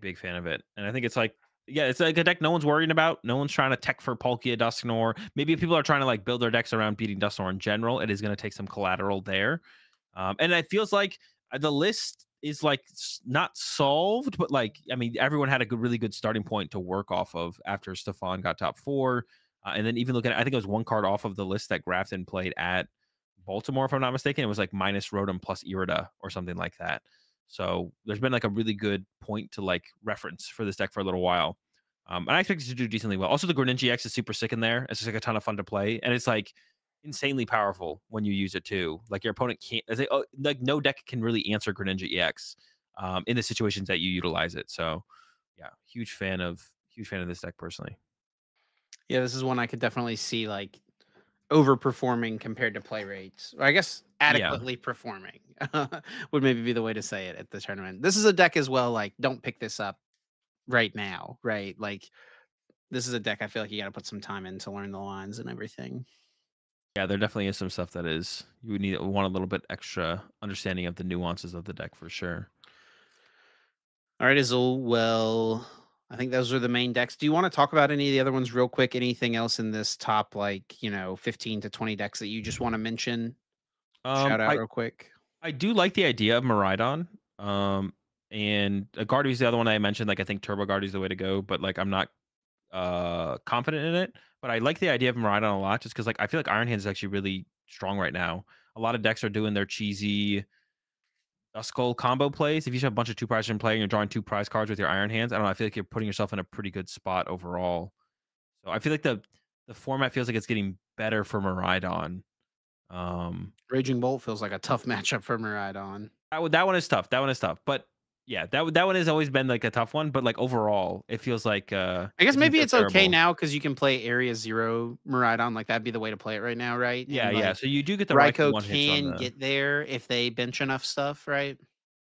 Big fan of it, and I think it's like. Yeah, it's like a deck no one's worrying about. No one's trying to tech for Palkia Dusknor. Maybe if people are trying to like build their decks around beating Dusknor in general, it is going to take some collateral there. And it feels like the list is like not solved, but like I mean, everyone had a really good starting point to work off of after Stefan got top four, and then even looking at, I think it was one card off of the list that Grafton played at Baltimore, if I'm not mistaken. It was like minus Rotom plus Irida or something like that. So there's been like a really good point to like reference for this deck for a little while. And I expect it to do decently well. Also, the Greninja X is super sick in there. It's just like a ton of fun to play, and it's like insanely powerful when you use it too. Like your opponent can't, like no deck can really answer Greninja EX in the situations that you utilize it. So yeah, huge fan of this deck personally.
Yeah, this is one I could definitely see like overperforming compared to play rates. Or I guess
Yeah,
adequately performing would maybe be the way to say it at the tournament. This is a deck as well, like don't pick this up right now, right? Like this is a deck I feel like you got to put some time in to learn the lines and everything.
yeah, there definitely is some stuff that is you would need want a little bit extra understanding of the nuances of the deck for sure.
All right, Azul. Well, I think those are the main decks. Do you want to talk about any of the other ones real quick? Anything else in this top, like, 15 to 20 decks that you just want to mention?
Um,
Shout out
I
real quick.
I do like the idea of Miraidon. And Guardio's the other one I mentioned. Like I think Turbo Guardio's the way to go, but like I'm not confident in it, but I like the idea of Miraidon a lot just because like I feel like Iron Hands is actually really strong right now. A lot of decks are doing their cheesy Duskull combo plays. If you have a bunch of two prize in play and you're drawing two prize cards with your Iron Hands, I don't know. I feel like you're putting yourself in a pretty good spot overall. So I feel like the format feels like it's getting better for Miraidon. Um,
Raging Bolt feels like a tough matchup for Miraidon.
that one is tough. That one is tough. But yeah, that one has always been like a tough one. But like overall, it feels like
I guess
it doesn't
maybe
feel
it's okay
terrible.
now because you can play Area Zero Miraidon. Like that'd be the way to play it right now, right?
Yeah,
And
yeah.
like
So you do get the Raikou
Raikou
one hits on
can
the
get there if they bench enough stuff, right?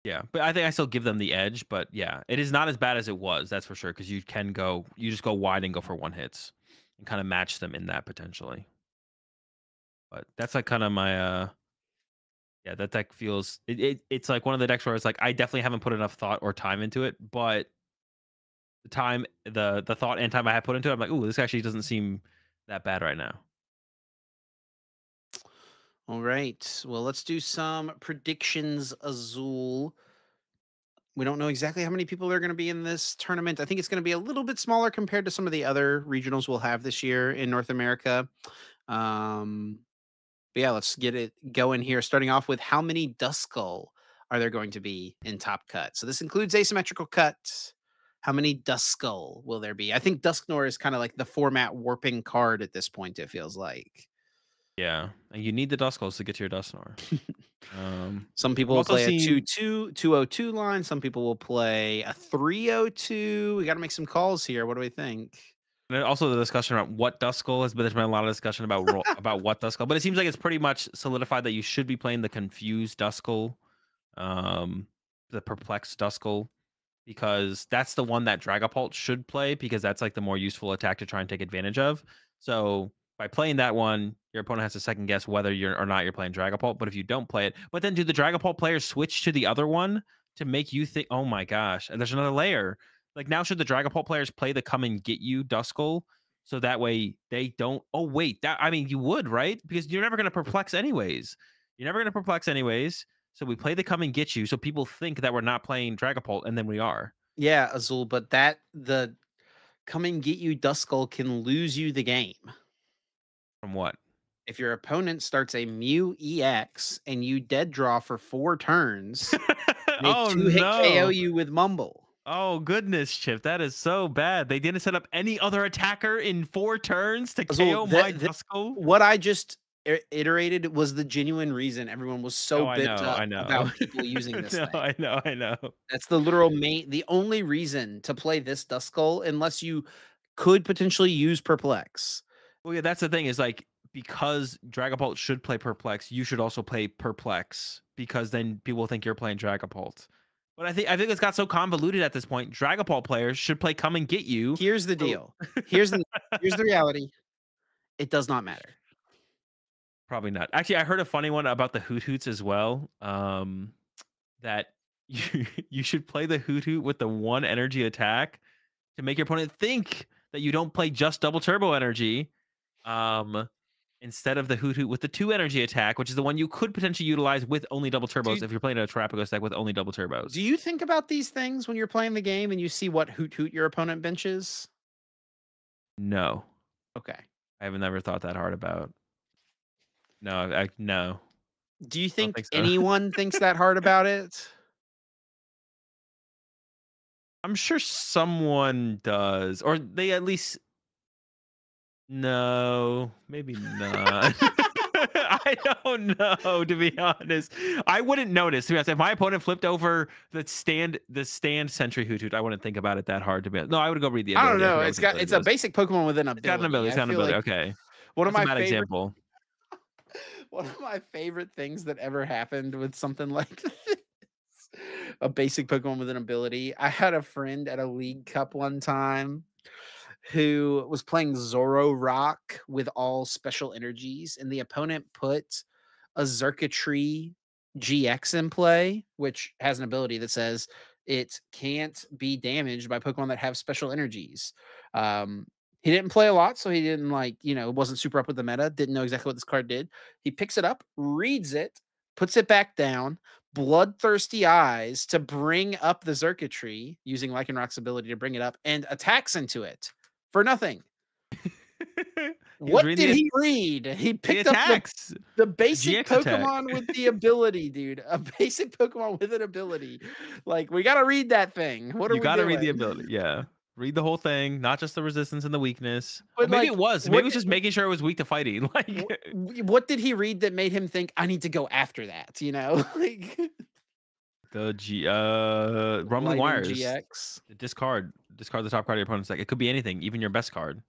yeah, but I think I still give them the edge. But yeah, it is not as bad as it was. That's for sure. Because you just go wide and go for one hits, and kind of match them in that potentially. But that's like kind of my yeah, that deck feels it's like one of the decks where it's like I definitely haven't put enough thought or time into it, but the thought and time I had put into it, I'm like, "Ooh, this actually doesn't seem that bad right now."
All right. Well, let's do some predictions, Azul. We don't know exactly how many people are going to be in this tournament. I think it's going to be a little bit smaller compared to some of the other regionals we'll have this year in North America. Um, but yeah, let's get it going here. Starting off with how many Duskull are there going to be in Top Cut? So this includes asymmetrical cut. How many Duskull will there be? I think Dusknor is kind of like the format warping card at this point, it feels like.
Yeah, and you need the Duskulls to get to your Dusknoir.
Some people
I've
will
also
play a
seen
2-2, 2-0-2 line. Some people will play a 3-0-2. We got to make some calls here. What do we think?
and then also the discussion about what Duskull has been. There's been a lot of discussion about what Duskull, but it seems like it's pretty much solidified that you should be playing the confused Duskull, um, the perplexed Duskull, because that's the one that Dragapult should play because that's like the more useful attack to try and take advantage of. So by playing that one, your opponent has to second guess whether you're or not you're playing Dragapult. But if you don't play it, but then do the Dragapult players switch to the other one to make you think, oh my gosh, and there's another layer. Like now, should the Dragapult players play the come and get you Duskull? So that way they don't. Oh wait, that I mean you would right because you're never going to perplex anyways. You're never going to perplex anyways. So we play the come and get you, so people think that we're not playing Dragapult, and then we are.
Yeah, Azul, but the come and get you Duskull can lose you the game.
From what?
If your opponent starts a Mew EX and you dead draw for 4 turns, they
Oh,
2-hit KO
no.
you with Mumble.
Oh, goodness, Chip, that is so bad. They didn't set up any other attacker in 4 turns to
Azul,
KO my Duskull?
what I just iterated was the genuine reason everyone was so
Oh, I
bent
know,
up
I know.
about people using this
No,
thing.
I know, I know.
That's the literal the only reason to play this Duskull unless you could potentially use Perplex.
Well, yeah, that's the thing is, like, because Dragapult should play Perplex, you should also play Perplex because then people think you're playing Dragapult. But I think it's got so convoluted at this point, Dragapult players should play Come and Get You.
Here's the
So
deal. Here's the here's the reality. It does not matter.
probably not. Actually, I heard a funny one about the Hoot Hoots as well. That you should play the Hoot Hoot with the 1 energy attack to make your opponent think that you don't play just double turbo energy. Um, Instead of the Hoot Hoot with the 2 energy attack, which is the one you could potentially utilize with only double turbos
Do
if you're playing a Terapagos deck with only double
do
turbos.
you think about these things when you're playing the game and you see what hoot hoot your opponent benches?
No,
Okay.
I haven't never thought that hard about. No, no,
Do you
I don't
think
think so.
anyone thinks that hard about it?
I'm sure someone does, or they at least no, maybe not. I don't know, to be honest. I wouldn't notice, to be honest. If my opponent flipped over the stand Sentry Hoot Hoot, I wouldn't think about it that hard, to be honest. No, I would go read the
I don't
ability. I
know.
forgot what the ability
It's a
does.
basic Pokemon with an
It's got an
ability.
ability. It's
I
got an
feel
ability.
like
Okay.
one of
That's a
my
bad
favorite
example.
one of my favorite things that ever happened with something like this, a basic Pokemon with an ability. I had a friend at a League Cup one time who was playing Zoroark with all special energies, and the opponent put a Xurkitree GX in play, which has an ability that says it can't be damaged by Pokemon that have special energies. Um, he didn't play a lot, so he didn't wasn't super up with the meta, didn't know exactly what this card did. He picks it up, reads it, puts it back down, bloodthirsty eyes to bring up the Xurkitree using Lycanroc's ability to bring it up and attacks into it for nothing.
He was
What
reading
did he read? He
the
picked up
attacks,
the
the
basic
GX attack.
Pokemon with the ability, dude. A basic Pokemon with an ability. Like, we gotta read that thing. What are
You
we
gotta read
doing?
the ability. Yeah. Read the whole thing, not just the resistance and the weakness. Or
But
maybe it
like,
was. Maybe it was just making sure it was weak to fighting. Like
what did he read that made him think I need to go after that? Like
the rumbling
Lightning
wires.
GX.
Discard the top card of your opponent's deck. It could be anything, even your best card.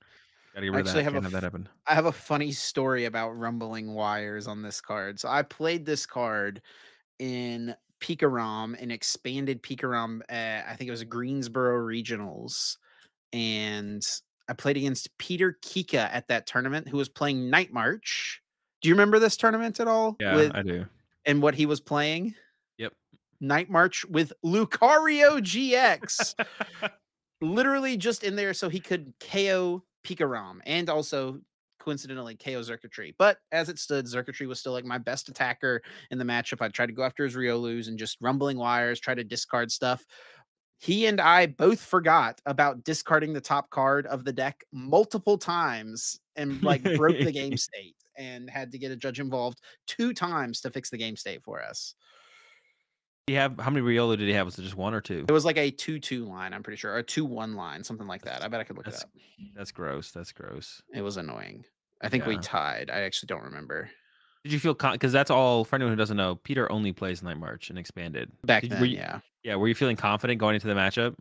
Gotta get
I
rid of
actually
that.
have
Can't have that happen.
I have a funny story about rumbling wires on this card. So I played this card in Pikarom, an expanded Pikarom. I think it was Greensboro Regionals, and I played against Peter Kika at that tournament, who was playing Night March. Do you remember this tournament at all?
Yeah, I do.
And what he was playing?
Yep.
Night March with Lucario GX. literally just in there so he could KO Pikarom and also coincidentally KO Xurkitree. But as it stood, Xurkitree was still like my best attacker in the matchup. I tried to go after his Riolus and just rumbling wires, try to discard stuff. He and I both forgot about discarding the top card of the deck multiple times and like broke the game state and had to get a judge involved 2 times to fix the game state for us.
Do you have how many Riolo did he have? Was it just 1 or 2?
It was like a 2-2 line, I'm pretty sure, or a 2-1 line, something like that. I
That's
bet I could look it
that's
up.
that's gross, that's gross.
It was annoying. I think we
Yeah.
tied. I actually don't remember.
Did you feel because that's all for anyone who doesn't know, Peter only plays Night March and Expanded.
Back
Did were
then,
you
yeah.
yeah, were you feeling confident going into the matchup?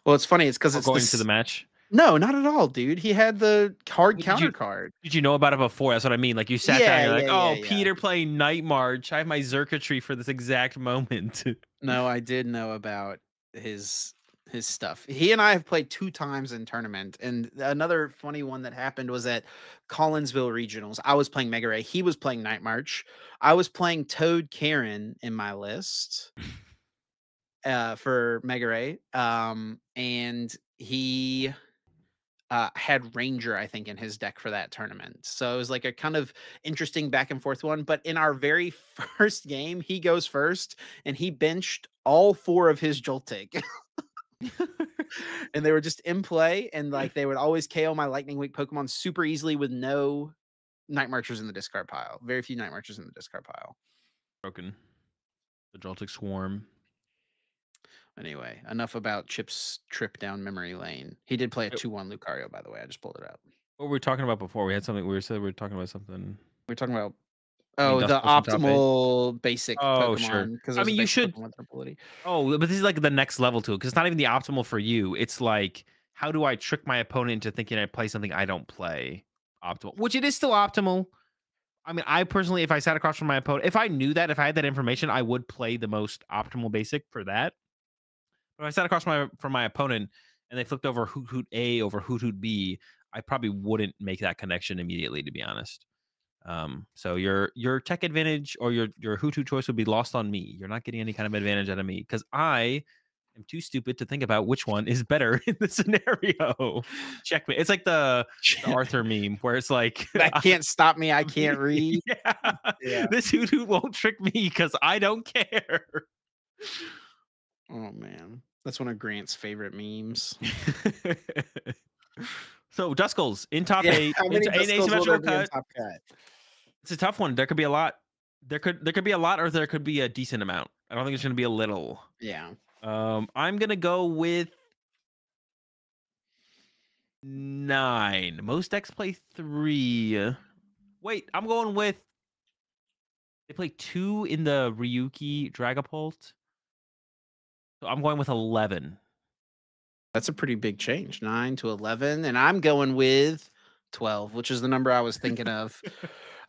Well, it's funny, it's because
Or
it's
going into the
this.
match?
No, not at all, dude. He had the hard
Well,
counter card.
did you know about it before? That's what I mean, like, you sat down,
Yeah,
you're like,
yeah, yeah,
"Oh,
yeah.
Peter playing Night March. I have my Xurkitree for this exact moment."
No, I did know about his his stuff. He and I have played 2 times in tournament, and another funny one that happened was at Collinsville Regionals. I was playing Mega Ray, he was playing Night March. I was playing Toad Karen in my list, for Mega Ray, and he had Ranger, I think, in his deck for that tournament. So it was like a kind of interesting back and forth one. But in our very first game, he goes first and he benched all 4 of his Joltik. And they were just in play. And like they would always KO my Lightning Weak Pokemon super easily with no Night Marchers in the discard pile. Very few Night Marchers in the discard pile.
Broken. The Joltik Swarm.
Anyway, enough about Chip's trip down memory lane. He did play a
Wait,
2-1 Lucario, by the way. I just pulled it up.
what were we talking about before? We had something we were talking about something.
We're talking about
I mean,
oh, the
Duskull's in top 8.
optimal basic
Oh, sure.
Pokemon because
I
there's a
mean, you
basic
should
Pokemon ability.
oh, but this is, like, the next level to it, 'cause it's not even the optimal for you. It's like, how do I trick my opponent into thinking I play something I don't play optimal? Which it is still optimal. I mean, I personally, if I sat across from my opponent, if I knew that, if I had that information, I would play the most optimal basic for that. But if I sat across from my opponent and they flipped over Hoot Hoot A over Hoot Hoot B, I probably wouldn't make that connection immediately, to be honest. So your tech advantage or your Hoot Hoot choice would be lost on me. You're not getting any kind of advantage out of me because I am too stupid to think about which one is better in the scenario. Checkmate. It's like the Arthur meme where it's like,
That can't stop me. I can't read.
yeah,
Yeah.
this Hoot Hoot won't trick me because I don't care.
Oh man, that's one of Grant's favorite memes.
So Duskulls in top
Yeah,
8
how many
in
Duskulls will there
asymmetrical
be in
cut.
Top Cut?
It's a tough one. There could be a lot. There could be a lot, or there could be a decent amount. I don't think it's going to be a little.
Yeah.
I'm gonna go with 9. Most decks play 3. Wait, I'm going with they play 2 in the Ryuki Dragapult. So I'm going with 11.
That's a pretty big change. 9 to 11, and I'm going with 12, which is the number I was thinking of.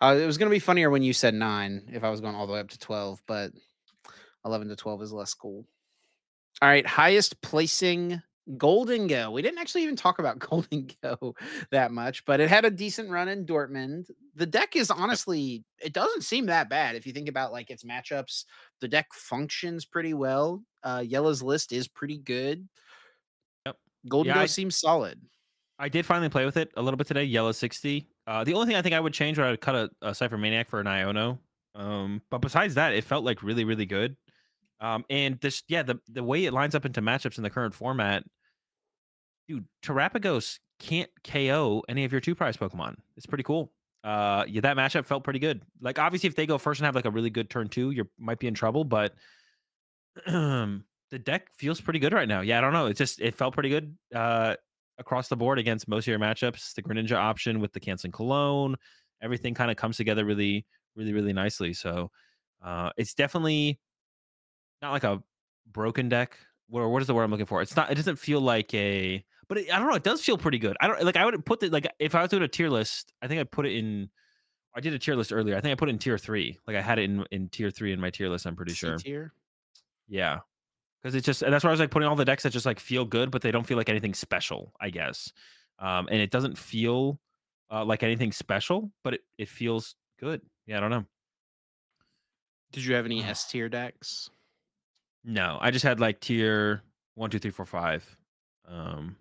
It was gonna be funnier when you said 9 if I was going all the way up to 12, but 11 to 12 is less cool. All right, highest placing Golden Go. We didn't actually even talk about Golden Go that much, but it had a decent run in Dortmund. The deck is
Yep.
honestly, it doesn't seem that bad if you think about like its matchups. The deck functions pretty well. Yellow's list is pretty good.
Yep.
Golden
Yeah,
Go seems solid.
I did finally play with it a little bit today. Yellow 60. The only thing I think I would change would I would cut a Cypher Maniac for an Iono. But besides that, it felt like really, really good. And this, yeah, the way it lines up into matchups in the current format, dude, Terapagos can't KO any of your 2 prize Pokemon. It's pretty cool. Yeah, that matchup felt pretty good. Like, obviously, if they go first and have like a really good turn 2, you might be in trouble, but the deck feels pretty good right now. Yeah, I don't know. It felt pretty good across the board against most of your matchups. The Greninja option with the Canceling Cologne, everything kind of comes together really, really, really nicely. So it's definitely not like a broken deck. What is the word I'm looking for? It's not. It doesn't feel like a. But I don't know. It does feel pretty good. I don't like. I would put it like if I was doing a tier list. I think I'd put it in. I did a tier list earlier. I think I put it in tier 3. Like I had it in tier 3 in my tier list. I'm pretty
C
sure.
tier.
Yeah. Because it's just that's why I was like putting all the decks that just like feel good, but they don't feel like anything special, I guess. And it doesn't feel like anything special, but it feels good. Yeah, I don't know.
Did you have any S tier decks?
No, I just had like tier 1, 2, 3, 4, 5. Um,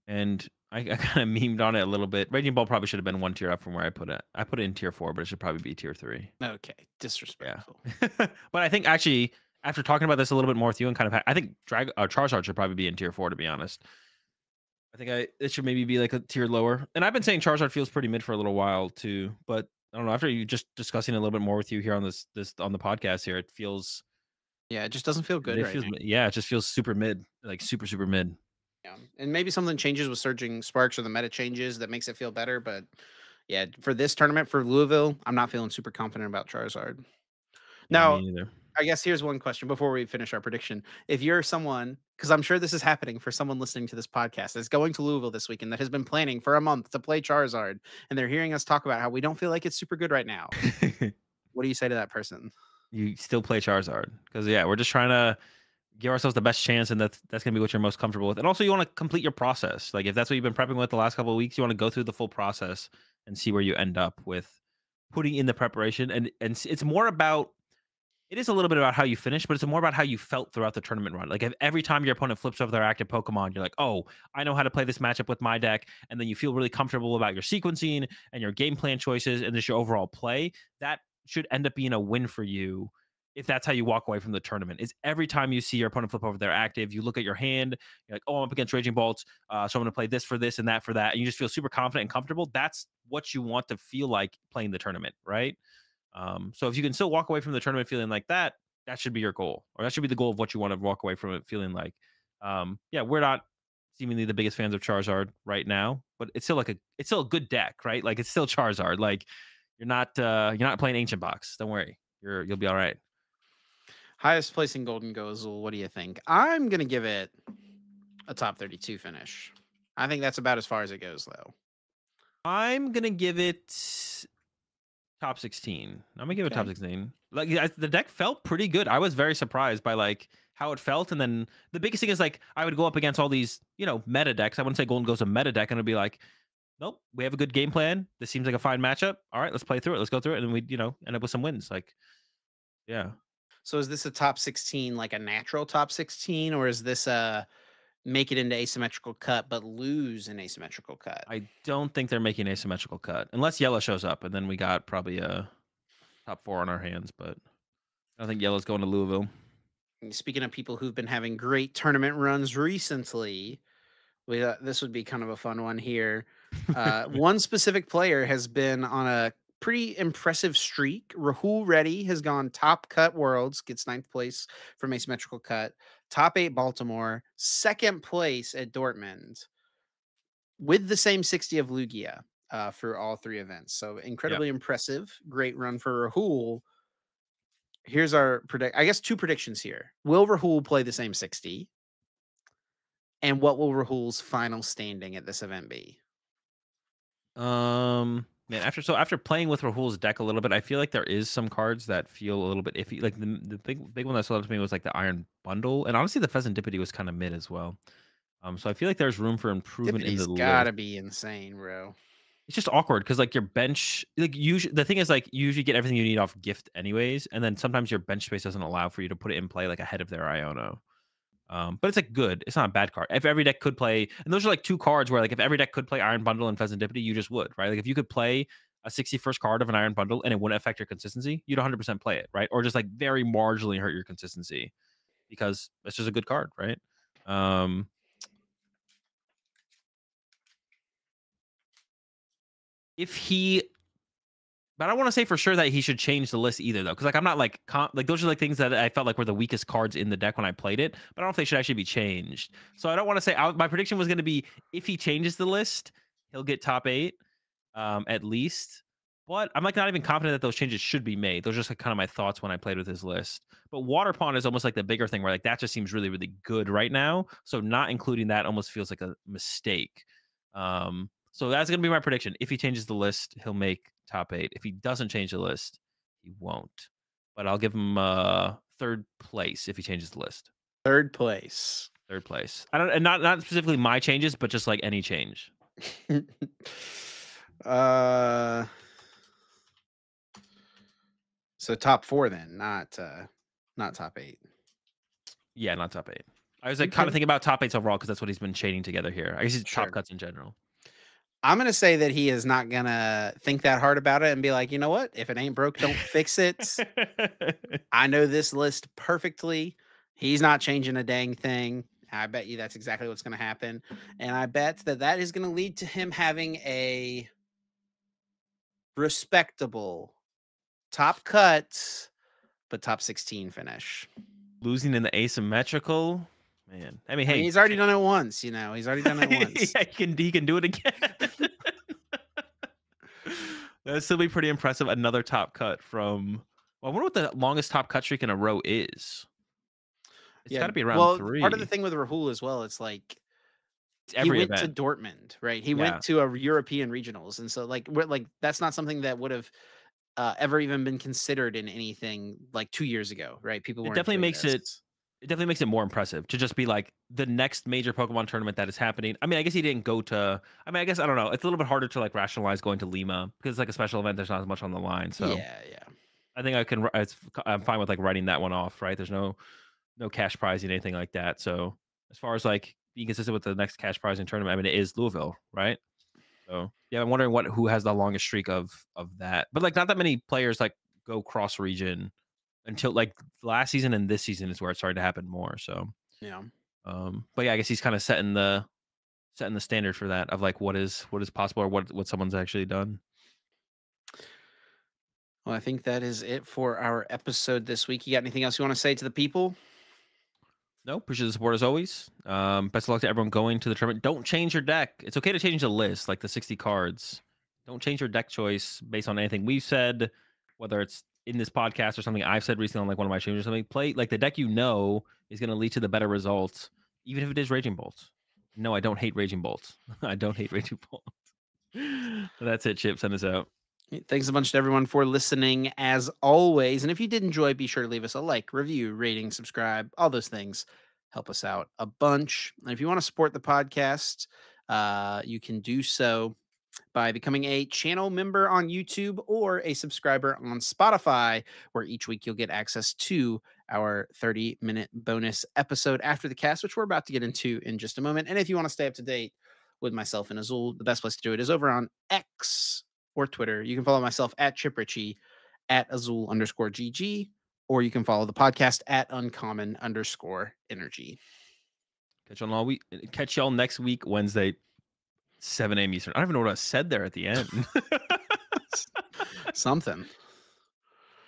and I kind of memed on it a little bit. Raging Ball probably should have been one tier up from where I put it. I put it in tier 4, but it should probably be tier 3.
Okay,
Yeah.
disrespectful.
But I think actually after talking about this a little bit more with you and kind of I think Charizard should probably be in tier 4 to be honest. I think it should maybe be like a tier lower. And I've been saying Charizard feels pretty mid for a little while too, but I don't know. After you just discussing a little bit more with you here on this on the podcast here, it feels
Yeah, it just doesn't feel good right now.
yeah, it just feels super mid, like super mid.
Yeah, and maybe something changes with Surging Sparks or the meta changes that makes it feel better, but yeah, for this tournament for Louisville, I'm not feeling super confident about Charizard.
Yeah,
Now,
me neither.
I guess here's one question before we finish our prediction. If you're someone, because I'm sure this is happening for someone listening to this podcast that's going to Louisville this weekend that has been planning for a month to play Charizard, and they're hearing us talk about how we don't feel like it's super good right now, what do you say to that person?
You still play Charizard because yeah, we're just trying to give ourselves the best chance, and that's gonna be what you're most comfortable with. And also, you want to complete your process. Like if that's what you've been prepping with the last couple of weeks, you want to go through the full process and see where you end up with putting in the preparation. And it's more about it is a little bit about how you finish, but it's more about how you felt throughout the tournament run. Like if every time your opponent flips over their active Pokemon, you're like, oh, I know how to play this matchup with my deck, and then you feel really comfortable about your sequencing and your game plan choices and just your overall play. That should end up being a win for you if that's how you walk away from the tournament. Is every time you see your opponent flip over their active, you look at your hand, you're like, oh, I'm up against Raging Bolts, so I'm going to play this for this and that for that, and you just feel super confident and comfortable. That's what you want to feel like playing the tournament, right? So if you can still walk away from the tournament feeling like that, that should be your goal, or that should be the goal of what you want to walk away from it feeling like. Yeah, we're not seemingly the biggest fans of Charizard right now, but it's still a good deck, right? Like it's still Charizard. Like you're not playing Ancient Box. Don't worry, you'll be all right.
Highest place in Golden Go Azul, what do you think? I'm going to give it a top 32 finish. I think that's about as far as it goes, though.
I'm gonna give it top 16. I'm gonna give it top
Okay.
16. Like the deck felt pretty good. I was very surprised by like how it felt, and then the biggest thing is like I would go up against all these meta decks. I wouldn't say Golden goes a meta deck, and it'd be like, nope, we have a good game plan. This seems like a fine matchup. All right, let's play through it. Let's go through it, and we end up with some wins. Like yeah,
So is this a top 16 like a natural top 16, or is this a make it into asymmetrical cut but lose an asymmetrical cut?
I don't think they're making asymmetrical cut unless Yellow shows up, and then we got probably a top 4 on our hands. But I don't think Yellow's going to Louisville.
And speaking of people who've been having great tournament runs recently, this would be kind of a fun one here. One specific player has been on a pretty impressive streak. Rahul Reddy has gone top cut worlds, gets ninth place from asymmetrical cut, top 8 Baltimore, second place at Dortmund with the same 60 of Lugia for all 3 events. So
Yeah.
incredibly impressive. Great run for Rahul. Here's our predict. I guess 2 predictions here. Will Rahul play the same 60? And what will Rahul's final standing at this event be?
Man, after playing with Rahul's deck a little bit, I feel like there is some cards that feel a little bit iffy. Like the big one that stood out to me was like the Iron Bundle, and honestly, the Pheasant Dippity was kind of mid as well. So I feel like there's room for improvement in
Dippity's
the list.
gotta be insane, bro.
It's just awkward because like your bench, like usually the thing is like you usually get everything you need off gift anyways, and then sometimes your bench space doesn't allow for you to put it in play like ahead of their Iono. But it's like good. It's not a bad card. If every deck could play, and those are like 2 cards where like if every deck could play Iron Bundle and Pheasant Dippity, you just would, right? Like if you could play a 61st card of an Iron Bundle and it wouldn't affect your consistency, you'd 100% play it, right? Or just like very marginally hurt your consistency because it's just a good card, right? Um, if he But I don't want to say for sure that he should change the list either, though, because like I'm not like like those are like things that I felt like were the weakest cards in the deck when I played it. But I don't know if they should actually be changed. So I don't want to say my prediction was going to be if he changes the list, he'll get top 8 at least. But I'm like not even confident that those changes should be made. Those are just like kind of my thoughts when I played with his list. But Water Pond is almost like the bigger thing where like that just seems really really good right now. So not including that almost feels like a mistake. So that's gonna be my prediction. If he changes the list, he'll make top 8. If he doesn't change the list, he won't. But I'll give him 3rd place if he changes the list.
3rd place.
3rd place. I don't, and not specifically my changes, but just like any change.
uh so top 4 then, not top 8.
Yeah, not top 8. I was
You
like kind of
can
thinking about top eights overall because that's what he's been chaining together here. I guess he's top
sure.
cuts in general.
I'm gonna say that he is not gonna think that hard about it and be like, you know what? If it ain't broke, don't fix it. I know this list perfectly. He's not changing a dang thing. I bet you that's exactly what's going to happen. And I bet that that is going to lead to him having a respectable top cut, but top 16 finish.
Losing in the asymmetrical, man. I mean,
I mean,
hey,
he's already done it once, you know, he's already done it once.
yeah, he can do it again. That'd still be pretty impressive. Another top cut from. Well, I wonder what the longest top cut streak in a row is. It's
Yeah.
got to be around
Well, part of the
3.
thing with Rahul as well, it's like
It's
he
every
went to
event.
Dortmund, right? He went
Yeah.
to a European regionals. And so, like, we're like, that's not something that would have ever even been considered in anything like 2 years ago, right? People
It
weren't
definitely
doing
makes it
this.
it definitely makes it more impressive to just be like the next major Pokemon tournament that is happening. I mean, I guess he didn't go to I mean, I guess I don't know. It's a little bit harder to like rationalize going to Lima because it's like a special event. There's not as much on the line. So
Yeah, yeah.
I think I can I'm fine with like writing that one off, right? There's no cash prize and anything like that. So as far as like being consistent with the next cash prize in tournament, I mean it is Louisville, right? So yeah, I'm wondering who has the longest streak of that. But like not that many players like go cross region until like last season and this season is where it started to happen more. So
Yeah.
but yeah, I guess he's kind of setting the standard for that of like what is possible or what someone's actually done.
Well, I think that is it for our episode this week. You got anything else you want to say to the people?
No, appreciate the support as always. Best of luck to everyone going to the tournament. Don't change your deck. It's okay to change the list, like the 60 cards. Don't change your deck choice based on anything we've said, whether it's in this podcast or something I've said recently on like one of my streams or something. Play like the deck you know is going to lead to the better results, even if it is Raging Bolt. No, I don't hate Raging Bolt. I don't hate Raging Bolt. That's it, Chip. Send us out.
Thanks a bunch to everyone for listening as always. And if you did enjoy, be sure to leave us a like, review, rating, subscribe, all those things help us out a bunch. And if you want to support the podcast, you can do so by becoming a channel member on YouTube or a subscriber on Spotify, where each week you'll get access to our 30-minute bonus episode after the cast, which we're about to get into in just a moment. And if you want to stay up to date with myself and Azul, the best place to do it is over on X or Twitter. You can follow myself at Chip Ritchie, at Azul_GG, or you can follow the podcast at Uncommon_Energy.
Catch y'all next week, Wednesday, 7 a.m. Eastern. I don't even know what I said there at the end.
Something.